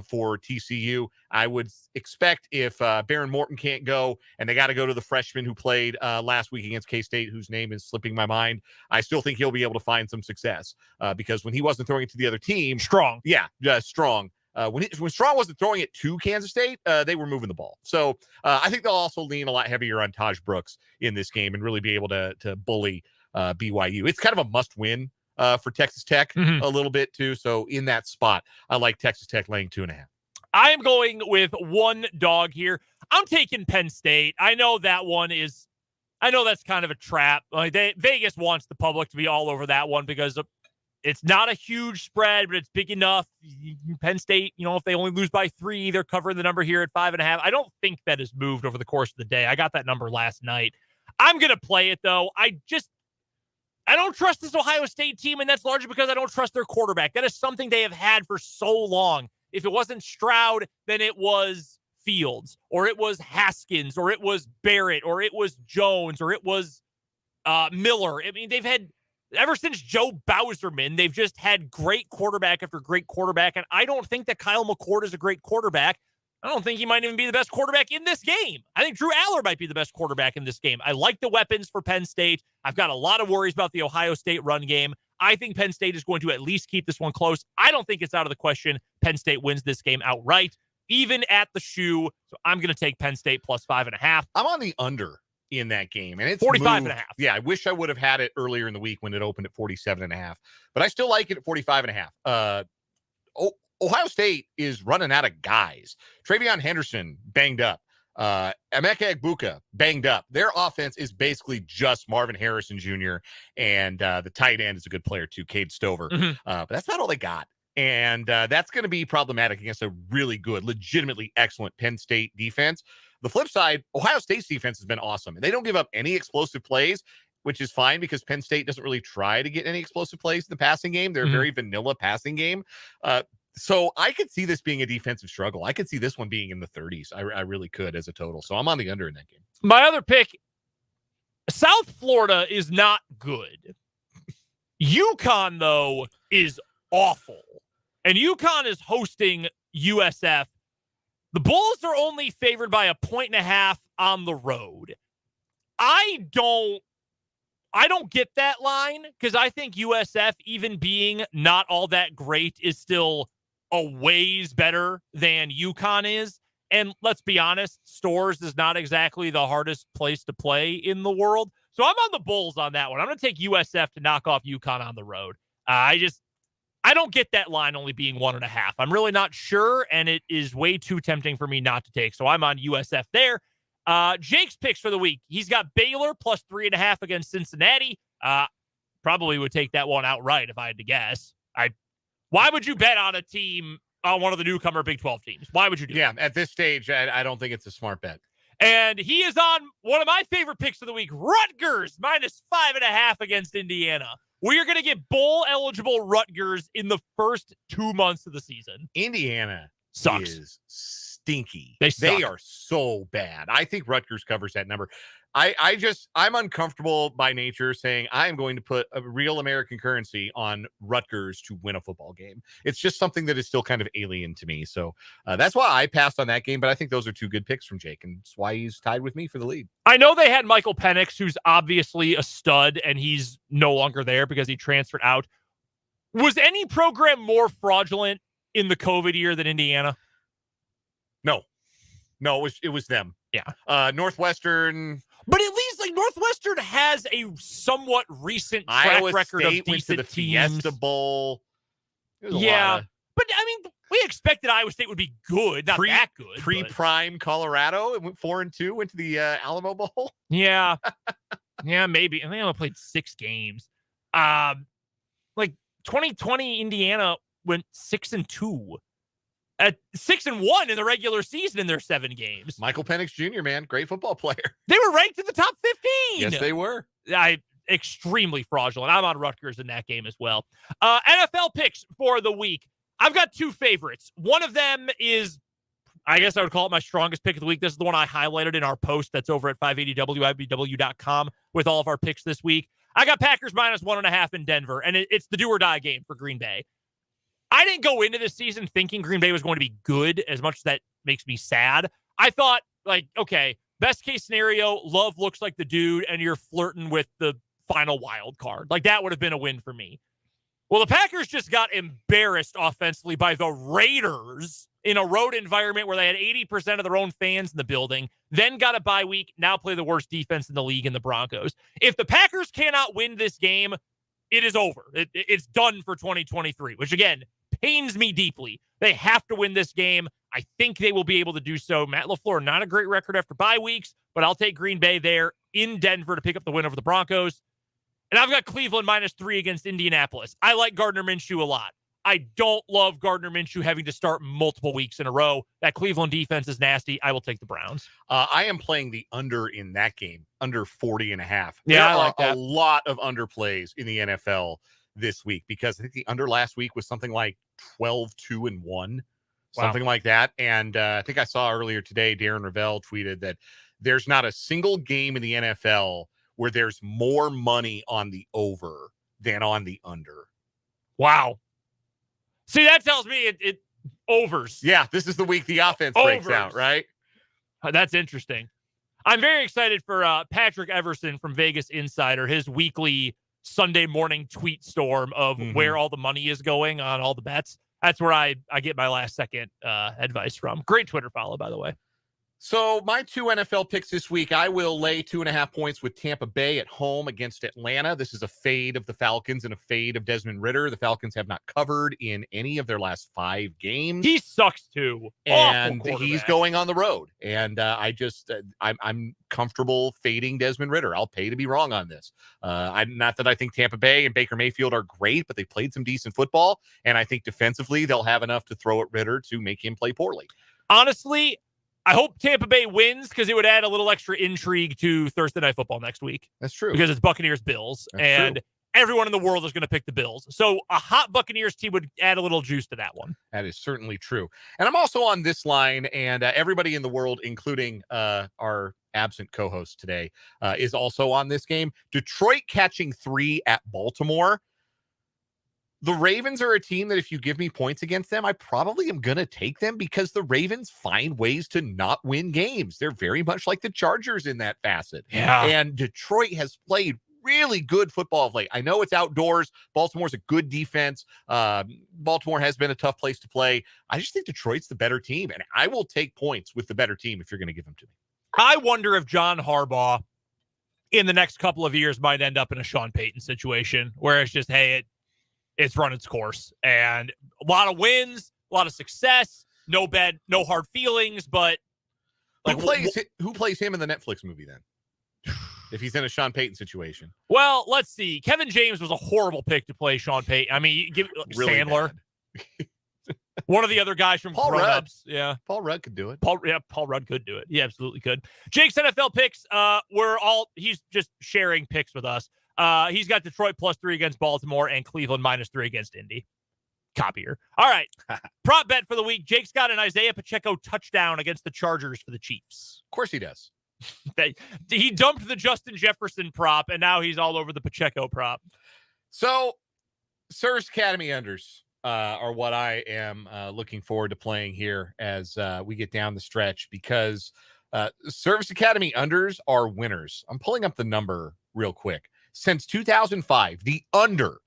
For TCU, I would expect if Baron Morton can't go and they got to go to the freshman who played last week against K-State, whose name is slipping my mind, I still think he'll be able to find some success because when he wasn't throwing it to the other team, Strong. Yeah, Strong. When Strong wasn't throwing it to Kansas State, they were moving the ball. So I think they'll also lean a lot heavier on Taj Brooks in this game and really be able to bully BYU. It's kind of a must-win for Texas Tech a little bit too. So in that spot, I like Texas Tech laying 2.5. I am going with one dog here. I'm taking Penn State. I know that's kind of a trap. Vegas wants the public to be all over that one because it's not a huge spread, but it's big enough. Penn State, if they only lose by 3, they're covering the number here at 5.5. I don't think that has moved over the course of the day. I got that number last night. I'm going to play it though. I don't trust this Ohio State team, and that's largely because I don't trust their quarterback. That is something they have had for so long. If it wasn't Stroud, then it was Fields, or it was Haskins, or it was Barrett, or it was Jones, or it was Miller. I mean, they've had, ever since Joe Bauserman, they've just had great quarterback after great quarterback, and I don't think that Kyle McCord is a great quarterback. I don't think he might even be the best quarterback in this game. I think Drew Aller might be the best quarterback in this game. I like the weapons for Penn State. I've got a lot of worries about the Ohio State run game. I think Penn State is going to at least keep this one close. I don't think it's out of the question Penn State wins this game outright, even at the shoe. So I'm going to take Penn State plus 5.5. I'm on the under in that game, and it's 45.5. Yeah, I wish I would have had it earlier in the week when it opened at 47.5, but I still like it at 45.5. Ohio State is running out of guys. Travion Henderson banged up. Emeka Egbuka banged up. Their offense is basically just Marvin Harrison Jr. and the tight end is a good player too, Cade Stover. But that's not all they got. And that's going to be problematic against a really good, legitimately excellent Penn State defense. The flip side, Ohio State's defense has been awesome. And they don't give up any explosive plays, which is fine because Penn State doesn't really try to get any explosive plays in the passing game. They're a very vanilla passing game. So I could see this being a defensive struggle. I could see this one being in the 30s. I really could as a total. So I'm on the under in that game. My other pick, South Florida is not good. UConn, though, is awful. And UConn is hosting USF. The Bulls are only favored by 1.5 on the road. I don't get that line because I think USF, even being not all that great, is still a ways better than UConn is. And let's be honest, Stores is not exactly the hardest place to play in the world. So I'm on the Bulls on that one. I'm going to take USF to knock off UConn on the road. I don't get that line only being 1.5. I'm really not sure, and it is way too tempting for me not to take. So I'm on USF there. Jake's picks for the week. He's got Baylor plus 3.5 against Cincinnati. Probably would take that one outright if I had to guess. Why would you bet on a team on one of the newcomer Big 12 teams? Why would you do that? Yeah, at this stage, I don't think it's a smart bet. And he is on one of my favorite picks of the week, Rutgers minus 5.5 against Indiana. We are going to get bowl-eligible Rutgers in the first 2 months of the season. Indiana sucks. Is stinky. They are so bad. I think Rutgers covers that number. I'm uncomfortable by nature saying I'm going to put a real American currency on Rutgers to win a football game. It's just something that is still kind of alien to me. So that's why I passed on that game. But I think those are two good picks from Jake, and that's why he's tied with me for the lead. I know they had Michael Penix, who's obviously a stud, and he's no longer there because he transferred out. Was any program more fraudulent in the COVID year than Indiana? No, it was them. Yeah. Northwestern. But at least like Northwestern has a somewhat recent track Iowa record State of went to decent the teams. Fiesta Bowl. Yeah. But I mean, we expected Iowa State would be good, not that good. Pre-prime Colorado, it went 4-2, went to the Alamo Bowl. Yeah. Yeah, maybe. And they only played 6 games. Like 2020 Indiana went 6-2. At 6-1 in the regular season in their 7 games. Michael Penix Jr., man, great football player. They were ranked in the top 15. Yes, they were. Extremely fraudulent. I'm on Rutgers in that game as well. NFL picks for the week. I've got 2 favorites. One of them is, I guess I would call it my strongest pick of the week. This is the one I highlighted in our post that's over at 580wibw.com with all of our picks this week. I got Packers minus 1.5 in Denver, and it's the do or die game for Green Bay. I didn't go into this season thinking Green Bay was going to be good, as much as that makes me sad. I thought, like, okay, best case scenario, Love looks like the dude, and you're flirting with the final wild card. Like, that would have been a win for me. Well, the Packers just got embarrassed offensively by the Raiders in a road environment where they had 80% of their own fans in the building, then got a bye week, now play the worst defense in the league in the Broncos. If the Packers cannot win this game, it is over. It's done for 2023, which, again, pains me deeply. They have to win this game. I think they will be able to do so. Matt LaFleur, not a great record after bye weeks, but I'll take Green Bay there in Denver to pick up the win over the Broncos. And I've got Cleveland minus 3 against Indianapolis. I like Gardner Minshew a lot. I don't love Gardner Minshew having to start multiple weeks in a row. That Cleveland defense is nasty. I will take the Browns. I am playing the under in that game, under 40.5. Yeah, I like that. A lot of underplays in the NFL this week because I think the under last week was something like 12-2-1, something like that. And I think I saw earlier today, Darren Ravel tweeted that there's not a single game in the NFL where there's more money on the over than on the under. Wow. See, that tells me it overs. Yeah, this is the week the offense breaks out, right? That's interesting. I'm very excited for Patrick Everson from Vegas Insider, his weekly Sunday morning tweet storm of where all the money is going on all the bets. That's where I get my last second advice from. Great Twitter follow, by the way. So my two NFL picks this week, I will lay 2.5 points with Tampa Bay at home against Atlanta. This is a fade of the Falcons and a fade of Desmond Ridder. The Falcons have not covered in any of their last 5 games. He sucks too. And he's going on the road. And I'm comfortable fading Desmond Ridder. I'll pay to be wrong on this. Not that I think Tampa Bay and Baker Mayfield are great, but they played some decent football. And I think defensively, they'll have enough to throw at Ridder to make him play poorly. Honestly, I hope Tampa Bay wins because it would add a little extra intrigue to Thursday Night Football next week. That's true. Because it's Buccaneers-Bills, and everyone in the world is going to pick the Bills. So a hot Buccaneers team would add a little juice to that one. That is certainly true. And I'm also on this line, and everybody in the world, including our absent co-host today, is also on this game. Detroit catching 3 at Baltimore. The Ravens are a team that if you give me points against them, I probably am going to take them because the Ravens find ways to not win games. They're very much like the Chargers in that facet. Yeah. And Detroit has played really good football of late. I know it's outdoors. Baltimore's a good defense. Baltimore has been a tough place to play. I just think Detroit's the better team, and I will take points with the better team if you're going to give them to me. I wonder if John Harbaugh in the next couple of years might end up in a Sean Payton situation where it's just, hey, it's run its course, and a lot of wins, a lot of success, no hard feelings, but like who plays him in the Netflix movie then? If he's in a Sean Payton situation. Well, let's see. Kevin James was a horrible pick to play Sean Payton. I mean, you give really Sandler. One of the other guys from Paul Rudd. Yeah. Paul Rudd could do it. Paul Rudd could do it. He absolutely could. Jake's NFL picks, he's just sharing picks with us. He's got Detroit +3 against Baltimore and Cleveland -3 against Indy. Copier. All right. Prop bet for the week. Jake's got an Isaiah Pacheco touchdown against the Chargers for the Chiefs. Of course he does. He dumped the Justin Jefferson prop, and now he's all over the Pacheco prop. So, Service Academy unders are what I am looking forward to playing here as we get down the stretch because Service Academy unders are winners. I'm pulling up the number real quick. Since 2005, the under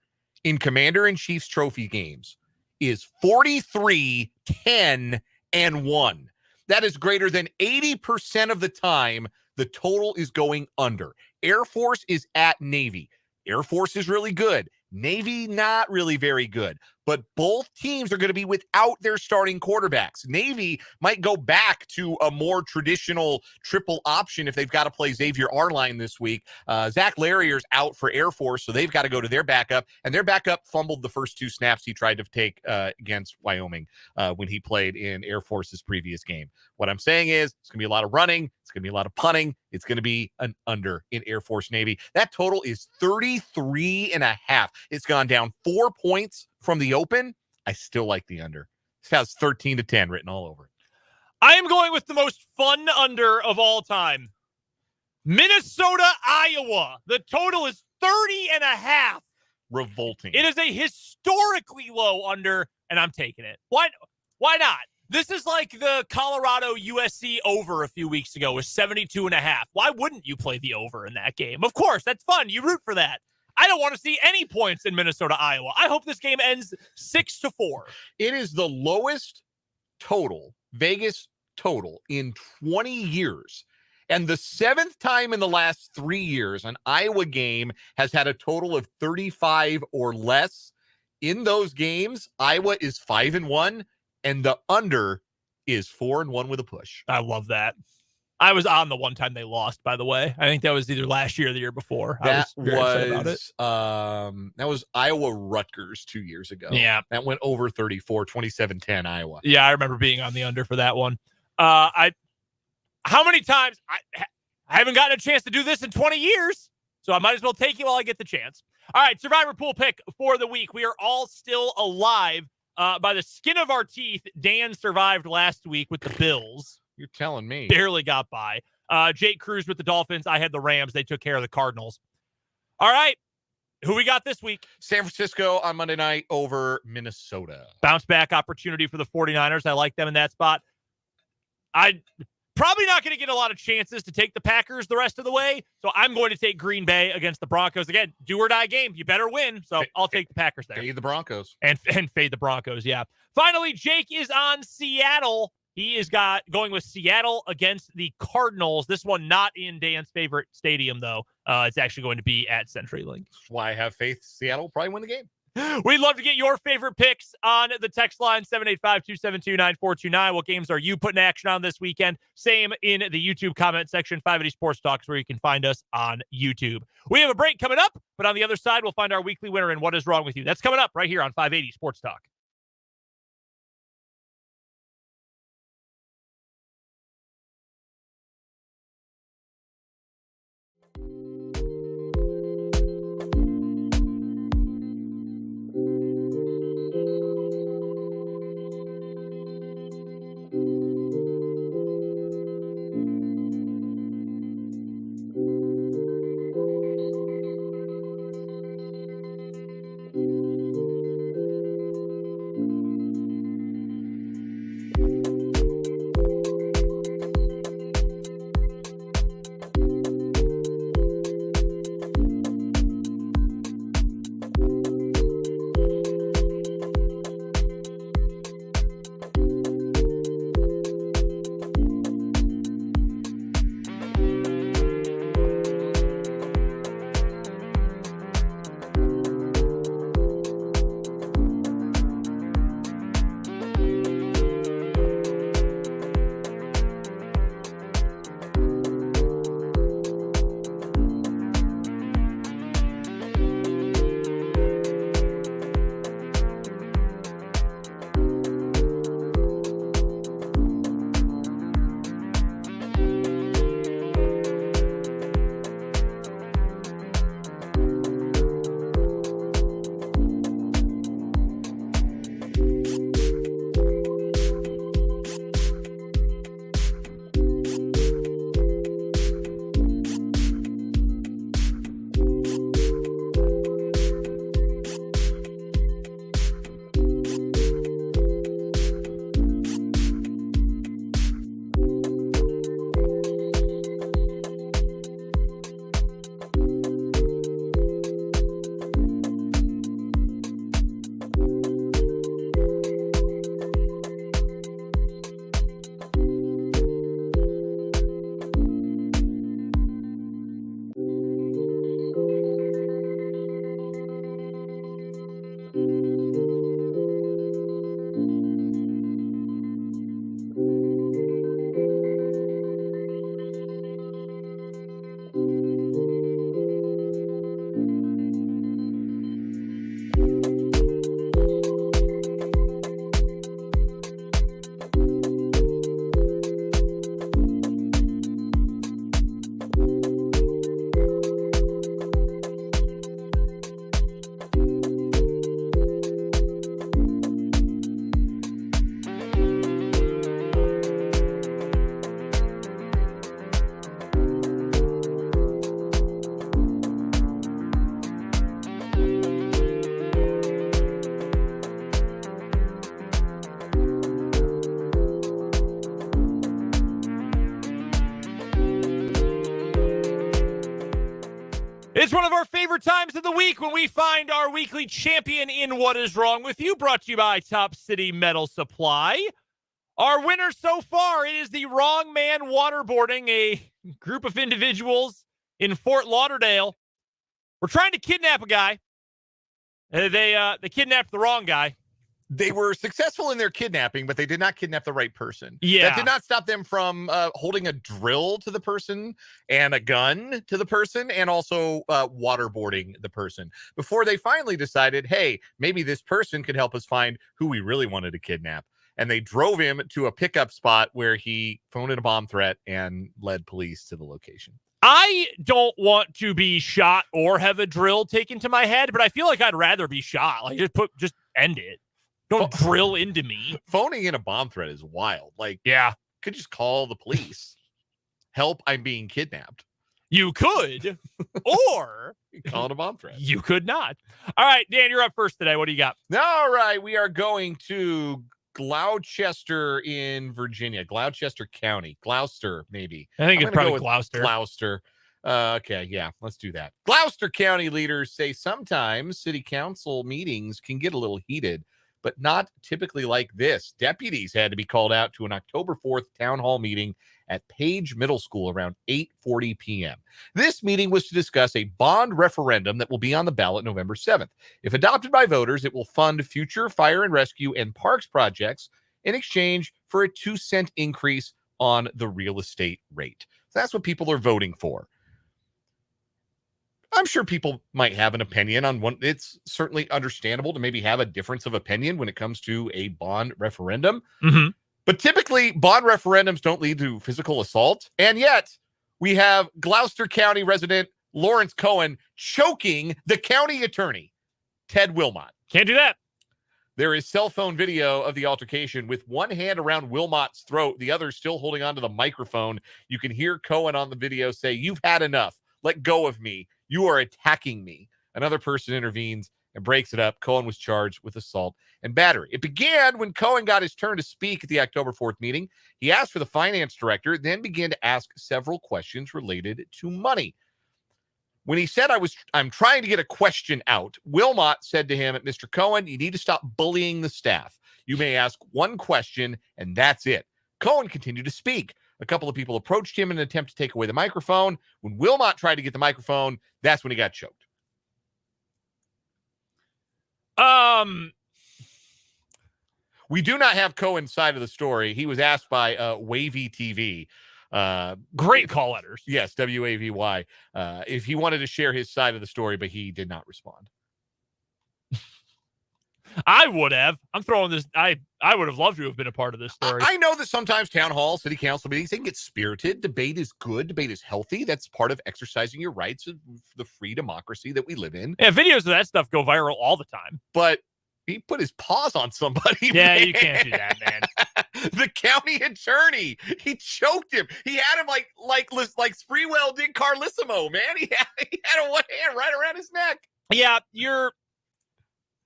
in Commander-in-Chief's trophy games is 43, 10, and 1. That is greater than 80% of the time the total is going under. Air Force is at Navy. Air Force is really good. Navy, not really very good. But both teams are going to be without their starting quarterbacks. Navy might go back to a more traditional triple option if they've got to play Xavier Arline this week. Zach Larrier's out for Air Force, so they've got to go to their backup. And their backup fumbled the first 2 snaps he tried to take against Wyoming when he played in Air Force's previous game. What I'm saying is it's going to be a lot of running. It's going to be a lot of punting. It's going to be an under in Air Force Navy. That total is 33.5. It's gone down 4 points from the open. I still like the under. This has 13-10 written all over it. I am going with the most fun under of all time. Minnesota, Iowa. The total is 30.5. Revolting. It is a historically low under, and I'm taking it. Why not? This is like the Colorado USC over a few weeks ago with 72.5. Why wouldn't you play the over in that game? Of course, that's fun. You root for that. I don't want to see any points in Minnesota, Iowa. I hope this game ends 6-4. It is the lowest total, Vegas total, in 20 years. And the 7th time in the last 3 years, an Iowa game has had a total of 35 or less. In those games, Iowa is 5-1, and the under is 4-1 with a push. I love that. I was on the one time they lost, by the way. I think that was either last year or the year before. That was Iowa Rutgers 2 years ago. Yeah. That went over 34, 27-10 Iowa. Yeah, I remember being on the under for that one. How many times? I haven't gotten a chance to do this in 20 years, so I might as well take it while I get the chance. All right, Survivor Pool pick for the week. We are all still alive by the skin of our teeth. Dan survived last week with the Bills. You're telling me. Barely got by. Jake Cruz with the Dolphins. I had the Rams. They took care of the Cardinals. All right. Who we got this week? San Francisco on Monday night over Minnesota. Bounce back opportunity for the 49ers. I like them in that spot. I probably not going to get a lot of chances to take the Packers the rest of the way, so I'm going to take Green Bay against the Broncos. Again, do or die game. You better win, so I'll take the Packers there. Fade the Broncos. And fade the Broncos, yeah. Finally, Jake is on Seattle He is going with Seattle against the Cardinals. This one not in Dan's favorite stadium, though. It's actually going to be at CenturyLink. That's why I have faith Seattle will probably win the game. We'd love to get your favorite picks on the text line, 785-272-9429. What games are you putting action on this weekend? Same in the YouTube comment section. 580 Sports Talks, where you can find us on YouTube. We have a break coming up, but on the other side, we'll find our weekly winner in What Is Wrong With You. That's coming up right here on 580 Sports Talk. It's one of our favorite times of the week when we find our weekly champion in What Is Wrong With You, brought to you by Top City Metal Supply. Our winner so far, it is the Wrong Man Waterboarding, a group of individuals in Fort Lauderdale. We're trying to kidnap a guy. They kidnapped the wrong guy. They were successful in their kidnapping, but they did not kidnap the right person. Yeah. That did not stop them from holding a drill to the person and a gun to the person and also waterboarding the person before they finally decided, hey, maybe this person could help us find who we really wanted to kidnap. And they drove him to a pickup spot where he phoned in a bomb threat and led police to the location. I don't want to be shot or have a drill taken to my head, but I feel like I'd rather be shot. Like just end it. Don't drill into me. Phoning in a bomb threat is wild. Like, yeah, could just call the police. Help, I'm being kidnapped. You could, or call it a bomb threat. You could not. All right, Dan, you're up first today. What do you got? All right, we are going to Gloucester in Virginia, Gloucester County, Gloucester, maybe. I think it's probably Gloucester. Gloucester. Okay, yeah, let's do that. Gloucester County leaders say sometimes city council meetings can get a little heated. but not typically like this. Deputies had to be called out to an October 4th town hall meeting at Page Middle School around 8:40 p.m. This meeting was to discuss a bond referendum that will be on the ballot November 7th. If adopted by voters, it will fund future fire and rescue and parks projects in exchange for a 2-cent increase on the real estate rate. So that's what people are voting for. I'm sure people might have an opinion on one. It's certainly understandable to maybe have a difference of opinion when it comes to a bond referendum. Mm-hmm. But typically, bond referendums don't lead to physical assault. And yet, we have Gloucester County resident Lawrence Cohen choking the county attorney, Ted Wilmot. Can't do that. There is cell phone video of the altercation with one hand around Wilmot's throat, the other still holding onto the microphone. You can hear Cohen on the video say, "You've had enough. Let go of me. You are attacking me." Another person intervenes and breaks it up. Cohen was charged with assault and battery. It began when Cohen got his turn to speak at the October 4th meeting. He asked for the finance director, then began to ask several questions related to money. When he said, I'm trying to get a question out, Wilmot said to him, "Mr. Cohen, you need to stop bullying the staff. You may ask one question, and that's it." Cohen continued to speak. A couple of people approached him in an attempt to take away the microphone. When Wilmot tried to get the microphone, that's when he got choked. We do not have Cohen's side of the story. He was asked by Wavy TV. Great call letters. Yes, WAVY. If he wanted to share his side of the story, but he did not respond. I would have. I'm throwing this. I would have loved to have been a part of this story. I know that sometimes town hall, city council meetings, they can get spirited. Debate is good. Debate is healthy. That's part of exercising your rights of the free democracy that we live in. Yeah, videos of that stuff go viral all the time. But he put his paws on somebody. Yeah, man. you can't do that, man. The county attorney, he choked him. He had him like Spreewell did Carlissimo, man. He had a one hand right around his neck. Yeah, your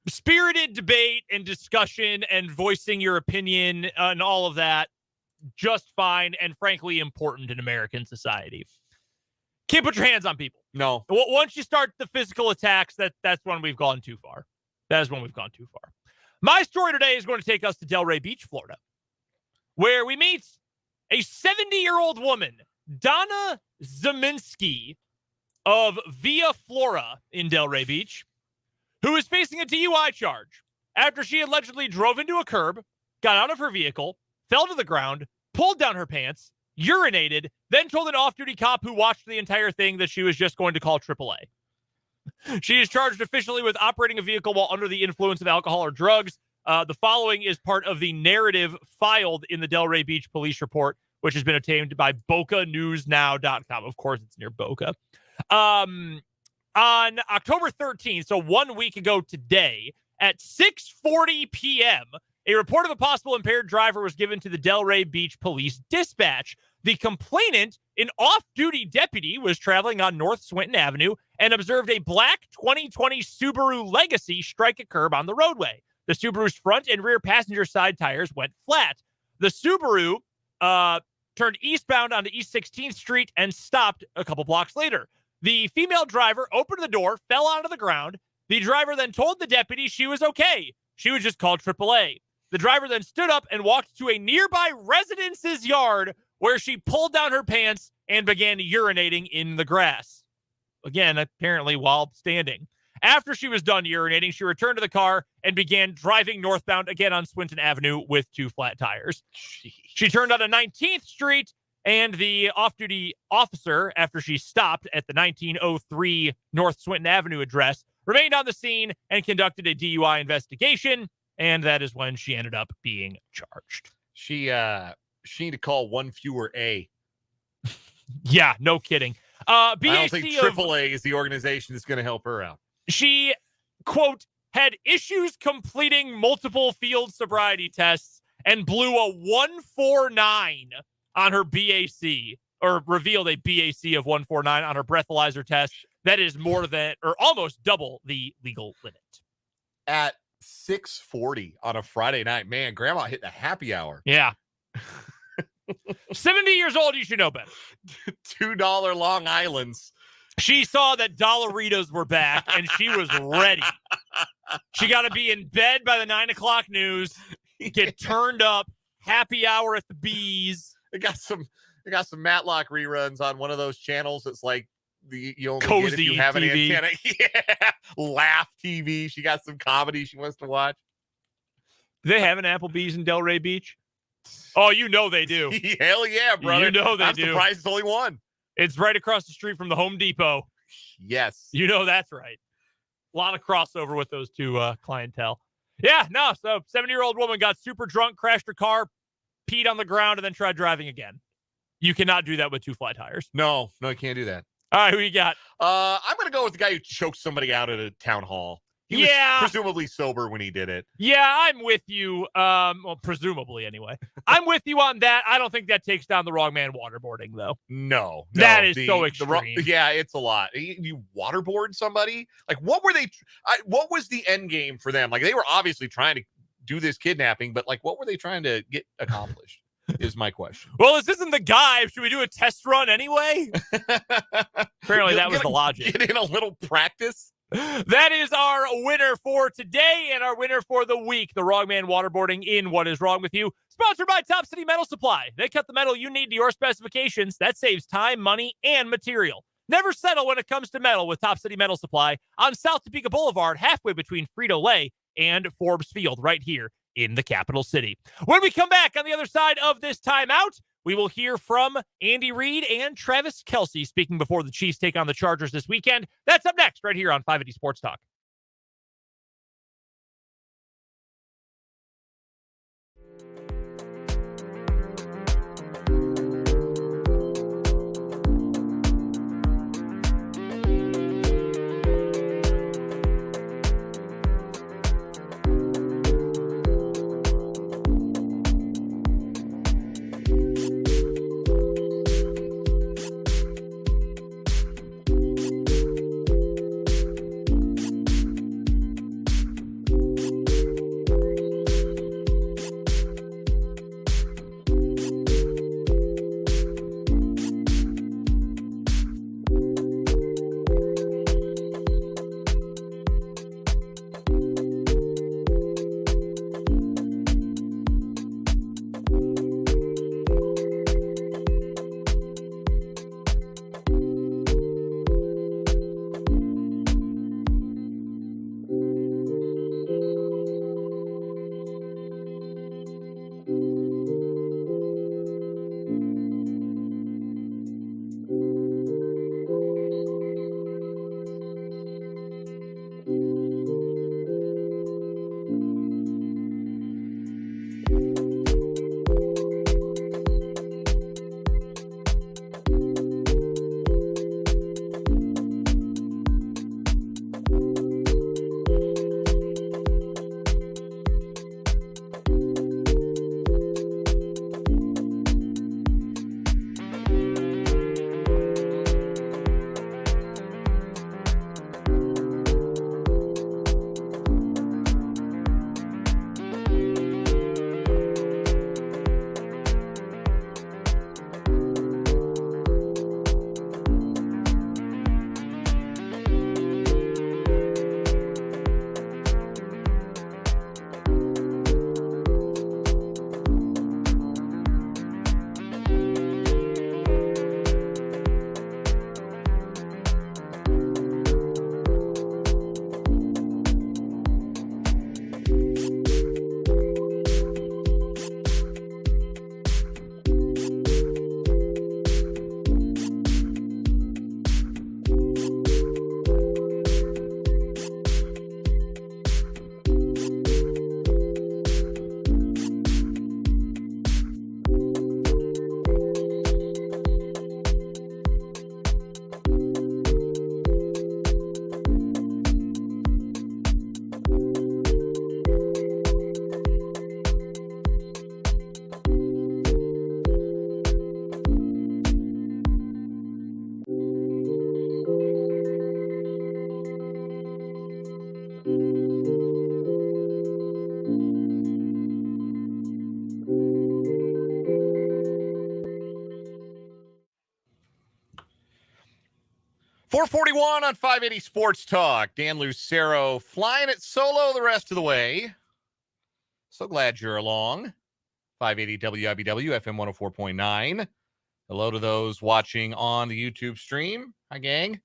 spirited debate and discussion and voicing your opinion and all of that, just fine and frankly important in American society. Can't put your hands on people. No. Once you start the physical attacks, that's when we've gone too far. That is when we've gone too far. My story today is going to take us to Delray Beach, Florida, where we meet a 70-year-old woman, Donna Zeminski of Via Flora in Delray Beach, who is facing a DUI charge after she allegedly drove into a curb, got out of her vehicle, fell to the ground, pulled down her pants, urinated, then told an off-duty cop who watched the entire thing that she was just going to call AAA. She is charged officially with operating a vehicle while under the influence of alcohol or drugs. The following is part of the narrative filed in the Delray Beach police report, which has been obtained by BocaNewsNow.com. Of course, it's near Boca. On October 13th, so 1 week ago today, at 6:40 p.m., a report of a possible impaired driver was given to the Delray Beach Police Dispatch. The complainant, an off-duty deputy, was traveling on North Swinton Avenue and observed a black 2020 Subaru Legacy strike a curb on the roadway. The Subaru's front and rear passenger side tires went flat. The Subaru turned eastbound onto East 16th Street and stopped a couple blocks later. The female driver opened the door, fell onto the ground. The driver then told the deputy she was okay. She was just called AAA. The driver then stood up and walked to a nearby residence's yard where she pulled down her pants and began urinating in the grass. Again, apparently while standing. After she was done urinating, she returned to the car and began driving northbound again on Swinton Avenue with two flat tires. She turned onto 19th Street, and the off-duty officer, after she stopped at the 1903 North Swinton Avenue address, remained on the scene and conducted a DUI investigation, and that is when she ended up being charged. She need to call one fewer A. Yeah, no kidding. I don't think AAA is the organization that's going to help her out. She, quote, had issues completing multiple field sobriety tests and blew a 149 on her BAC, or revealed a BAC of 149 on her breathalyzer test. That is more than, or almost double the legal limit. At 6:40 on a Friday night, man, grandma hit the happy hour. Yeah. 70 years old, you should know better. $2 Long Islands. She saw that Dollaritos were back, and she was ready. She got to be in bed by the 9 o'clock news, get turned up, happy hour at the Bees. They got some Matlock reruns on one of those channels. It's like you only Cozy get if you have an TV. antenna. Yeah, Laugh TV. She got some comedy she wants to watch. Do they have an Applebee's in Delray Beach? Oh, you know they do. Hell yeah, brother. You know they do. I'm surprised it's only one. It's right across the street from the Home Depot. Yes. You know that's right. A lot of crossover with those two clientele. Yeah, no. So 70-year-old woman got super drunk, crashed her car, peed on the ground, and then tried driving again. You cannot do that with 2 flat tires. No, you can't do that. All right, who you got? I'm going to go with the guy who choked somebody out at a town hall. He was presumably sober when he did it. Yeah, I'm with you. Well, presumably anyway. I'm with you on that. I don't think that takes down the wrong man waterboarding, though. No. That is so extreme. Yeah, it's a lot. You waterboard somebody? Like, what were they? What was the end game for them? Like, they were obviously trying to do this kidnapping, but like, what were they trying to get accomplished? Is my question. Well, this isn't the guy. Should we do a test run anyway? Apparently, that was the logic. Get in a little practice. That is our winner for today and our winner for the week. The Wrong Man Waterboarding in What Is Wrong With You. Sponsored by Top City Metal Supply. They cut the metal you need to your specifications. That saves time, money, and material. Never settle when it comes to metal with Top City Metal Supply on South Topeka Boulevard, halfway between Frito-Lay and Forbes Field, right here in the capital city. When we come back on the other side of this timeout, we will hear from Andy Reid and Travis Kelce speaking before the Chiefs take on the Chargers this weekend. That's up next right here on 580 Sports Talk. 441 on 580 Sports Talk. Dan Lucero flying it solo the rest of the way. So glad you're along. 580 WIBW, FM 104.9. Hello to those watching on the YouTube stream. Hi, gang.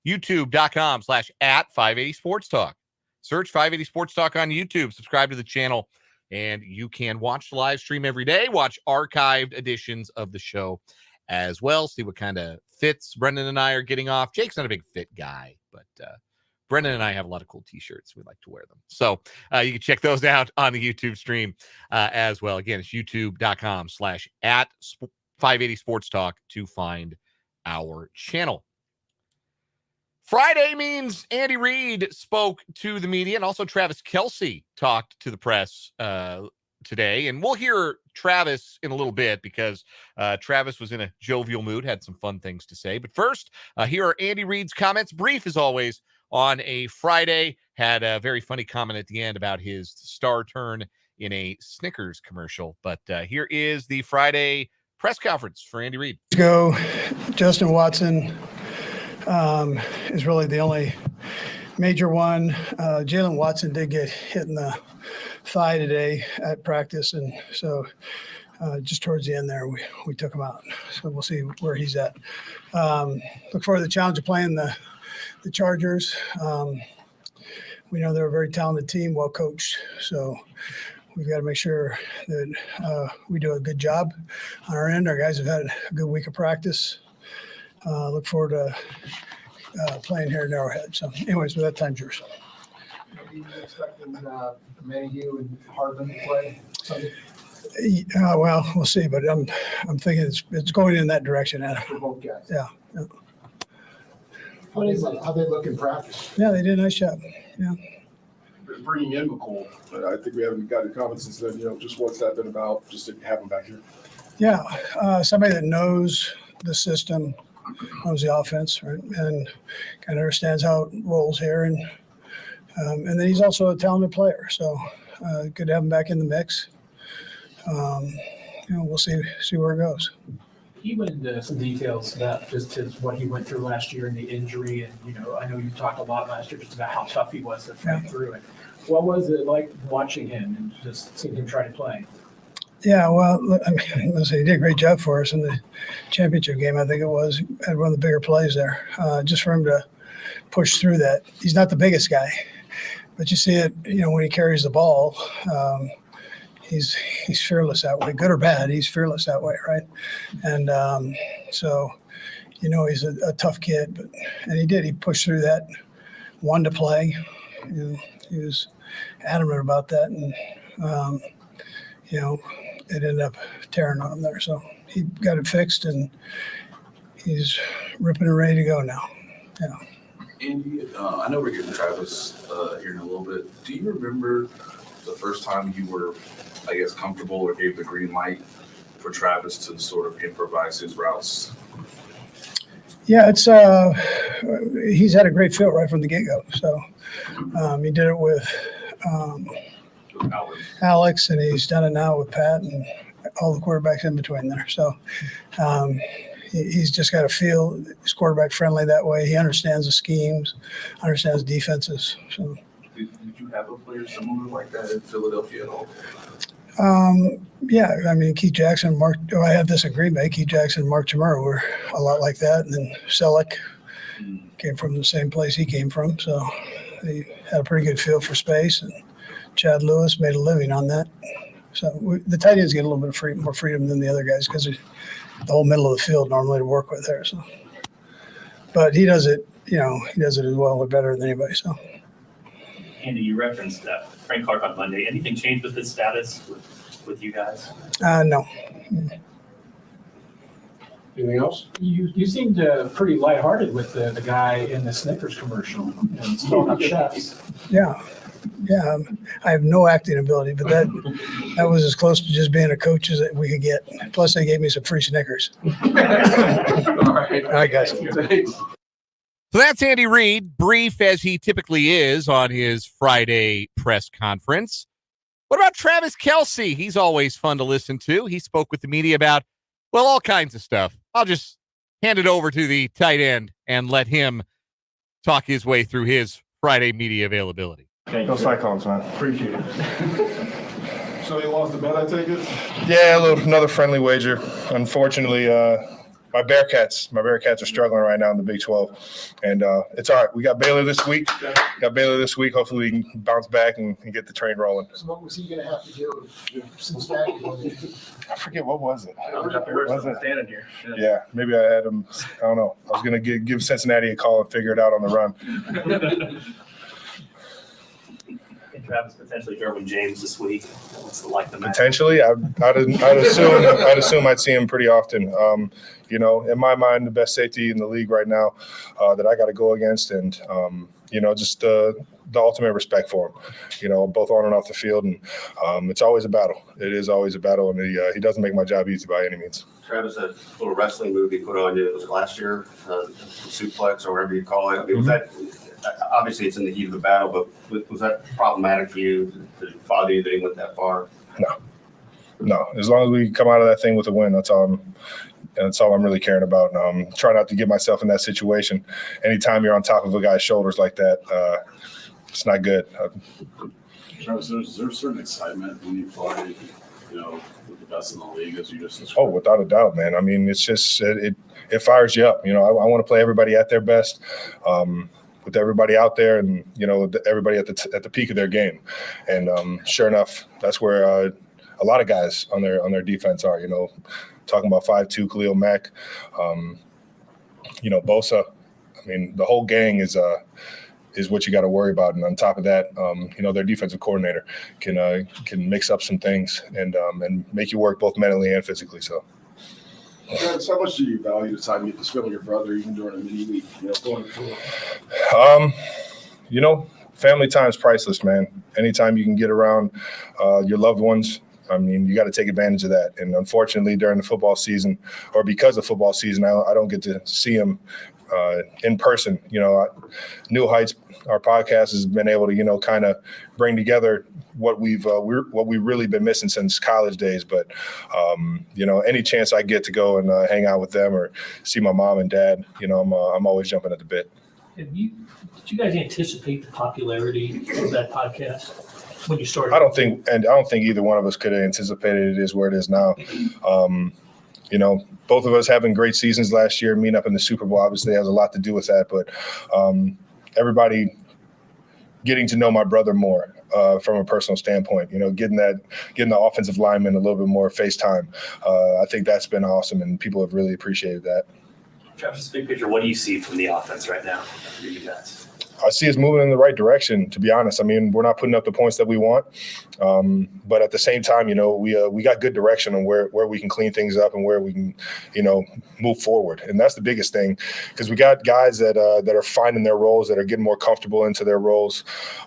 YouTube.com/@580 Sports Talk. Search 580 Sports Talk on YouTube. Subscribe to the channel, and you can watch the live stream every day. Watch archived editions of the show as well. See what kind of fits Brendan and I are getting off. Jake's not a big fit guy, but Brendan and I have a lot of cool t-shirts. We like to wear them. So you can check those out on the YouTube stream as well. Again, it's youtube.com/@580 Sports Talk to find our channel. Friday means Andy Reid spoke to the media, and also Travis Kelce talked to the press today. And we'll hear Travis in a little bit because Travis was in a jovial mood, had some fun things to say. But first, here are Andy Reid's comments, brief as always, on a Friday. Had a very funny comment at the end about his star turn in a Snickers commercial. But here is the Friday press conference for Andy Reid. Go, Justin Watson is really the only major one. Jalen Watson did get hit in the thigh today at practice, and so just towards the end there, we took him out. So we'll see where he's at. Look forward to the challenge of playing the Chargers. We know they're a very talented team, well coached. So we've got to make sure that we do a good job on our end. Our guys have had a good week of practice. Look forward to playing here in Arrowhead. So anyways, with that, time's yours. Are you expecting Mayhew and Hardman to play Sunday? Well, we'll see, but I'm thinking it's going in that direction, Adam. For both guys. Yeah. How they look in practice? Yeah, they did a nice job. Yeah. Bringing in McCool, I think we haven't got the comments since then. Just what's that been about? Just to have him back here. Yeah, somebody that knows the system, knows the offense, right, and kind of understands how it rolls here, and then he's also a talented player. So good to have him back in the mix. We'll see where it goes. He went into some details about just what he went through last year and the injury, and I know you talked a lot last year just about how tough he was to fight through it. What was it like watching him and just seeing him try to play? Yeah, well, I mean, listen, he did a great job for us in the championship game. I think it was had one of the bigger plays there. Just for him to push through that. He's not the biggest guy, but you see it, when he carries the ball. He's fearless that way, good or bad. He's fearless that way, right? And so, he's a tough kid, and he pushed through that, one to play. He was adamant about that, and it ended up tearing on him there. So he got it fixed, and he's ripping and ready to go now. Yeah. Andy, I know we're getting Travis here in a little bit. Do you remember the first time you were, I guess, comfortable or gave the green light for Travis to sort of improvise his routes? Yeah, it's he's had a great feel right from the get-go. So he did it with Alex, and he's done it now with Pat and all the quarterbacks in between there. So he's just got to feel he's quarterback friendly that way. He understands the schemes, understands defenses. So. Did you have a player similar like that in Philadelphia at all? Yeah, I mean, Keith Jackson, I have this in Green Bay. Keith Jackson and Mark Chamorro were a lot like that. And then Selleck came from the same place he came from. So they had a pretty good feel for space. And Chad Lewis made a living on that. So the tight ends get a little bit more freedom than the other guys because the whole middle of the field normally to work with there. So, but he does it, he does it as well or better than anybody. So. Andy, you referenced Frank Clark on Monday. Anything changed with his status with you guys? No. Anything else? You seemed pretty lighthearted with the guy in the Snickers commercial and throwing up chefs. Yeah. I have no acting ability, but that was as close to just being a coach as we could get. Plus, they gave me some free Snickers. All right, guys. Thanks. So that's Andy Reid, brief as he typically is on his Friday press conference. What about Travis Kelce? He's always fun to listen to. He spoke with the media about, all kinds of stuff. I'll just hand it over to the tight end and let him talk his way through his Friday media availability. Go Cyclones, man. Appreciate it. So you lost the bet, I take it? Yeah, another friendly wager. Unfortunately, my Bearcats are struggling right now in the Big 12, and it's all right. We got Baylor this week. Hopefully, we can bounce back and get the train rolling. So what was he going to have to do with Cincinnati? I forget, what was it? Standing here. Yeah, maybe I had him. I don't know. I was going to give Cincinnati a call and figure it out on the run. Travis potentially Derwin James this week. What's the like the match? Potentially, I'd assume I'd see him pretty often. In my mind, the best safety in the league right now that I got to go against, and just the ultimate respect for him. Both on and off the field, and it's always a battle. It is always a battle, and he doesn't make my job easy by any means. Travis, that little wrestling move he put on you, was it last year, suplex or whatever you call it? I mean, was that? Obviously, it's in the heat of the battle, but was that problematic for you? Did it bother you that he went that far? No. As long as we come out of that thing with a win, that's all I'm really caring about. Try not to get myself in that situation. Anytime you're on top of a guy's shoulders like that, it's not good. Travis, is there a certain excitement when you play, with the best in the league, as you just described? Oh, without a doubt, man. I mean, it's just it fires you up. I want to play everybody at their best. With everybody out there, and everybody at the peak of their game, and sure enough, that's where a lot of guys on their defense are. Talking about 5'2", Khalil Mack, Bosa. I mean, the whole gang is what you got to worry about, and on top of that, their defensive coordinator can mix up some things and make you work both mentally and physically. So. Travis, how much do you value the time you get to spend with your brother, even during a mini week, going through? Family time is priceless, man. Anytime you can get around your loved ones, I mean, you got to take advantage of that. And unfortunately, during the football season, or because of football season, I don't get to see them in person. New Heights, our podcast has been able to, kind of bring together what we've really been missing since college days. But, any chance I get to go and hang out with them or see my mom and dad, I'm always jumping at the bit. Did you guys anticipate the popularity of that podcast when you started? I don't think either one of us could have anticipated it is where it is now. Both of us having great seasons last year, meeting up in the Super Bowl obviously has a lot to do with that. But everybody getting to know my brother more from a personal standpoint, getting the offensive lineman a little bit more face time. I think that's been awesome, and people have really appreciated that. Travis, big picture, what do you see from the offense right now for you guys? I see us moving in the right direction, to be honest. I mean, we're not putting up the points that we want. But at the same time, we got good direction on where we can clean things up and where we can, move forward. And that's the biggest thing, because we got guys that are finding their roles, that are getting more comfortable into their roles.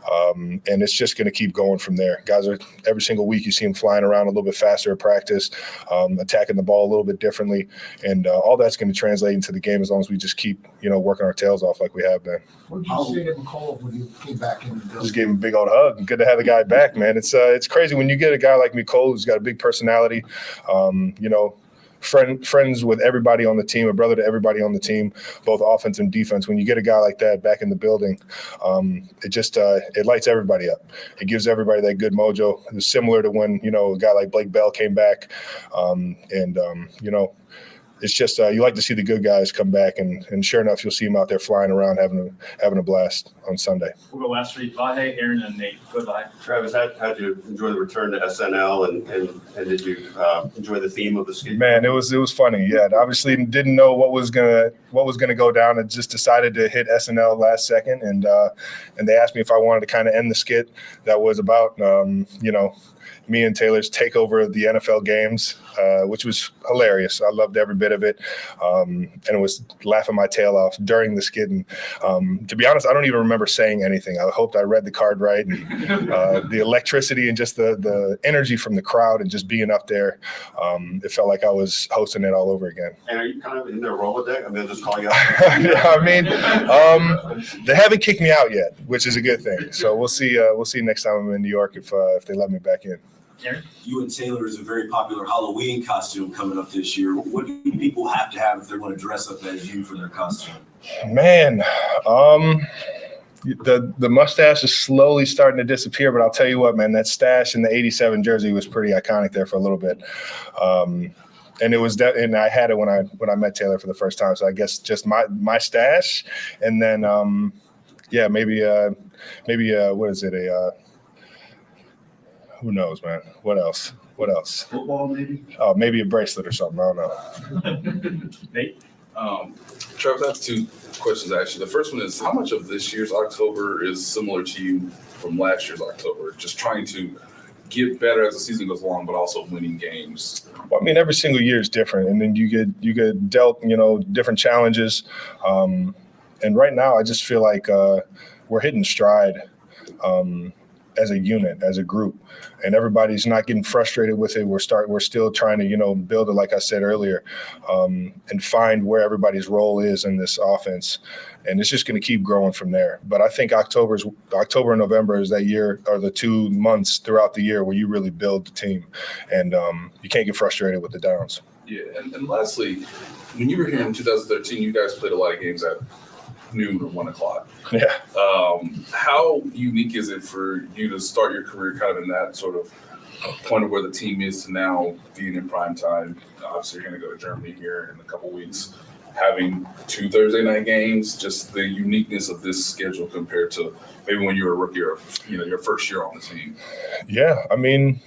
And it's just going to keep going from there. Guys are every single week, you see them flying around a little bit faster at practice, attacking the ball a little bit differently. And all that's going to translate into the game as long as we just keep, working our tails off like we have been. What did you say to McCall when you came back in the building? Just gave him a big old hug. Good to have the guy back, man. It's crazy when you get a guy like Nicole who's got a big personality, friends with everybody on the team, a brother to everybody on the team, both offense and defense. When you get a guy like that back in the building, it lights everybody up. It gives everybody that good mojo. It was similar to when, a guy like Blake Bell came back, it's just you like to see the good guys come back, and sure enough, you'll see them out there flying around having a blast on Sunday. We'll go last three. Vahe, Aaron, and Nate. Goodbye. Travis, how'd you enjoy the return to SNL, and did you enjoy the theme of the skit? Man, it was funny. Yeah, obviously didn't know what was gonna go down, and just decided to hit SNL last second, and they asked me if I wanted to kind of end the skit that was about me and Taylor's takeover of the NFL games, which was hilarious. I loved every bit of it, and it was laughing my tail off during the skit. And to be honest, I don't even remember saying anything. I hoped I read the card right. And the electricity and just the energy from the crowd and just being up there, it felt like I was hosting it all over again. And are you kind of in their Rolodex? I mean, they'll just call you out. Yeah, I mean, they haven't kicked me out yet, which is a good thing. So we'll see. We'll see next time I'm in New York if they let me back in. Aaron? You and Taylor is a very popular Halloween costume coming up this year. What do people have to have if they're going to dress up as you for their costume? Man, the mustache is slowly starting to disappear, but I'll tell you what, man, that stash in the 87 jersey was pretty iconic there for a little bit. And it was and I had it when I met Taylor for the first time. So I guess just my stash, and then maybe what is it? Who knows, man? What else? Football, maybe? Oh, maybe a bracelet or something. I don't know. Nate? Travis, I have two questions actually. The first one is, how much of this year's October is similar to you from last year's October? Just trying to get better as the season goes along, but also winning games. Well, I mean, every single year is different, and then you get dealt, different challenges. And right now, I just feel like we're hitting stride as a unit, as a group, and everybody's not getting frustrated with it. We're still trying to, build it, like I said earlier, and find where everybody's role is in this offense. And it's just going to keep growing from there. But I think October and November is that year, or the 2 months throughout the year where you really build the team, and you can't get frustrated with the downs. Yeah, and lastly, when you were here in 2013, you guys played a lot of games at noon or 1 o'clock. Yeah. How unique is it for you to start your career kind of in that sort of point of where the team is to now being in prime time? Obviously, you're going to go to Germany here in a couple weeks. Having 2 Thursday night games, just the uniqueness of this schedule compared to maybe when you were a rookie or your first year on the team. Yeah, I mean,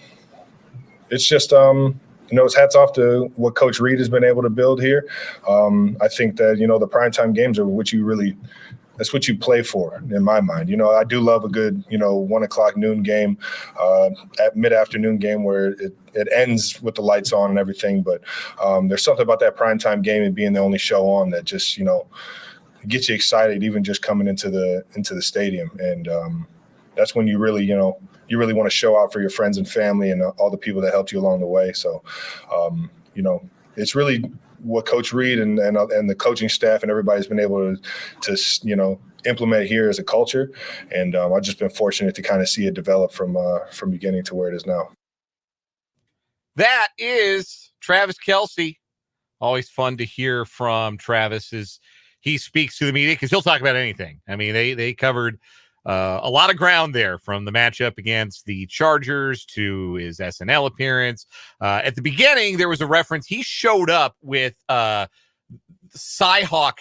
it's just it's hats off to what Coach Reed has been able to build here. I think that the primetime games are that's what you play for, in my mind. I do love a good 1 o'clock noon game, at mid-afternoon game where it ends with the lights on and everything. But there's something about that primetime game and being the only show on that just gets you excited, even just coming into the stadium. And that's when you really want to show out for your friends and family and all the people that helped you along the way. So it's really what Coach Reed and the coaching staff and everybody's been able to implement here as a culture. And I've just been fortunate to kind of see it develop from beginning to where it is now. That is Travis Kelce. Always fun to hear from Travis as he speaks to the media, because he'll talk about anything. I mean, they covered a lot of ground there, from the matchup against the Chargers to his SNL appearance. At the beginning, there was a reference. He showed up with Cyhawk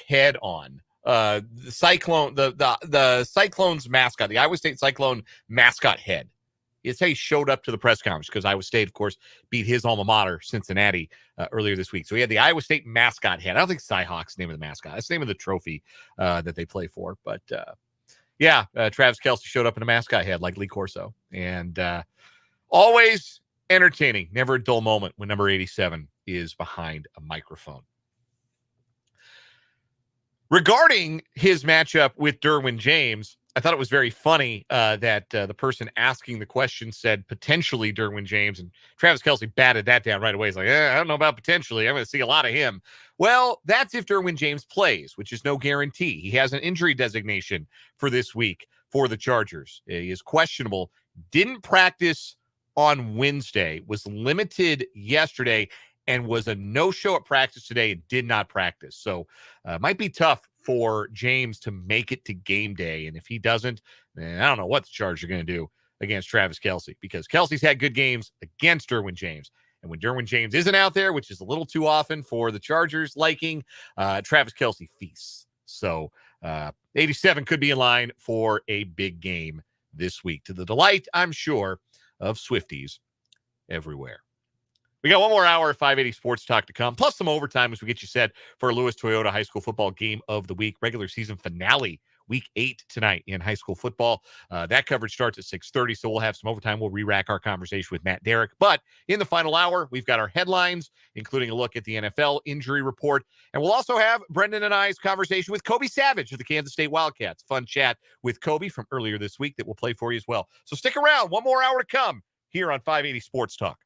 head on. The Cyclone, the Cyclones mascot, the Iowa State Cyclone mascot head. It's how he showed up to the press conference, because Iowa State, of course, beat his alma mater, Cincinnati, earlier this week. So he had the Iowa State mascot head. I don't think Cyhawk's the name of the mascot. That's the name of the trophy that they play for. But Travis Kelce showed up in a mascot head like Lee Corso. And always entertaining. Never a dull moment when number 87 is behind a microphone. Regarding his matchup with Derwin James, I thought it was very funny that the person asking the question said potentially Derwin James, and Travis Kelce batted that down right away. He's like, I don't know about potentially. I'm going to see a lot of him. Well, that's if Derwin James plays, which is no guarantee. He has an injury designation for this week for the Chargers. He is questionable. Didn't practice on Wednesday, was limited yesterday, and was a no-show at practice today and did not practice. So it might be tough for James to make it to game day. And if he doesn't, then I don't know what the Chargers are going to do against Travis Kelce, because Kelce's had good games against Derwin James. And when Derwin James isn't out there, which is a little too often for the Chargers' liking, Travis Kelce feasts. So 87 could be in line for a big game this week, to the delight, I'm sure, of Swifties everywhere. We got one more hour of 580 Sports Talk to come, plus some overtime as we get you set for Lewis Toyota High School Football Game of the Week, regular season finale, Week 8 tonight in high school football. That coverage starts at 6:30, so we'll have some overtime. We'll re-rack our conversation with Matt Derrick. But in the final hour, we've got our headlines, including a look at the NFL injury report. And we'll also have Brendan and I's conversation with Kobe Savage of the Kansas State Wildcats. Fun chat with Kobe from earlier this week that we'll play for you as well. So stick around. One more hour to come here on 580 Sports Talk.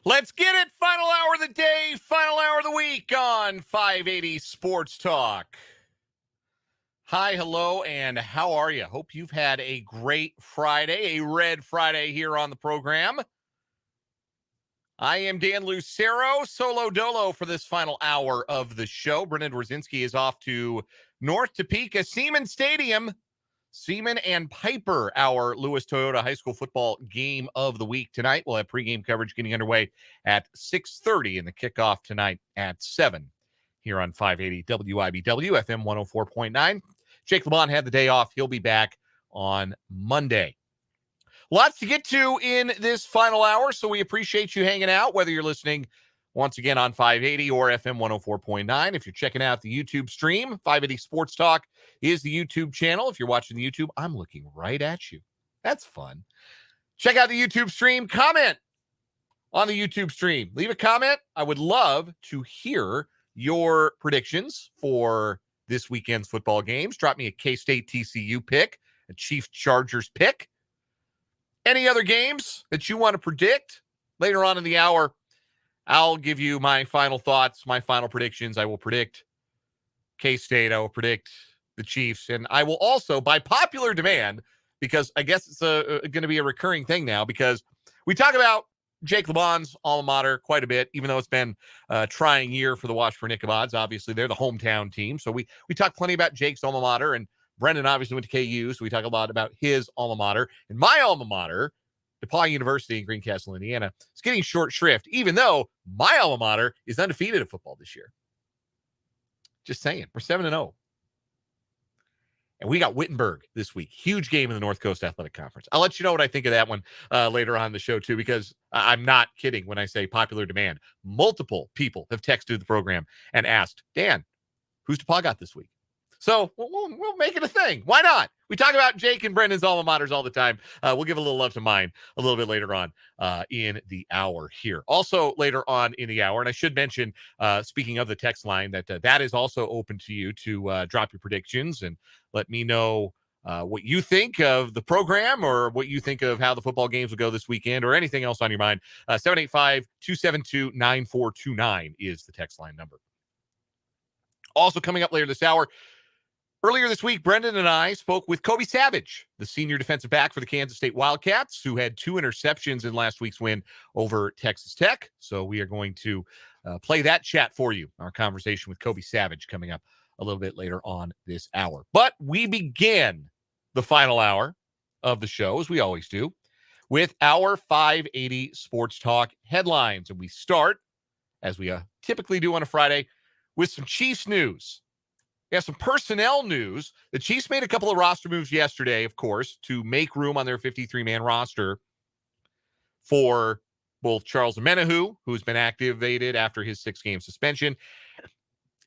Let's get it. Final hour of the day, final hour of the week on 580 Sports Talk. Hi, hello, and how are you? Hope you've had a great Friday, a red Friday here on the program. I am Dan Lucero, solo dolo for this final hour of the show. Brendan Wrzinski is off to North Topeka Seaman Stadium. Seaman and Piper, our Lewis Toyota High School football game of the week tonight. We'll have pregame coverage getting underway at 6:30 and the kickoff tonight at 7 here on 580 WIBW, FM 104.9. Jake LeBon had the day off. He'll be back on Monday. Lots to get to in this final hour, so we appreciate you hanging out, whether you're listening once again on 580 or FM 104.9. If you're checking out the YouTube stream, 580 Sports Talk is the YouTube channel. If you're watching the YouTube, I'm looking right at you. That's fun. Check out the YouTube stream. Comment on the YouTube stream. Leave a comment. I would love to hear your predictions for this weekend's football games. Drop me a K-State-TCU pick, a Chiefs-Chargers pick. Any other games that you want to predict later on in the hour, I'll give you my final thoughts, my final predictions. I will predict K-State. I will predict the Chiefs. And I will also, by popular demand, because I guess it's going to be a recurring thing now, because we talk about Jake LeBon's alma mater quite a bit, even though it's been a trying year for the Washburn Nicobods. Obviously, they're the hometown team. So we talk plenty about Jake's alma mater, and Brendan obviously went to KU, so we talk a lot about his alma mater. And my alma mater, DePauw University in Greencastle, Indiana, is getting short shrift, even though my alma mater is undefeated in football this year. Just saying. We're 7-0. And we got Wittenberg this week. Huge game in the North Coast Athletic Conference. I'll let you know what I think of that one later on in the show, too, because I'm not kidding when I say popular demand. Multiple people have texted the program and asked, Dan, who's DePauw got this week? So we'll make it a thing. Why not? We talk about Jake and Brendan's alma maters all the time. We'll give a little love to mine a little bit later on in the hour here. Also later on in the hour, and I should mention, speaking of the text line, that is also open to you to drop your predictions and let me know what you think of the program or what you think of how the football games will go this weekend or anything else on your mind. 785-272-9429 is the text line number. Also coming up later this hour, earlier this week, Brendan and I spoke with Kobe Savage, the senior defensive back for the Kansas State Wildcats, who had 2 interceptions in last week's win over Texas Tech. So we are going to play that chat for you, our conversation with Kobe Savage coming up a little bit later on this hour. But we begin the final hour of the show, as we always do, with our 580 Sports Talk headlines. And we start, as we typically do on a Friday, with some Chiefs news. We have some personnel news. The Chiefs made a couple of roster moves yesterday, of course, to make room on their 53-man roster for both Charles Menahu, who's been activated after his 6-game suspension,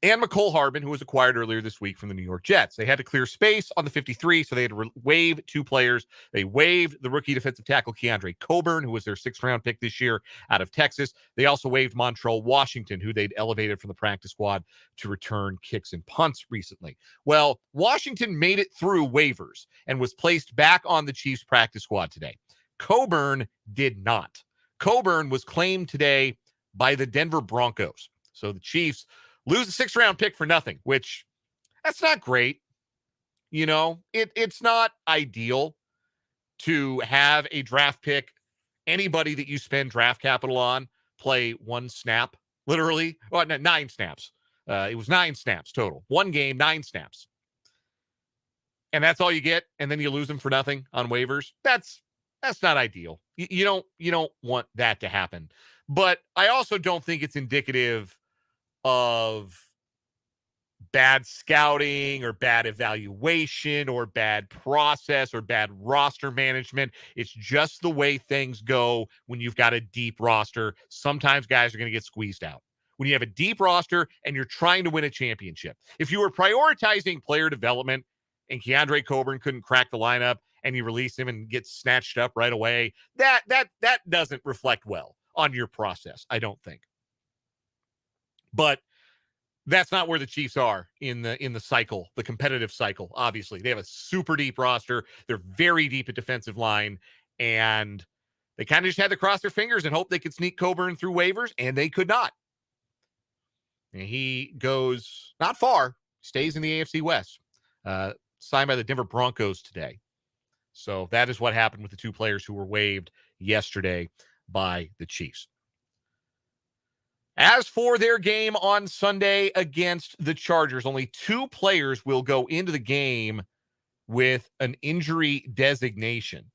and McCole Hardman, who was acquired earlier this week from the New York Jets. They had to clear space on the 53, so they had to waive 2 players. They waived the rookie defensive tackle Keandre Coburn, who was their 6th-round pick this year out of Texas. They also waived Montrell Washington, who they'd elevated from the practice squad to return kicks and punts recently. Well, Washington made it through waivers and was placed back on the Chiefs practice squad today. Coburn did not. Coburn was claimed today by the Denver Broncos. So the Chiefs lose a 6th-round pick for nothing, which that's not great. You know, it's not ideal to have a draft pick, anybody that you spend draft capital on, play 1 snap, literally. Well, 9 snaps. It was 9 snaps total. 1 game, 9 snaps. And that's all you get, and then you lose them for nothing on waivers. That's not ideal. You don't want that to happen. But I also don't think it's indicative of bad scouting or bad evaluation or bad process or bad roster management. It's just the way things go when you've got a deep roster. Sometimes guys are going to get squeezed out. When you have a deep roster and you're trying to win a championship. If you were prioritizing player development and Keandre Coburn couldn't crack the lineup and you release him and get snatched up right away, that doesn't reflect well on your process, I don't think. But that's not where the Chiefs are in the cycle, the competitive cycle. Obviously, they have a super deep roster. They're very deep at defensive line, and They kind of just had to cross their fingers and hope they could sneak Coburn through waivers, and they could not. And he goes not far, stays in the AFC West, signed by the Denver Broncos today. So that is what happened with the two players who were waived yesterday by the Chiefs. As for their game on Sunday against the Chargers, only two players will go into the game with an injury designation.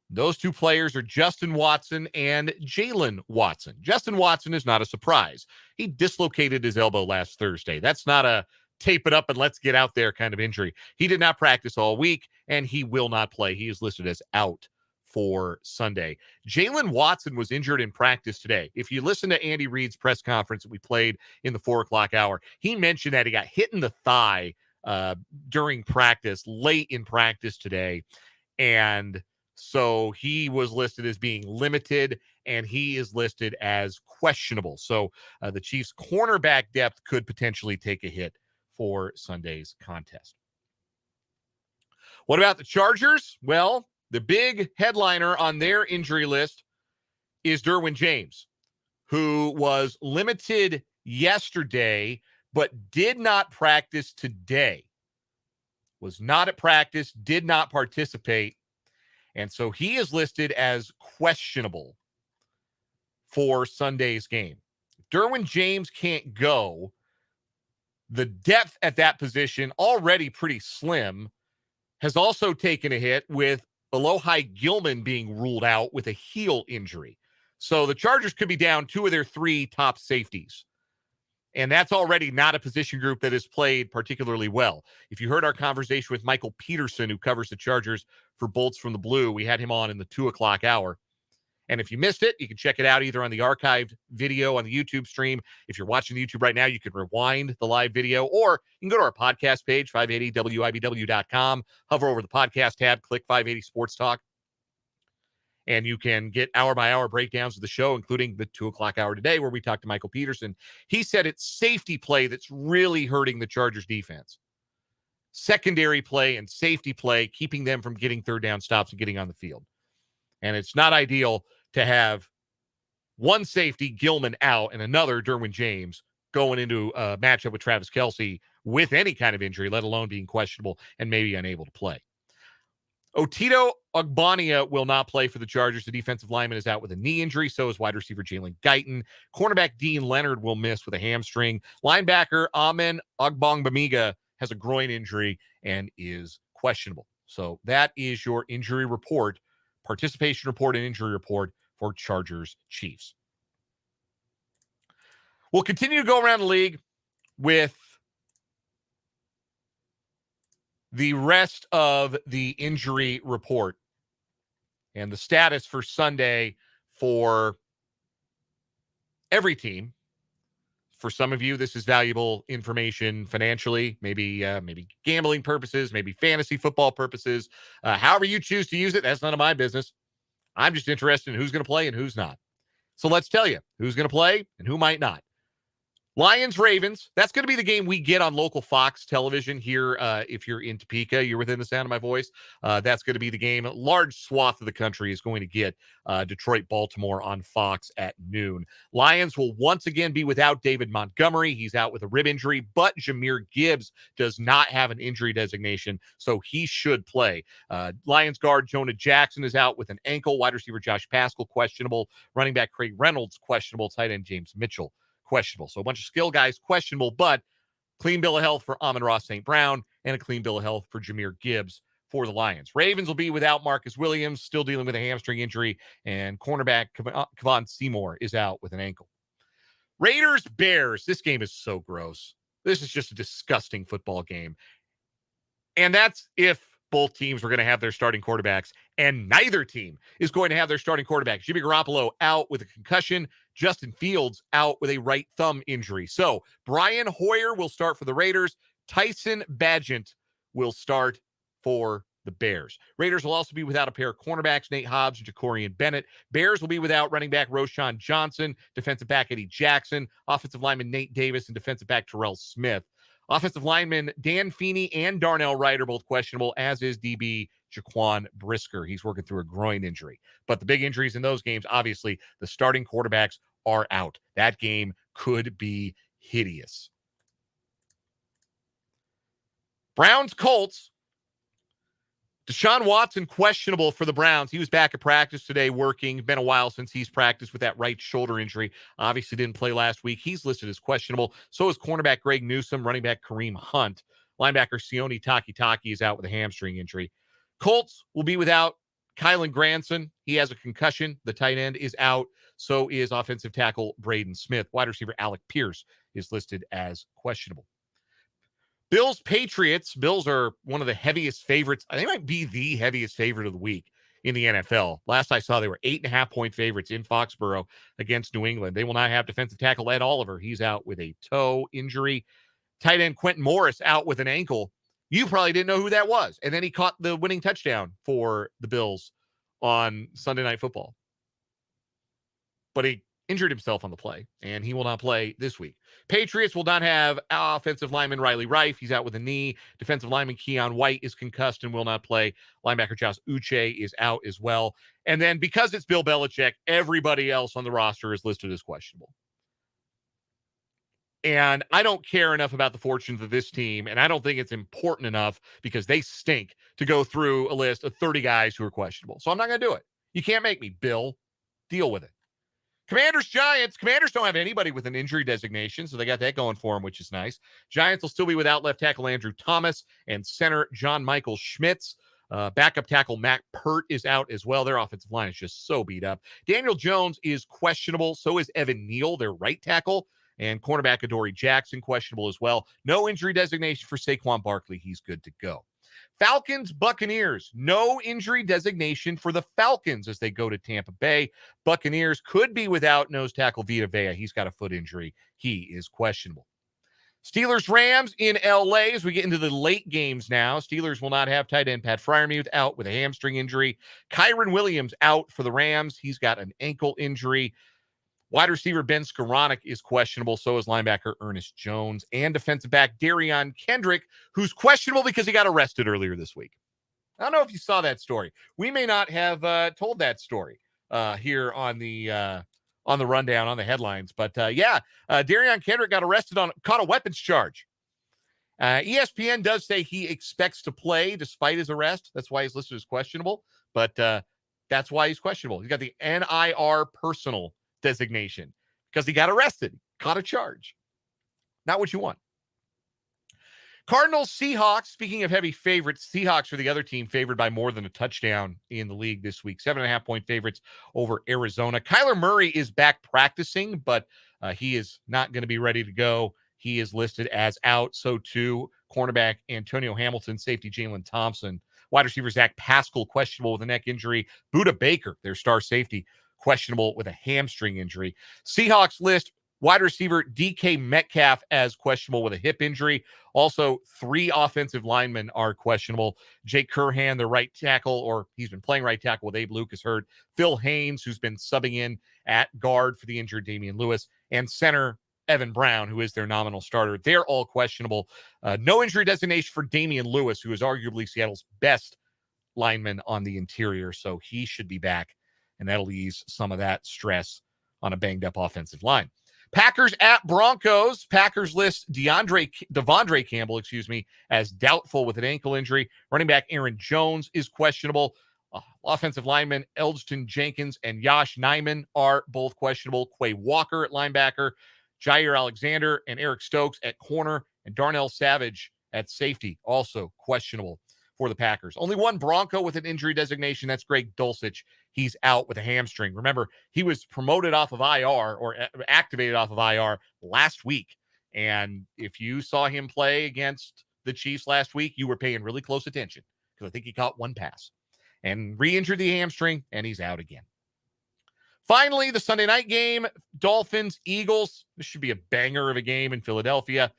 Those two players are Justin Watson and Jalen Watson. Justin Watson is not a surprise. He dislocated his elbow last Thursday. That's not a tape it up and let's get out there kind of injury. He did not practice all week, and he will not play. He is listed as out for Sunday. Jalen Watson was injured in practice today. If you listen to Andy Reid's press conference that we played in the 4 o'clock hour, he mentioned that he got hit in the thigh during practice, late in practice today, and so he was listed as being limited, and he is listed as questionable. So the Chiefs' cornerback depth could potentially take a hit for Sunday's contest. What about the Chargers? Well, the big headliner on their injury list is Derwin James, who was limited yesterday but did not practice today. Was not at practice, did not participate. And so he is listed as questionable for Sunday's game. If Derwin James can't go, the depth at that position, already pretty slim, has also taken a hit with Alohi Gilman being ruled out with a heel injury. So the Chargers could be down 2 of their 3 top safeties. And that's already not a position group that has played particularly well. If you heard our conversation with Michael Peterson, who covers the Chargers for Bolts from the Blue, we had him on in the 2 o'clock hour. And if you missed it, you can check it out either on the archived video on the YouTube stream. If you're watching the YouTube right now, you can rewind the live video, or you can go to our podcast page, 580wibw.com, hover over the podcast tab, click 580 Sports Talk, and you can get hour-by-hour breakdowns of the show, including the 2 o'clock hour today where we talked to Michael Peterson. He said it's safety play that's really hurting the Chargers defense. Secondary play and safety play, keeping them from getting third down stops and getting on the field. And it's not ideal to have one safety, Gilman, out, and another, Derwin James, going into a matchup with Travis Kelce with any kind of injury, let alone being questionable and maybe unable to play. Otito Ogbonnia will not play for the Chargers. The defensive lineman is out with a knee injury. So is wide receiver Jalen Guyton. Cornerback Dean Leonard will miss with a hamstring. Linebacker Amen Ogbongbemiga has a groin injury and is questionable. So that is your injury report, participation report, and injury report for Chargers Chiefs. We'll continue to go around the league with the rest of the injury report and the status for Sunday for every team. For some of you, this is valuable information financially, maybe gambling purposes, maybe fantasy football purposes. However you choose to use it, that's none of my business. I'm just interested in who's going to play and who's not. So let's tell you who's going to play and who might not. Lions, Ravens. That's going to be the game we get on local Fox television here. If you're in Topeka, you're within the sound of my voice. That's going to be the game. A large swath of the country is going to get Detroit, Baltimore on Fox at noon. Lions will once again be without David Montgomery. He's out with a rib injury, but Jahmyr Gibbs does not have an injury designation, so he should play. Lions guard Jonah Jackson is out with an ankle. Wide receiver Josh Paschal, questionable. Running back Craig Reynolds, questionable. Tight end James Mitchell, questionable. So a bunch of skill guys questionable, but clean bill of health for Amon-Ra St. Brown and a clean bill of health for Jahmyr Gibbs for the Lions. Ravens will be without Marcus Williams, still dealing with a hamstring injury, and cornerback Kevon Seymour is out with an ankle. Raiders, Bears. This game is so gross. This is just a disgusting football game. And that's if both teams were going to have their starting quarterbacks, and neither team is going to have their starting quarterbacks. Jimmy Garoppolo out with a concussion. Justin Fields out with a right thumb injury. So Brian Hoyer will start for the Raiders. Tyson Bagent will start for the Bears. Raiders will also be without a pair of cornerbacks, Nate Hobbs and Jacorian Bennett. Bears will be without running back Roshan Johnson, defensive back Eddie Jackson, offensive lineman Nate Davis, and defensive back Terrell Smith. Offensive lineman Dan Feeney and Darnell Wright are both questionable, as is DB Jaquan Brisker. He's working through a groin injury. But the big injuries in those games, obviously, the starting quarterbacks are out. That game could be hideous. Browns-Colts. Deshaun Watson questionable for the Browns. He was back at practice today working. Been a while since he's practiced with that right shoulder injury. Obviously didn't play last week. He's listed as questionable. So is cornerback Greg Newsome, running back Kareem Hunt. Linebacker Sione Takitaki is out with a hamstring injury. Colts will be without Kylan Granson. He has a concussion. The tight end is out. So is offensive tackle Braden Smith. Wide receiver Alec Pierce is listed as questionable. Bills Patriots. Bills are one of the heaviest favorites. They might be the heaviest favorite of the week in the NFL. Last I saw, they were 8.5-point favorites in Foxborough against New England. They will not have defensive tackle Ed Oliver. He's out with a toe injury. Tight end Quentin Morris out with an ankle. You probably didn't know who that was. And then he caught the winning touchdown for the Bills on Sunday Night Football. But he injured himself on the play, and he will not play this week. Patriots will not have offensive lineman Riley Rife. He's out with a knee. Defensive lineman Keon White is concussed and will not play. Linebacker Josh Uche is out as well. And then because it's Bill Belichick, everybody else on the roster is listed as questionable. And I don't care enough about the fortunes of this team, and I don't think it's important enough because they stink to go through a list of 30 guys who are questionable. So I'm not going to do it. You can't make me, Bill. Deal with it. Commanders-Giants. Commanders don't have anybody with an injury designation, so they got that going for them, which is nice. Giants will still be without left tackle Andrew Thomas and center John Michael Schmitz. Backup tackle Matt Pert is out as well. Their offensive line is just so beat up. Daniel Jones is questionable. So is Evan Neal, their right tackle. And cornerback Adoree Jackson questionable as well. No injury designation for Saquon Barkley. He's good to go. Falcons-Buccaneers. No injury designation for the Falcons as they go to Tampa Bay. Buccaneers could be without nose tackle Vita Vea. He's got a foot injury. He is questionable. Steelers-Rams in L.A. as we get into the late games now. Steelers will not have tight end Pat Freiermuth out with a hamstring injury. Kyron Williams out for the Rams. He's got an ankle injury. Wide receiver Ben Skoranek is questionable. So is linebacker Ernest Jones and defensive back Darion Kendrick, who's questionable because he got arrested earlier this week. I don't know if you saw that story. We may not have told that story here on the rundown on the headlines, but Darion Kendrick got arrested caught a weapons charge. ESPN does say he expects to play despite his arrest. That's why he's listed as questionable, but that's why he's questionable. He's got the NIR personal designation because he got arrested, caught a charge. Not what you want. Cardinals, Seahawks. Speaking of heavy favorites, Seahawks are the other team favored by more than a touchdown in the league this week. 7.5-point favorites over Arizona. Kyler Murray is back practicing, but he is not going to be ready to go. He is listed as out. So too, cornerback Antonio Hamilton, safety Jalen Thompson, wide receiver Zach Pascal questionable with a neck injury. Budda Baker, their star safety, questionable with a hamstring injury. Seahawks list wide receiver DK Metcalf as questionable with a hip injury. Also, 3 offensive linemen are questionable. Jake Curhan, the right tackle, or he's been playing right tackle with Abe Lucas hurt. Phil Haynes, who's been subbing in at guard for the injured Damian Lewis. And center Evan Brown, who is their nominal starter. They're all questionable. No injury designation for Damian Lewis, who is arguably Seattle's best lineman on the interior. So he should be back, and that'll ease some of that stress on a banged-up offensive line. Packers at Broncos. Packers list Devondre Campbell, as doubtful with an ankle injury. Running back Aaron Jones is questionable. Offensive linemen Elgton Jenkins and Yosh Nijman are both questionable. Quay Walker at linebacker. Jair Alexander and Eric Stokes at corner. And Darnell Savage at safety, also questionable for the Packers. Only one Bronco with an injury designation. That's Greg Dulcich. He's out with a hamstring. Remember, he was promoted off of IR or activated off of IR last week. And if you saw him play against the Chiefs last week, you were paying really close attention because I think he caught one pass and re-injured the hamstring, and he's out again. Finally, the Sunday night game, Dolphins, Eagles. This should be a banger of a game in Philadelphia.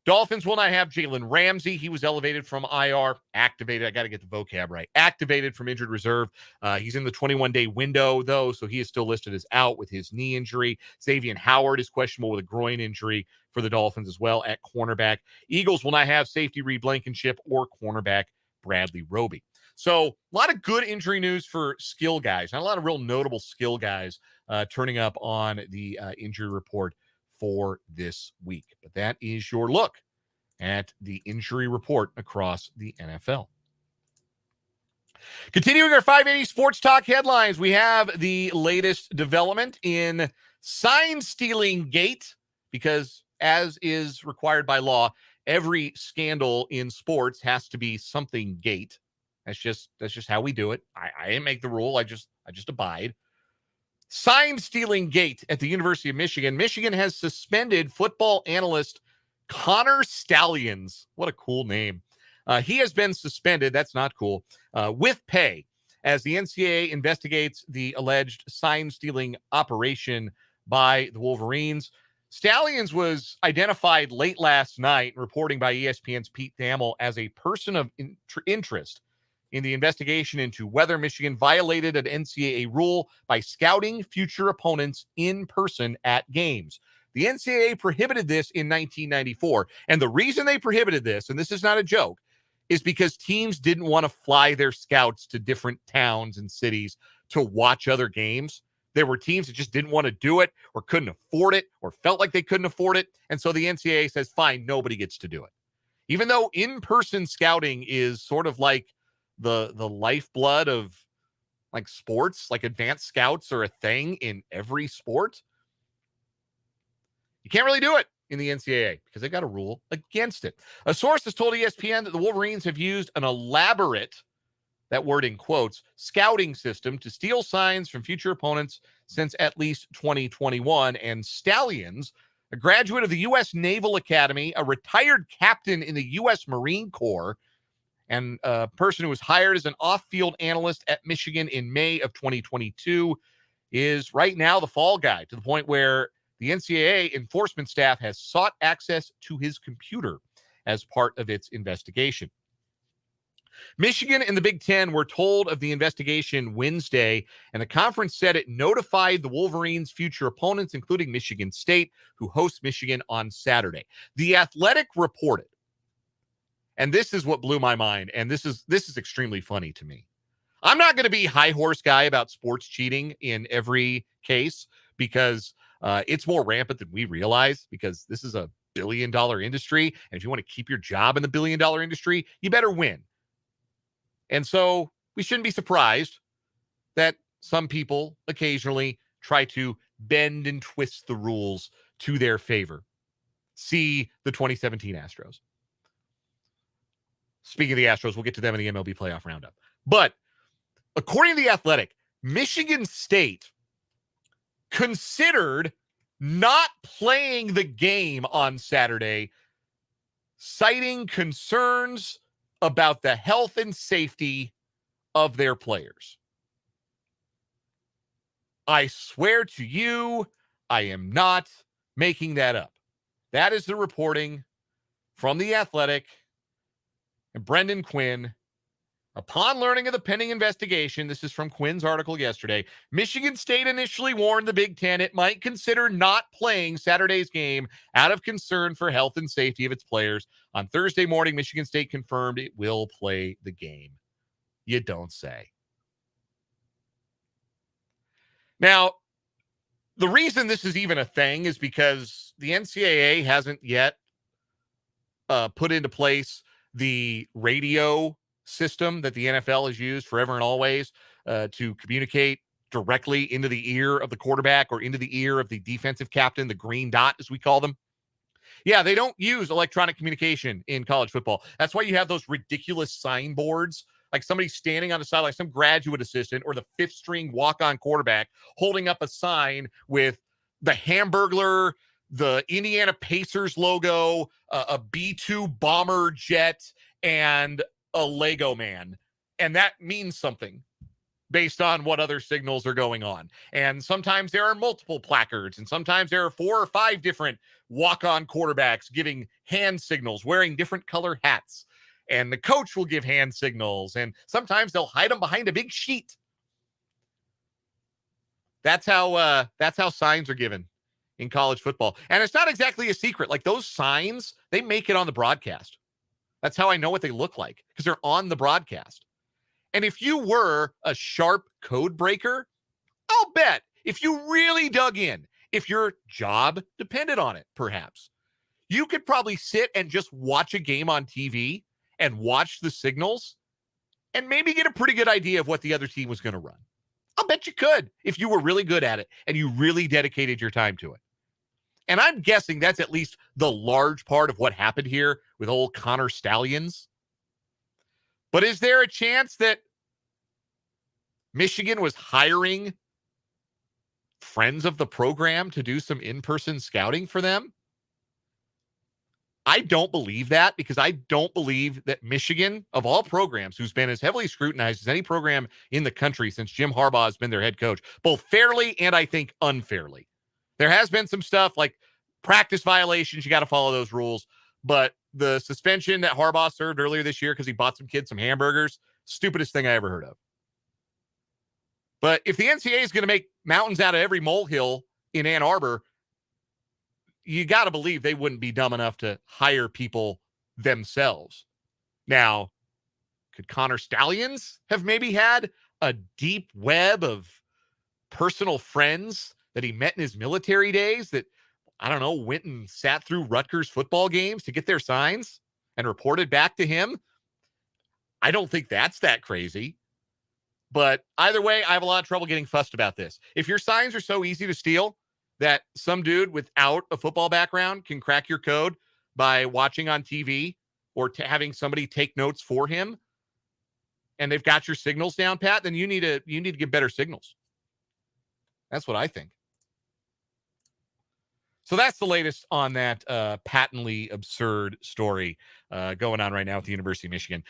Dolphins will not have Jalen Ramsey. He was elevated from IR, activated. I got to get the vocab right. Activated from injured reserve. He's in the 21-day window, though, so he is still listed as out with his knee injury. Xavier Howard is questionable with a groin injury for the Dolphins as well at cornerback. Eagles will not have safety Reed Blankenship or cornerback Bradley Roby. So a lot of good injury news for skill guys. Not a lot of real notable skill guys turning up on the injury report for this week. But that is your look at the injury report across the NFL. Continuing our 580 Sports Talk headlines, we have the latest development in sign stealing gate, because as is required by law, every scandal in sports has to be something gate. That's just how we do it. I didn't make the rule. I just abide. Sign stealing gate at the University of Michigan. Michigan has suspended football analyst Connor Stallions. What a cool name. He has been suspended. That's not cool. With pay, as the NCAA investigates the alleged sign stealing operation by the Wolverines. Stallions was identified late last night, reporting by ESPN's Pete Thamel, as a person of interest in the investigation into whether Michigan violated an NCAA rule by scouting future opponents in person at games. The NCAA prohibited this in 1994. And the reason they prohibited this, and this is not a joke, is because teams didn't want to fly their scouts to different towns and cities to watch other games. There were teams that just didn't want to do it or couldn't afford it or felt like they couldn't afford it. And so the NCAA says, fine, nobody gets to do it. Even though in-person scouting is sort of like the lifeblood of like sports, like advanced scouts are a thing in every sport, you can't really do it in the NCAA because they got a rule against it. A source has told ESPN that the Wolverines have used an elaborate, that word in quotes, scouting system to steal signs from future opponents since at least 2021. And Stallions, a graduate of the U.S. Naval Academy, a retired captain in the U.S. Marine Corps, and a person who was hired as an off-field analyst at Michigan in May of 2022, is right now the fall guy, to the point where the NCAA enforcement staff has sought access to his computer as part of its investigation. Michigan and the Big Ten were told of the investigation Wednesday, and the conference said it notified the Wolverines' future opponents, including Michigan State, who hosts Michigan on Saturday. The Athletic reported, and this is what blew my mind, and this is extremely funny to me. I'm not going to be high horse guy about sports cheating in every case, because it's more rampant than we realize, because this is a billion-dollar industry, and if you want to keep your job in the billion-dollar industry, you better win. And so we shouldn't be surprised that some people occasionally try to bend and twist the rules to their favor. See the 2017 Astros. Speaking of the Astros, we'll get to them in the MLB playoff roundup. But according to The Athletic, Michigan State considered not playing the game on Saturday, citing concerns about the health and safety of their players. I swear to you, I am not making that up. That is the reporting from The Athletic and Brendan Quinn. Upon learning of the pending investigation, this is from Quinn's article yesterday, Michigan State initially warned the Big Ten it might consider not playing Saturday's game out of concern for health and safety of its players. On Thursday morning, Michigan State confirmed it will play the game. You don't say. Now, the reason this is even a thing is because the NCAA hasn't yet put into place the radio system that the NFL has used forever and always to communicate directly into the ear of the quarterback or into the ear of the defensive captain, the green dot, as we call them. Yeah, they don't use electronic communication in college football. That's why you have those ridiculous signboards, like somebody standing on the sideline, some graduate assistant or the fifth string walk-on quarterback holding up a sign with the Hamburglar, the Indiana Pacers logo, a B-2 bomber jet, and a Lego man. And that means something. based on what other signals are going on. And sometimes there are multiple placards, and sometimes there are 4 or 5 different walk-on quarterbacks giving hand signals, wearing different color hats. And the coach will give hand signals, and sometimes they'll hide them behind a big sheet. That's how signs are given in college football. And it's not exactly a secret. Like, those signs, they make it on the broadcast. That's how I know what they look like, because they're on the broadcast. And if you were a sharp code breaker, I'll bet if you really dug in, if your job depended on it, perhaps, you could probably sit and just watch a game on TV and watch the signals and maybe get a pretty good idea of what the other team was going to run. I'll bet you could if you were really good at it and you really dedicated your time to it. And I'm guessing that's at least the large part of what happened here with old Connor Stallions. But is there a chance that Michigan was hiring friends of the program to do some in-person scouting for them? I don't believe that, because I don't believe that Michigan, of all programs, who's been as heavily scrutinized as any program in the country since Jim Harbaugh has been their head coach, both fairly and I think unfairly. There has been some stuff like practice violations. You got to follow those rules. But the suspension that Harbaugh served earlier this year because he bought some kids some hamburgers, stupidest thing I ever heard of. But if the NCAA is going to make mountains out of every molehill in Ann Arbor, you got to believe they wouldn't be dumb enough to hire people themselves. Now, could Connor Stallions have maybe had a deep web of personal friends that he met in his military days that, I don't know, went and sat through Rutgers football games to get their signs and reported back to him? I don't think that's that crazy. But either way, I have a lot of trouble getting fussed about this. If your signs are so easy to steal that some dude without a football background can crack your code by watching on TV or having somebody take notes for him, and they've got your signals down pat, then you need to get better signals. That's what I think. So that's the latest on that patently absurd story going on right now at the University of Michigan.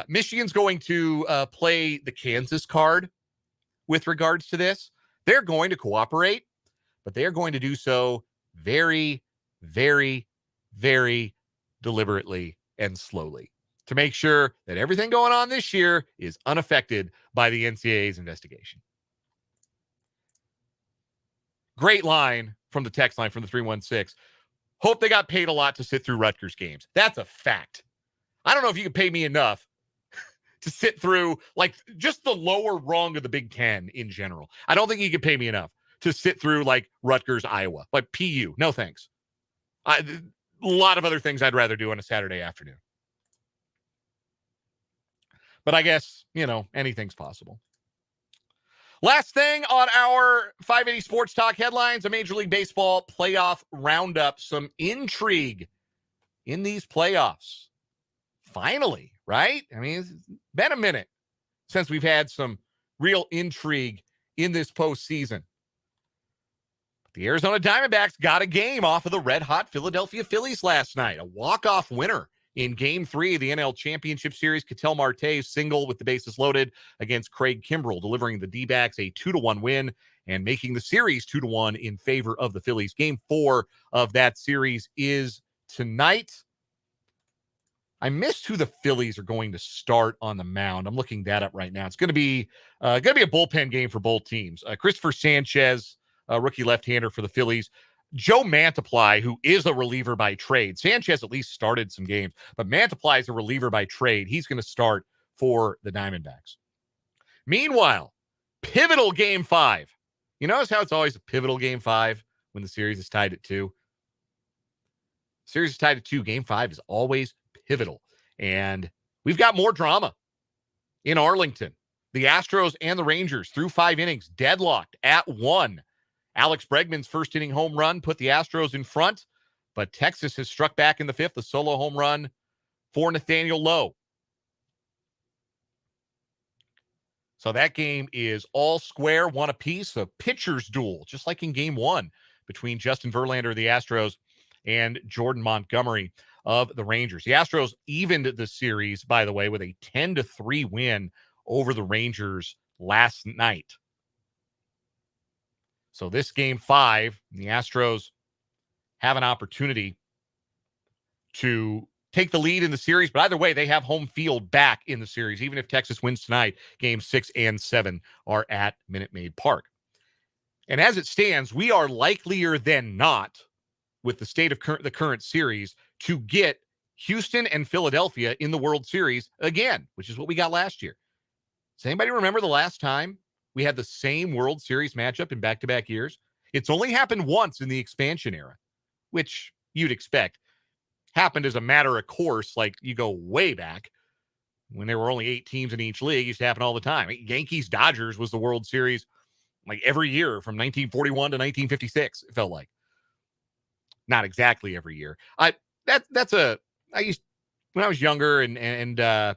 Michigan's going to play the Kansas card with regards to this. They're going to cooperate, but they're going to do so very, very, very deliberately and slowly to make sure that everything going on this year is unaffected by the NCAA's investigation. Great line from the text line from the 316. Hope they got paid a lot to sit through Rutgers games. That's a fact. I don't know if you could pay me enough to sit through like just the lower rung of the Big Ten in general. I don't think you could pay me enough to sit through like Rutgers, Iowa, like PU. No thanks. A lot of other things I'd rather do on a Saturday afternoon. But I guess, anything's possible. Last thing on our 580 Sports Talk headlines, a Major League Baseball playoff roundup. Some intrigue in these playoffs. Finally, right? I mean, it's been a minute since we've had some real intrigue in this postseason. The Arizona Diamondbacks got a game off of the red-hot Philadelphia Phillies last night. A walk-off winner in Game 3 of the NL Championship Series. Ketel Marte's single with the bases loaded against Craig Kimbrell, delivering the D-backs a 2-1 win and making the series 2-1 in favor of the Phillies. Game 4 of that series is tonight. I missed who the Phillies are going to start on the mound. I'm looking that up right now. It's going to be a bullpen game for both teams. Christopher Sanchez, rookie left-hander for the Phillies. Joe Mantiply, who is a reliever by trade. Sanchez at least started some games, but Mantiply is a reliever by trade. He's going to start for the Diamondbacks. Meanwhile, pivotal Game 5. You notice how it's always a pivotal Game 5 when the series is tied at 2? Series is tied at 2. Game 5 is always pivotal. And we've got more drama in Arlington. The Astros and the Rangers through 5 innings, deadlocked at 1. Alex Bregman's first inning home run put the Astros in front, but Texas has struck back in the 5th, a solo home run for Nathaniel Lowe. So that game is all square, one apiece, a pitcher's duel, just like in Game 1 between Justin Verlander of the Astros and Jordan Montgomery of the Rangers. The Astros evened the series, by the way, with a 10-3 win over the Rangers last night. So this game 5, the Astros have an opportunity to take the lead in the series, but either way, they have home field back in the series. Even if Texas wins tonight, games 6 and 7 are at Minute Maid Park. And as it stands, we are likelier than not, with the state of the current series, to get Houston and Philadelphia in the World Series again, which is what we got last year. Does anybody remember the last time we had the same World Series matchup in back-to-back years? It's only happened once in the expansion era, which you'd expect. Happened as a matter of course, like you go way back when there were only 8 teams in each league. It used to happen all the time. Yankees-Dodgers was the World Series like every year from 1941 to 1956, it felt like. Not exactly every year. I used when I was younger, and I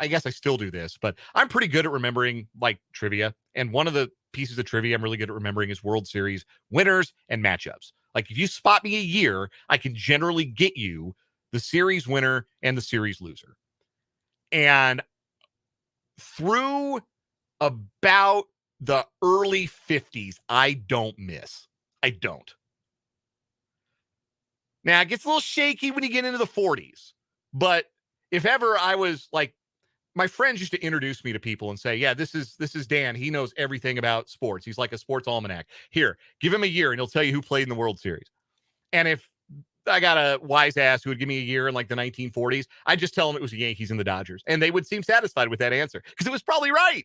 guess I still do this, but I'm pretty good at remembering like trivia. And one of the pieces of trivia I'm really good at remembering is World Series winners and matchups. Like if you spot me a year, I can generally get you the series winner and the series loser. And through about the early 50s, I don't miss. I don't. Now, it gets a little shaky when you get into the 40s. But if ever I was like, my friends used to introduce me to people and say, yeah, this is Dan. He knows everything about sports. He's like a sports almanac. Here, give him a year and he'll tell you who played in the World Series. And if I got a wise ass who would give me a year in like the 1940s, I'd just tell him it was the Yankees and the Dodgers. And they would seem satisfied with that answer because it was probably right.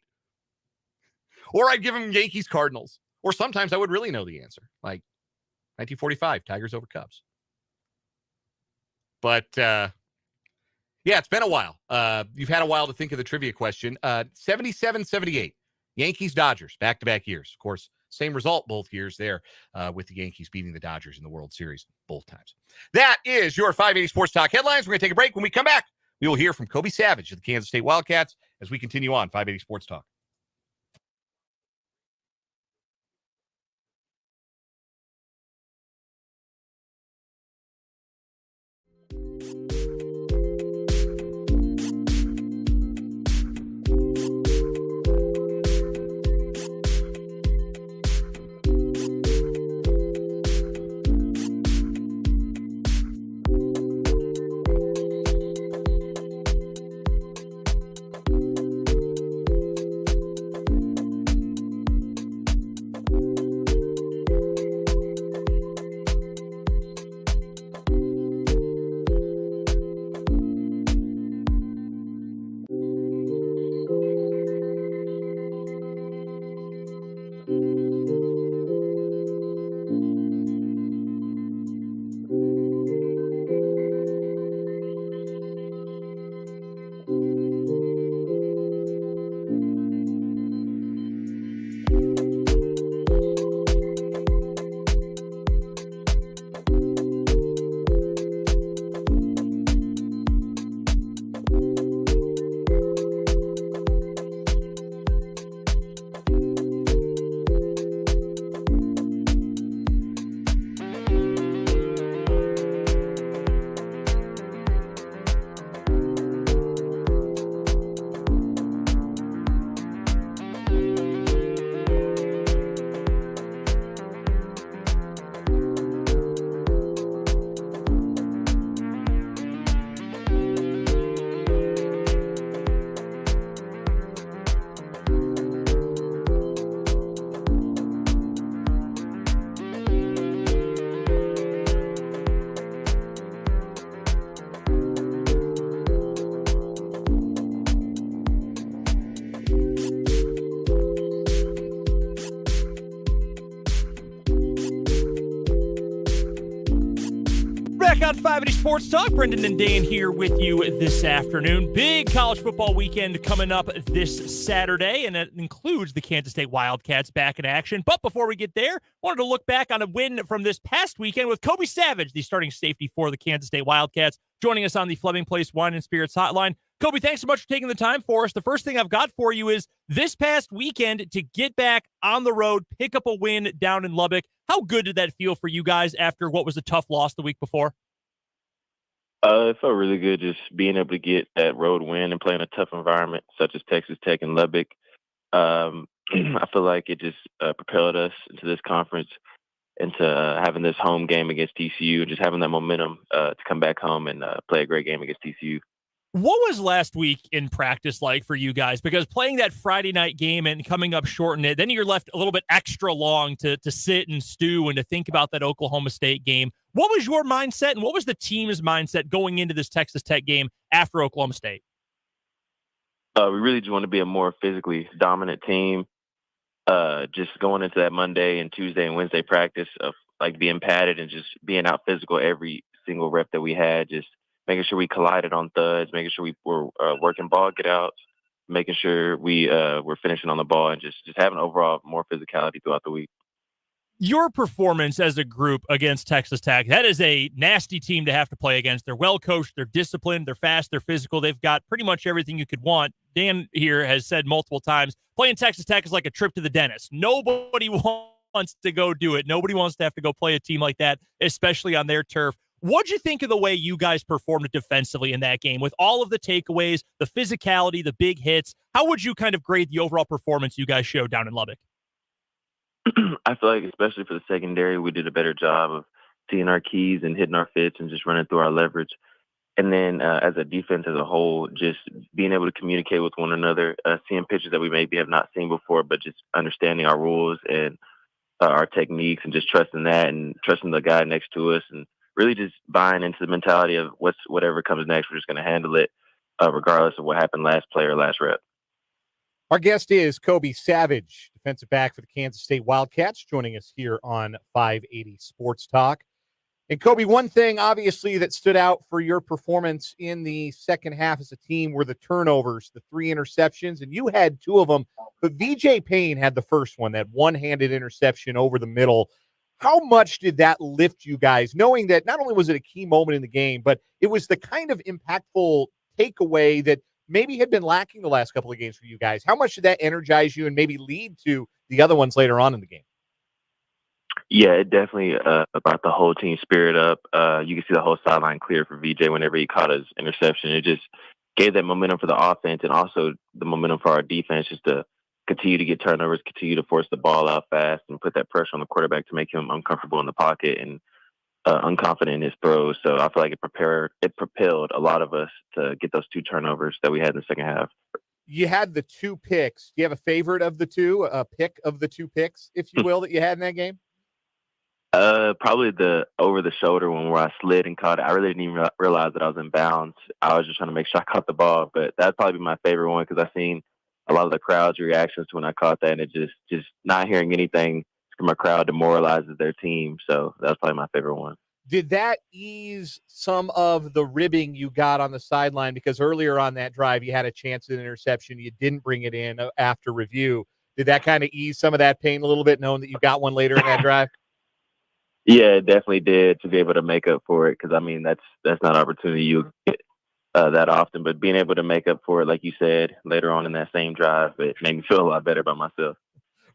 Or I'd give him Yankees Cardinals. Or sometimes I would really know the answer. Like 1945, Tigers over Cubs. But, yeah, it's been a while. You've had a while to think of the trivia question. 77-78, Yankees-Dodgers, back-to-back years. Of course, same result both years there with the Yankees beating the Dodgers in the World Series both times. That is your 580 Sports Talk headlines. We're going to take a break. When we come back, we will hear from Kobe Savage of the Kansas State Wildcats as we continue on 580 Sports Talk. Back on 580 Sports Talk, Brendan and Dan here with you this afternoon. Big college football weekend coming up this Saturday, and it includes the Kansas State Wildcats back in action. But before we get there, wanted to look back on a win from this past weekend with Kobe Savage, the starting safety for the Kansas State Wildcats, joining us on the Fleming Place Wine and Spirits Hotline. Kobe, thanks so much for taking the time for us. The first thing I've got for you is this past weekend to get back on the road, pick up a win down in Lubbock. How good did that feel for you guys after what was a tough loss the week before? It felt really good just being able to get that road win and play in a tough environment such as Texas Tech and Lubbock. I feel like it just propelled us into this conference, into having this home game against TCU, and just having that momentum to come back home and play a great game against TCU. What was last week in practice like for you guys? Because playing that Friday night game and coming up short in it, then you're left a little bit extra long to sit and stew and to think about that Oklahoma State game. What was your mindset and what was the team's mindset going into this Texas Tech game after Oklahoma State? We really just want to be a more physically dominant team. Just going into that Monday and Tuesday and Wednesday practice of like being padded and just being out physical every single rep that we had, just making sure we collided on thuds, making sure we were working ball get outs, making sure we were finishing on the ball, and just having overall more physicality throughout the week. Your performance as a group against Texas Tech, that is a nasty team to have to play against. They're well coached, they're disciplined, they're fast, they're physical. They've got pretty much everything you could want. Dan here has said multiple times, playing Texas Tech is like a trip to the dentist. Nobody wants to go do it. Nobody wants to have to go play a team like that, especially on their turf. What'd you think of the way you guys performed defensively in that game with all of the takeaways, the physicality, the big hits? How would you kind of grade the overall performance you guys showed down in Lubbock? I feel like, especially for the secondary, we did a better job of seeing our keys and hitting our fits and just running through our leverage. And then as a defense as a whole, just being able to communicate with one another, seeing pitches that we maybe have not seen before, but just understanding our rules and our techniques and just trusting that and trusting the guy next to us and really just buying into the mentality of whatever comes next, we're just going to handle it regardless of what happened last play or last rep. Our guest is Kobe Savage, defensive back for the Kansas State Wildcats, joining us here on 580 Sports Talk. And Kobe, one thing obviously that stood out for your performance in the second half as a team were the turnovers, the 3 interceptions, and you had 2 of them, but VJ Payne had the first one, that one-handed interception over the middle. How much did that lift you guys, knowing that not only was it a key moment in the game, but it was the kind of impactful takeaway that maybe had been lacking the last couple of games for you guys? How much did that energize you and maybe lead to the other ones later on in the game? Yeah, it definitely brought the whole team spirit up. You can see the whole sideline clear for VJ whenever he caught his interception. It just gave that momentum for the offense and also the momentum for our defense just to continue to get turnovers, continue to force the ball out fast and put that pressure on the quarterback to make him uncomfortable in the pocket and unconfident in his throws. So I feel like it propelled a lot of us to get those 2 turnovers that we had in the second half. You had the 2 picks. Do you have a favorite of the 2, a pick of the 2 picks, if you will, that you had in that game? Probably the over the shoulder one where I slid and caught it. I really didn't even realize that I was in bounds. I was just trying to make sure I caught the ball, but that'd probably be my favorite one because I've seen a lot of the crowd's reactions to when I caught that, and it just not hearing anything from a crowd demoralizes their team. So that's probably my favorite one. Did that ease some of the ribbing you got on the sideline? Because earlier on that drive, you had a chance at an interception. You didn't bring it in after review. Did that kind of ease some of that pain a little bit, knowing that you got one later in that drive? Yeah, it definitely did, to be able to make up for it. Because, I mean, that's not an opportunity you get that often. But being able to make up for it, like you said, later on in that same drive, it made me feel a lot better about myself.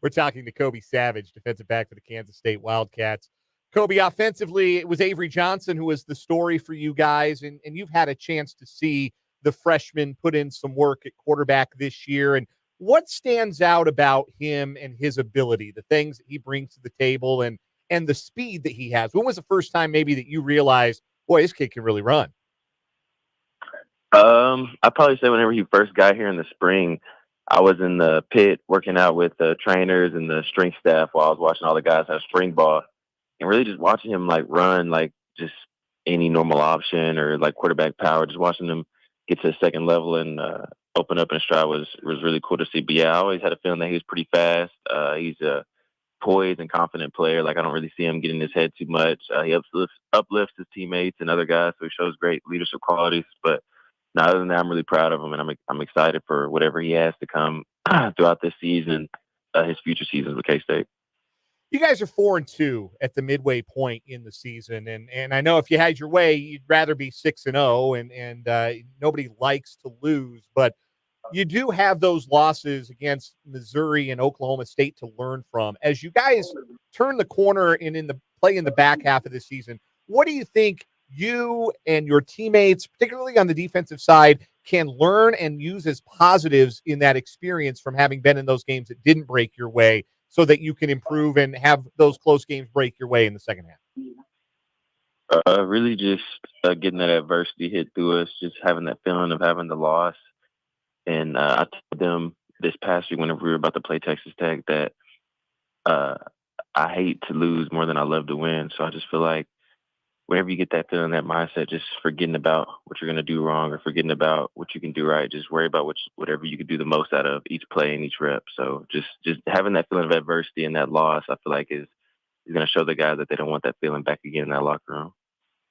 We're talking to Kobe Savage, defensive back for the Kansas State Wildcats. Kobe, offensively, it was Avery Johnson who was the story for you guys, and you've had a chance to see the freshman put in some work at quarterback this year. And what stands out about him and his ability, the things that he brings to the table and the speed that he has? When was the first time maybe that you realized, boy, this kid can really run? I'd probably say whenever he first got here in the spring, I was in the pit working out with the trainers and the strength staff while I was watching all the guys have spring ball. And really just watching him like run like just any normal option or like quarterback power, just watching him get to the second level and open up in stride was really cool to see. But yeah, I always had a feeling that he was pretty fast. He's a poised and confident player. Like I don't really see him getting his head too much. He uplifts his teammates and other guys, so he shows great leadership qualities. But no, other than that, I'm really proud of him, and I'm excited for whatever he has to come throughout this season, his future seasons with K-State. You guys are 4-2 at the midway point in the season, and I know if you had your way, you'd rather be 6-0, and nobody likes to lose, but you do have those losses against Missouri and Oklahoma State to learn from. As you guys turn the corner and play in the back half of the season, what do you think you and your teammates, particularly on the defensive side, can learn and use as positives in that experience from having been in those games that didn't break your way so that you can improve and have those close games break your way in the second half? Really just getting that adversity hit through us, just having that feeling of having the loss. And I told them this past week whenever we were about to play Texas Tech that I hate to lose more than I love to win. So I just feel like whenever you get that feeling, that mindset, just forgetting about what you're going to do wrong or forgetting about what you can do right, just worry about whatever you can do the most out of each play and each rep. So just having that feeling of adversity and that loss, I feel like is going to show the guys that they don't want that feeling back again in that locker room.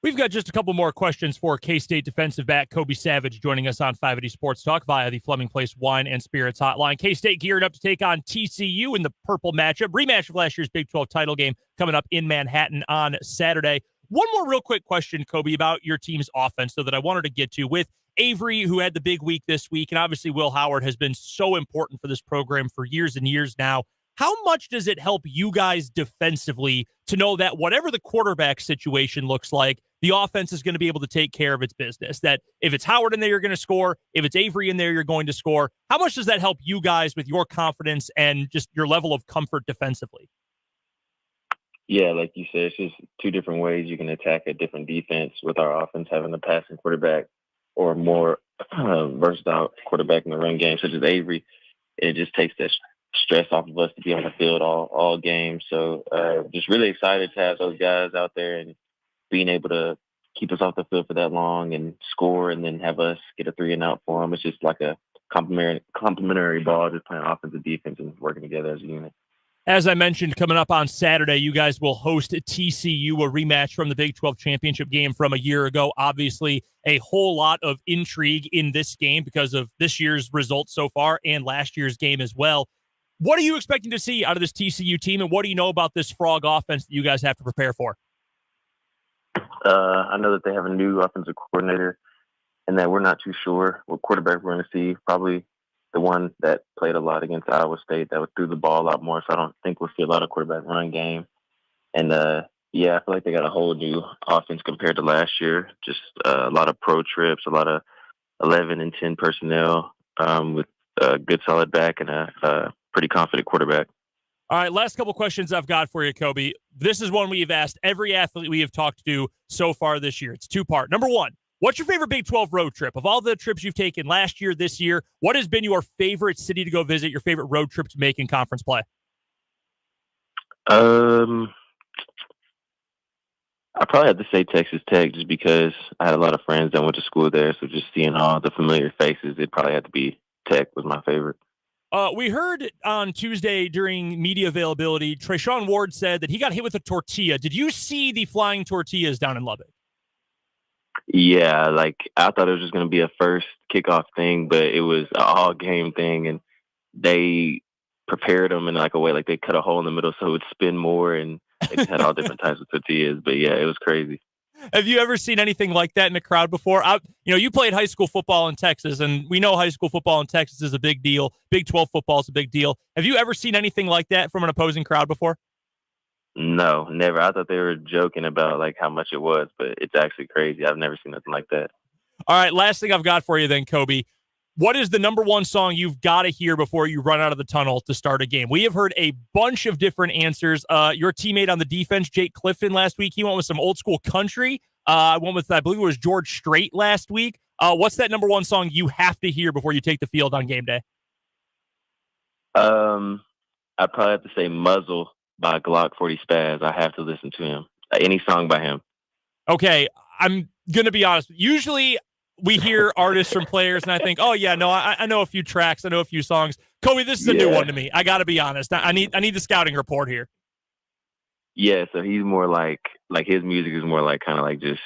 We've got just a couple more questions for K-State defensive back Kobe Savage joining us on 580 Sports Talk via the Fleming Place Wine and Spirits Hotline. K-State geared up to take on TCU in the purple matchup. Rematch of last year's Big 12 title game coming up in Manhattan on Saturday. One more real quick question, Kobe, about your team's offense, though, that I wanted to get to with Avery, who had the big week this week, and obviously Will Howard has been so important for this program for years and years now. How much does it help you guys defensively to know that whatever the quarterback situation looks like, the offense is going to be able to take care of its business? That if it's Howard in there, you're going to score. If it's Avery in there, you're going to score. How much does that help you guys with your confidence and just your level of comfort defensively? Yeah, like you said, it's just two different ways you can attack a different defense with our offense having a passing quarterback or more versatile quarterback in the run game, such as Avery. It just takes that stress off of us to be on the field all game. So just really excited to have those guys out there and being able to keep us off the field for that long and score and then have us get a 3-and-out for them. It's just like a complementary ball, just playing offense and defense and working together as a unit. As I mentioned, coming up on Saturday, you guys will host TCU, a rematch from the Big 12 championship game from a year ago. Obviously, a whole lot of intrigue in this game because of this year's results so far and last year's game as well. What are you expecting to see out of this TCU team, and what do you know about this Frog offense that you guys have to prepare for? I know that they have a new offensive coordinator and that we're not too sure what quarterback we're going to see. Probably the one that played a lot against Iowa State that threw the ball a lot more, so I don't think we'll see a lot of quarterback run game. And, yeah, I feel like they got a whole new offense compared to last year. Just a lot of pro trips, a lot of 11 and 10 personnel with a good solid back and a pretty confident quarterback. All right, last couple questions I've got for you, Kobe. This is one we've asked every athlete we have talked to so far this year. It's two-part. Number one, what's your favorite Big 12 road trip? Of all the trips you've taken last year, this year, what has been your favorite city to go visit, your favorite road trip to make in conference play? I probably have to say Texas Tech just because I had a lot of friends that went to school there, so just seeing all the familiar faces, it probably had to be Tech was my favorite. We heard on Tuesday during media availability, Treshaun Ward said that he got hit with a tortilla. Did you see the flying tortillas down in Lubbock? Yeah, like I thought it was just going to be a first kickoff thing, but it was an all game thing, and they prepared them in like a way like they cut a hole in the middle so it would spin more, and they just had all different types of tortillas. But yeah, it was crazy. Have you ever seen anything like that in a crowd before? You played high school football in Texas, and we know high school football in Texas is a big deal. Big 12 football is a big deal. Have you ever seen anything like that from an opposing crowd before? No, never. I thought they were joking about like how much it was, but it's actually crazy. I've never seen nothing like that. All right, last thing I've got for you then, Kobe. What is the number one song you've got to hear before you run out of the tunnel to start a game? We have heard a bunch of different answers. Your teammate on the defense, Jake Clifton, last week, he went with some old school country. I went with, I believe it was George Strait last week. What's that number one song you have to hear before you take the field on game day? I'd probably have to say Muzzle by Glock 40 Spaz. I have to listen to him. Any song by him. Okay, I'm going to be honest. Usually we hear artists from players, and I think, oh, yeah, no, I know a few tracks. I know a few songs. Kobe, this is a new one to me. I got to be honest. I need the scouting report here. Yeah, so he's more like his music is more like kind of like just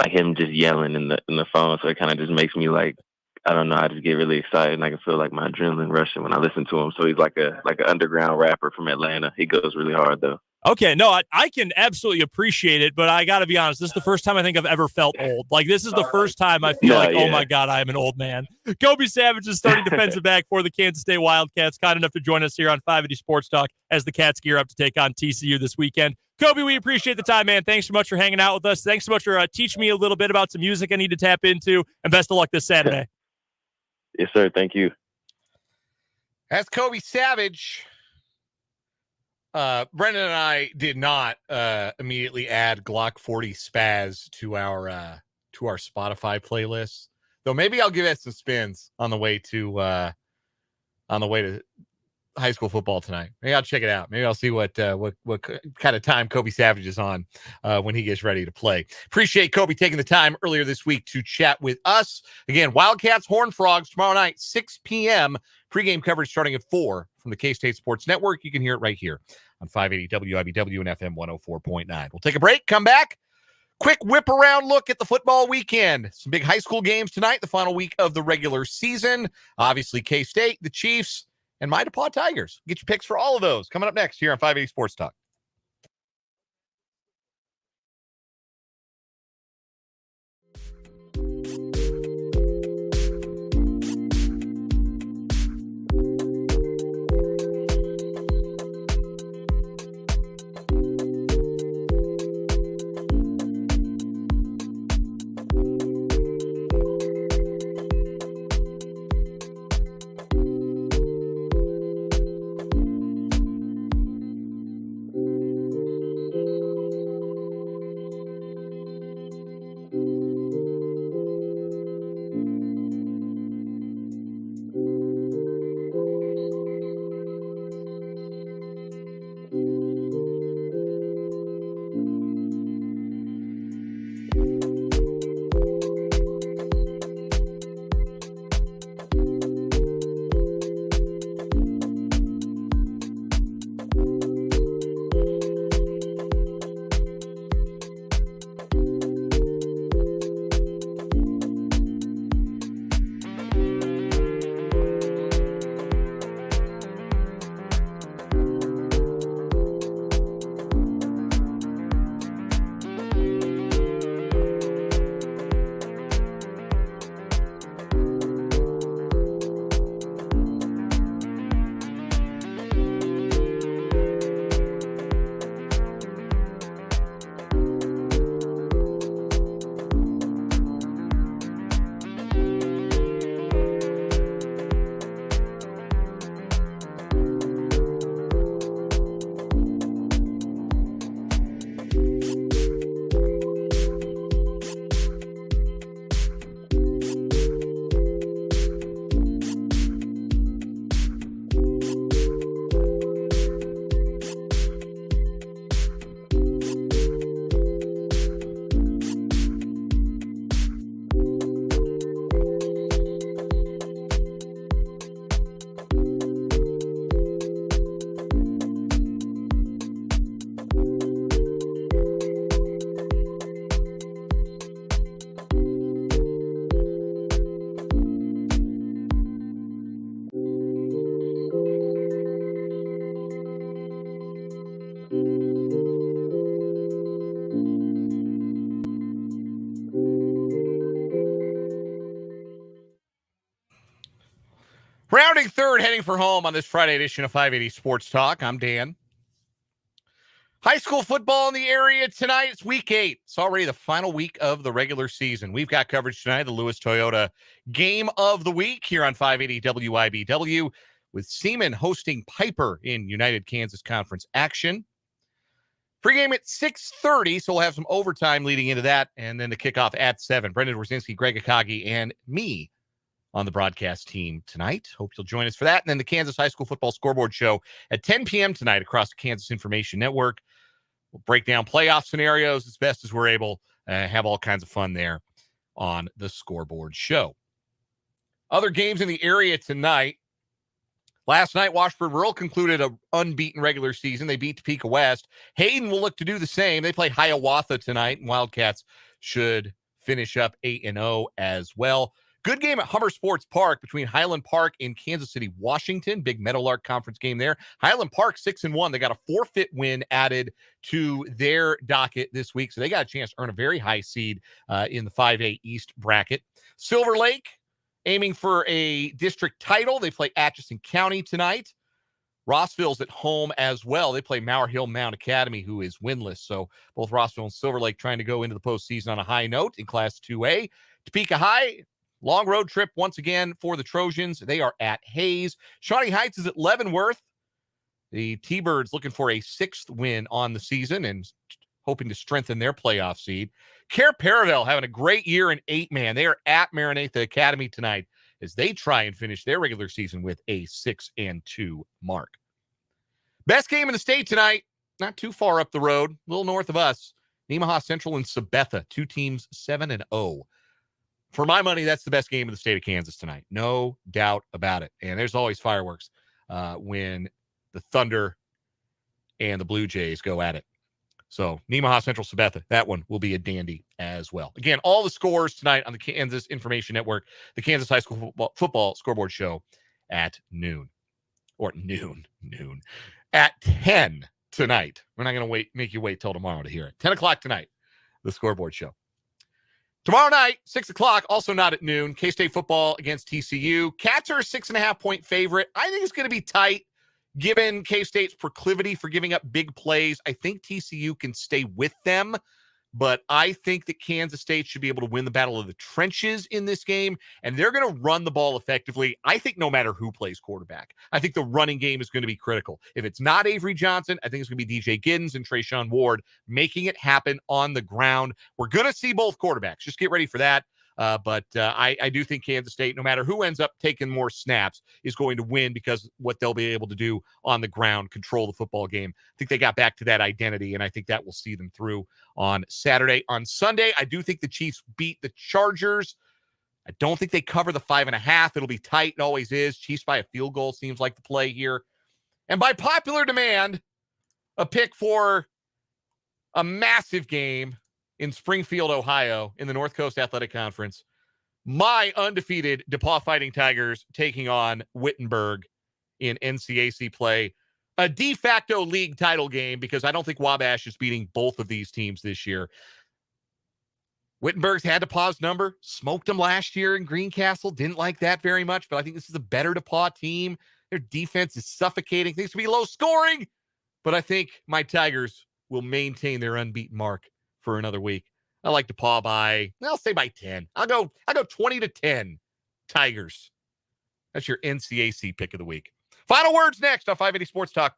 like him just yelling in the phone. So it kind of just makes me like, I don't know, I just get really excited and I can feel like my adrenaline rushing when I listen to him. So he's like an underground rapper from Atlanta. He goes really hard though. Okay, no, I can absolutely appreciate it, but I got to be honest, this is the first time I think I've ever felt old. Like, this is the first time I feel oh my God, I am an old man. Kobe Savage is starting defensive back for the Kansas State Wildcats, kind enough to join us here on 580 Sports Talk as the Cats gear up to take on TCU this weekend. Kobe, we appreciate the time, man. Thanks so much for hanging out with us. Thanks so much for teaching me a little bit about some music I need to tap into, and best of luck this Saturday. Yes, sir. Thank you. That's Kobe Savage. Brendan and I did not immediately add Glock 40 Spaz to our Spotify playlist, though maybe I'll give it some spins on the way to high school football tonight. Maybe I'll check it out. Maybe I'll see what kind of time Kobe Savage is on when he gets ready to play. Appreciate Kobe taking the time earlier this week to chat with us. Again, Wildcats, Horned Frogs tomorrow night, 6 p.m. Pregame coverage starting at 4 from the K-State Sports Network. You can hear it right here on 580 WIBW and FM 104.9. We'll take a break, come back. Quick whip around look at the football weekend. Some big high school games tonight, the final week of the regular season. Obviously, K-State, the Chiefs, and my DePaul Tigers. Get your picks for all of those coming up next here on 580 Sports Talk. Rounding third, heading for home on this Friday edition of 580 Sports Talk. I'm Dan. High school football in the area tonight. It's week 8. It's already the final week of the regular season. We've got coverage tonight, the Lewis Toyota Game of the Week here on 580 WIBW, with Seaman hosting Piper in United Kansas Conference action. Pregame at 6:30, so we'll have some overtime leading into that, and then the kickoff at 7. Brendan Wrzinski, Greg Akagi, and me on the broadcast team tonight. Hope you'll join us for that. And then the Kansas High School Football Scoreboard Show at 10 p.m. tonight across the Kansas Information Network. We'll break down playoff scenarios as best as we're able, have all kinds of fun there on the Scoreboard Show. Other games in the area tonight. Last night, Washburn Rural concluded an unbeaten regular season. They beat Topeka West. Hayden will look to do the same. They play Hiawatha tonight, and Wildcats should finish up 8-0 as well. Good game at Hummer Sports Park between Highland Park and Kansas City, Washington. Big Meadowlark Conference game there. Highland Park 6-1. They got a forfeit win added to their docket this week, so they got a chance to earn a very high seed in the 5A East bracket. Silver Lake aiming for a district title. They play Atchison County tonight. Rossville's at home as well. They play Mauer Hill Mount Academy, who is winless. So both Rossville and Silver Lake trying to go into the postseason on a high note in Class 2A. Topeka High, long road trip once again for the Trojans. They are at Hayes. Shawnee Heights is at Leavenworth. The T-Birds looking for a 6th win on the season and hoping to strengthen their playoff seed. Care Paravel having a great year in 8-man. They are at Maranatha Academy tonight as they try and finish their regular season with a 6-2 mark. Best game in the state tonight, not too far up the road, a little north of us. Nemaha Central and Sabetha, 2 teams 7-0. For my money, that's the best game in the state of Kansas tonight. No doubt about it. And there's always fireworks when the Thunder and the Blue Jays go at it. So Nemaha Central Sabetha, that one will be a dandy as well. Again, all the scores tonight on the Kansas Information Network, the Kansas High School Football Scoreboard Show at noon. Or noon. At 10 tonight. We're not going to make you wait till tomorrow to hear it. 10 o'clock tonight, the Scoreboard Show. Tomorrow night, 6 o'clock, also not at noon, K-State football against TCU. Cats are a 6.5-point favorite. I think it's going to be tight, given K-State's proclivity for giving up big plays. I think TCU can stay with them, but I think that Kansas State should be able to win the battle of the trenches in this game, and they're going to run the ball effectively. I think no matter who plays quarterback, I think the running game is going to be critical. If it's not Avery Johnson, I think it's going to be DJ Giddens and Trayshawn Ward making it happen on the ground. We're going to see both quarterbacks. Just get ready for that. But I do think Kansas State, no matter who ends up taking more snaps, is going to win because what they'll be able to do on the ground, control the football game. I think they got back to that identity, and I think that will see them through on Saturday. On Sunday, I do think the Chiefs beat the Chargers. I don't think they cover the 5.5. It'll be tight. It always is. Chiefs by a field goal seems like the play here. And by popular demand, a pick for a massive game in Springfield, Ohio, in the North Coast Athletic Conference. My undefeated DePaul Fighting Tigers taking on Wittenberg in NCAC play. A de facto league title game because I don't think Wabash is beating both of these teams this year. Wittenberg's had DePauw's number, smoked them last year in Greencastle, didn't like that very much, but I think this is a better DePaw team. Their defense is suffocating. Things will be low scoring, but I think my Tigers will maintain their unbeaten mark for another week. I like DePaw by, I'll say by 10. I'll go 20-10 Tigers. That's your NCAC pick of the week. Final words next on 580 Sports Talk.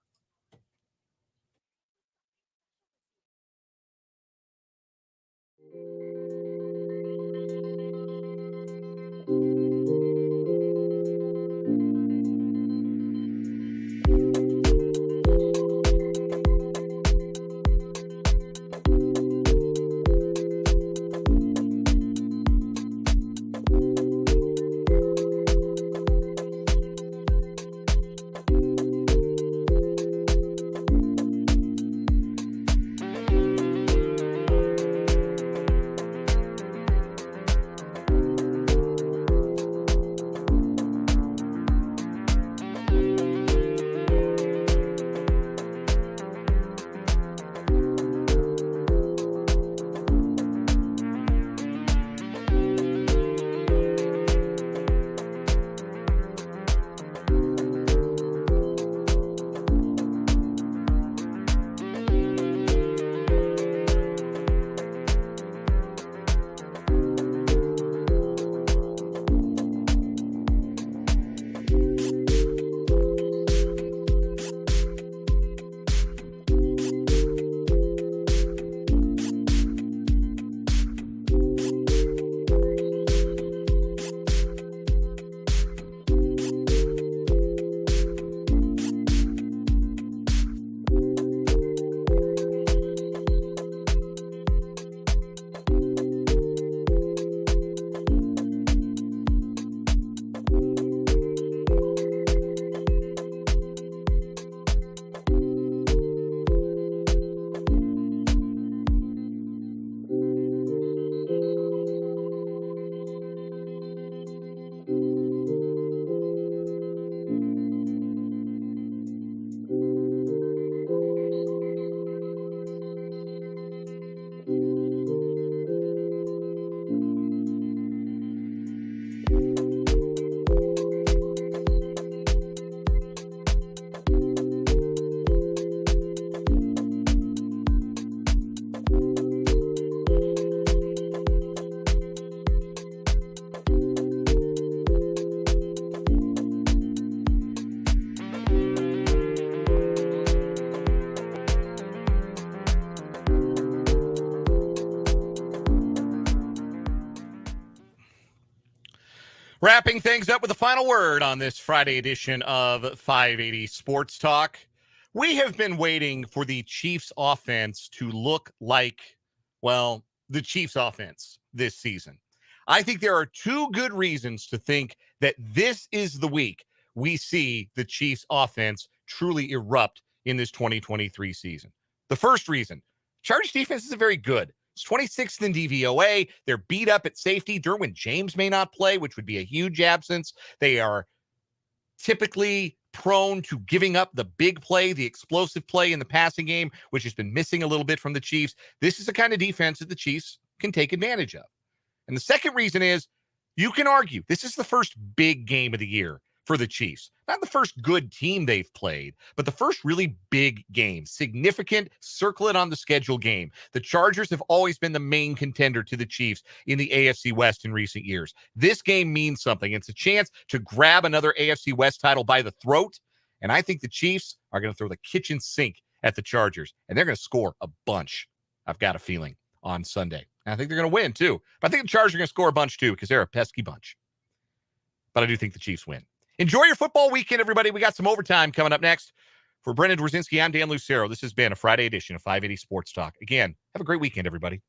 Wrapping things up with the final word on this Friday edition of 580 Sports Talk. We have been waiting for the Chiefs offense to look like, well, the Chiefs offense this season. I think there are two good reasons to think that this is the week we see the Chiefs offense truly erupt in this 2023 season. The first reason, Chargers defense isn't very good. It's 26th in DVOA. They're beat up at safety. Derwin James may not play, which would be a huge absence. They are typically prone to giving up the big play, the explosive play in the passing game, which has been missing a little bit from the Chiefs. This is the kind of defense that the Chiefs can take advantage of. And the second reason is you can argue this is the first big game of the year for the Chiefs. Not the first good team they've played, but the first really big game, significant, circle it on the schedule game. The Chargers have always been the main contender to the Chiefs in the AFC West in recent years. This game means something. It's a chance to grab another AFC West title by the throat, and I think the Chiefs are going to throw the kitchen sink at the Chargers, and they're going to score a bunch, I've got a feeling, on Sunday. And I think they're going to win, too. But I think the Chargers are going to score a bunch, too, because they're a pesky bunch. But I do think the Chiefs win. Enjoy your football weekend, everybody. We got some overtime coming up next. For Brendan Dworzinski, I'm Dan Lucero. This has been a Friday edition of 580 Sports Talk. Again, have a great weekend, everybody.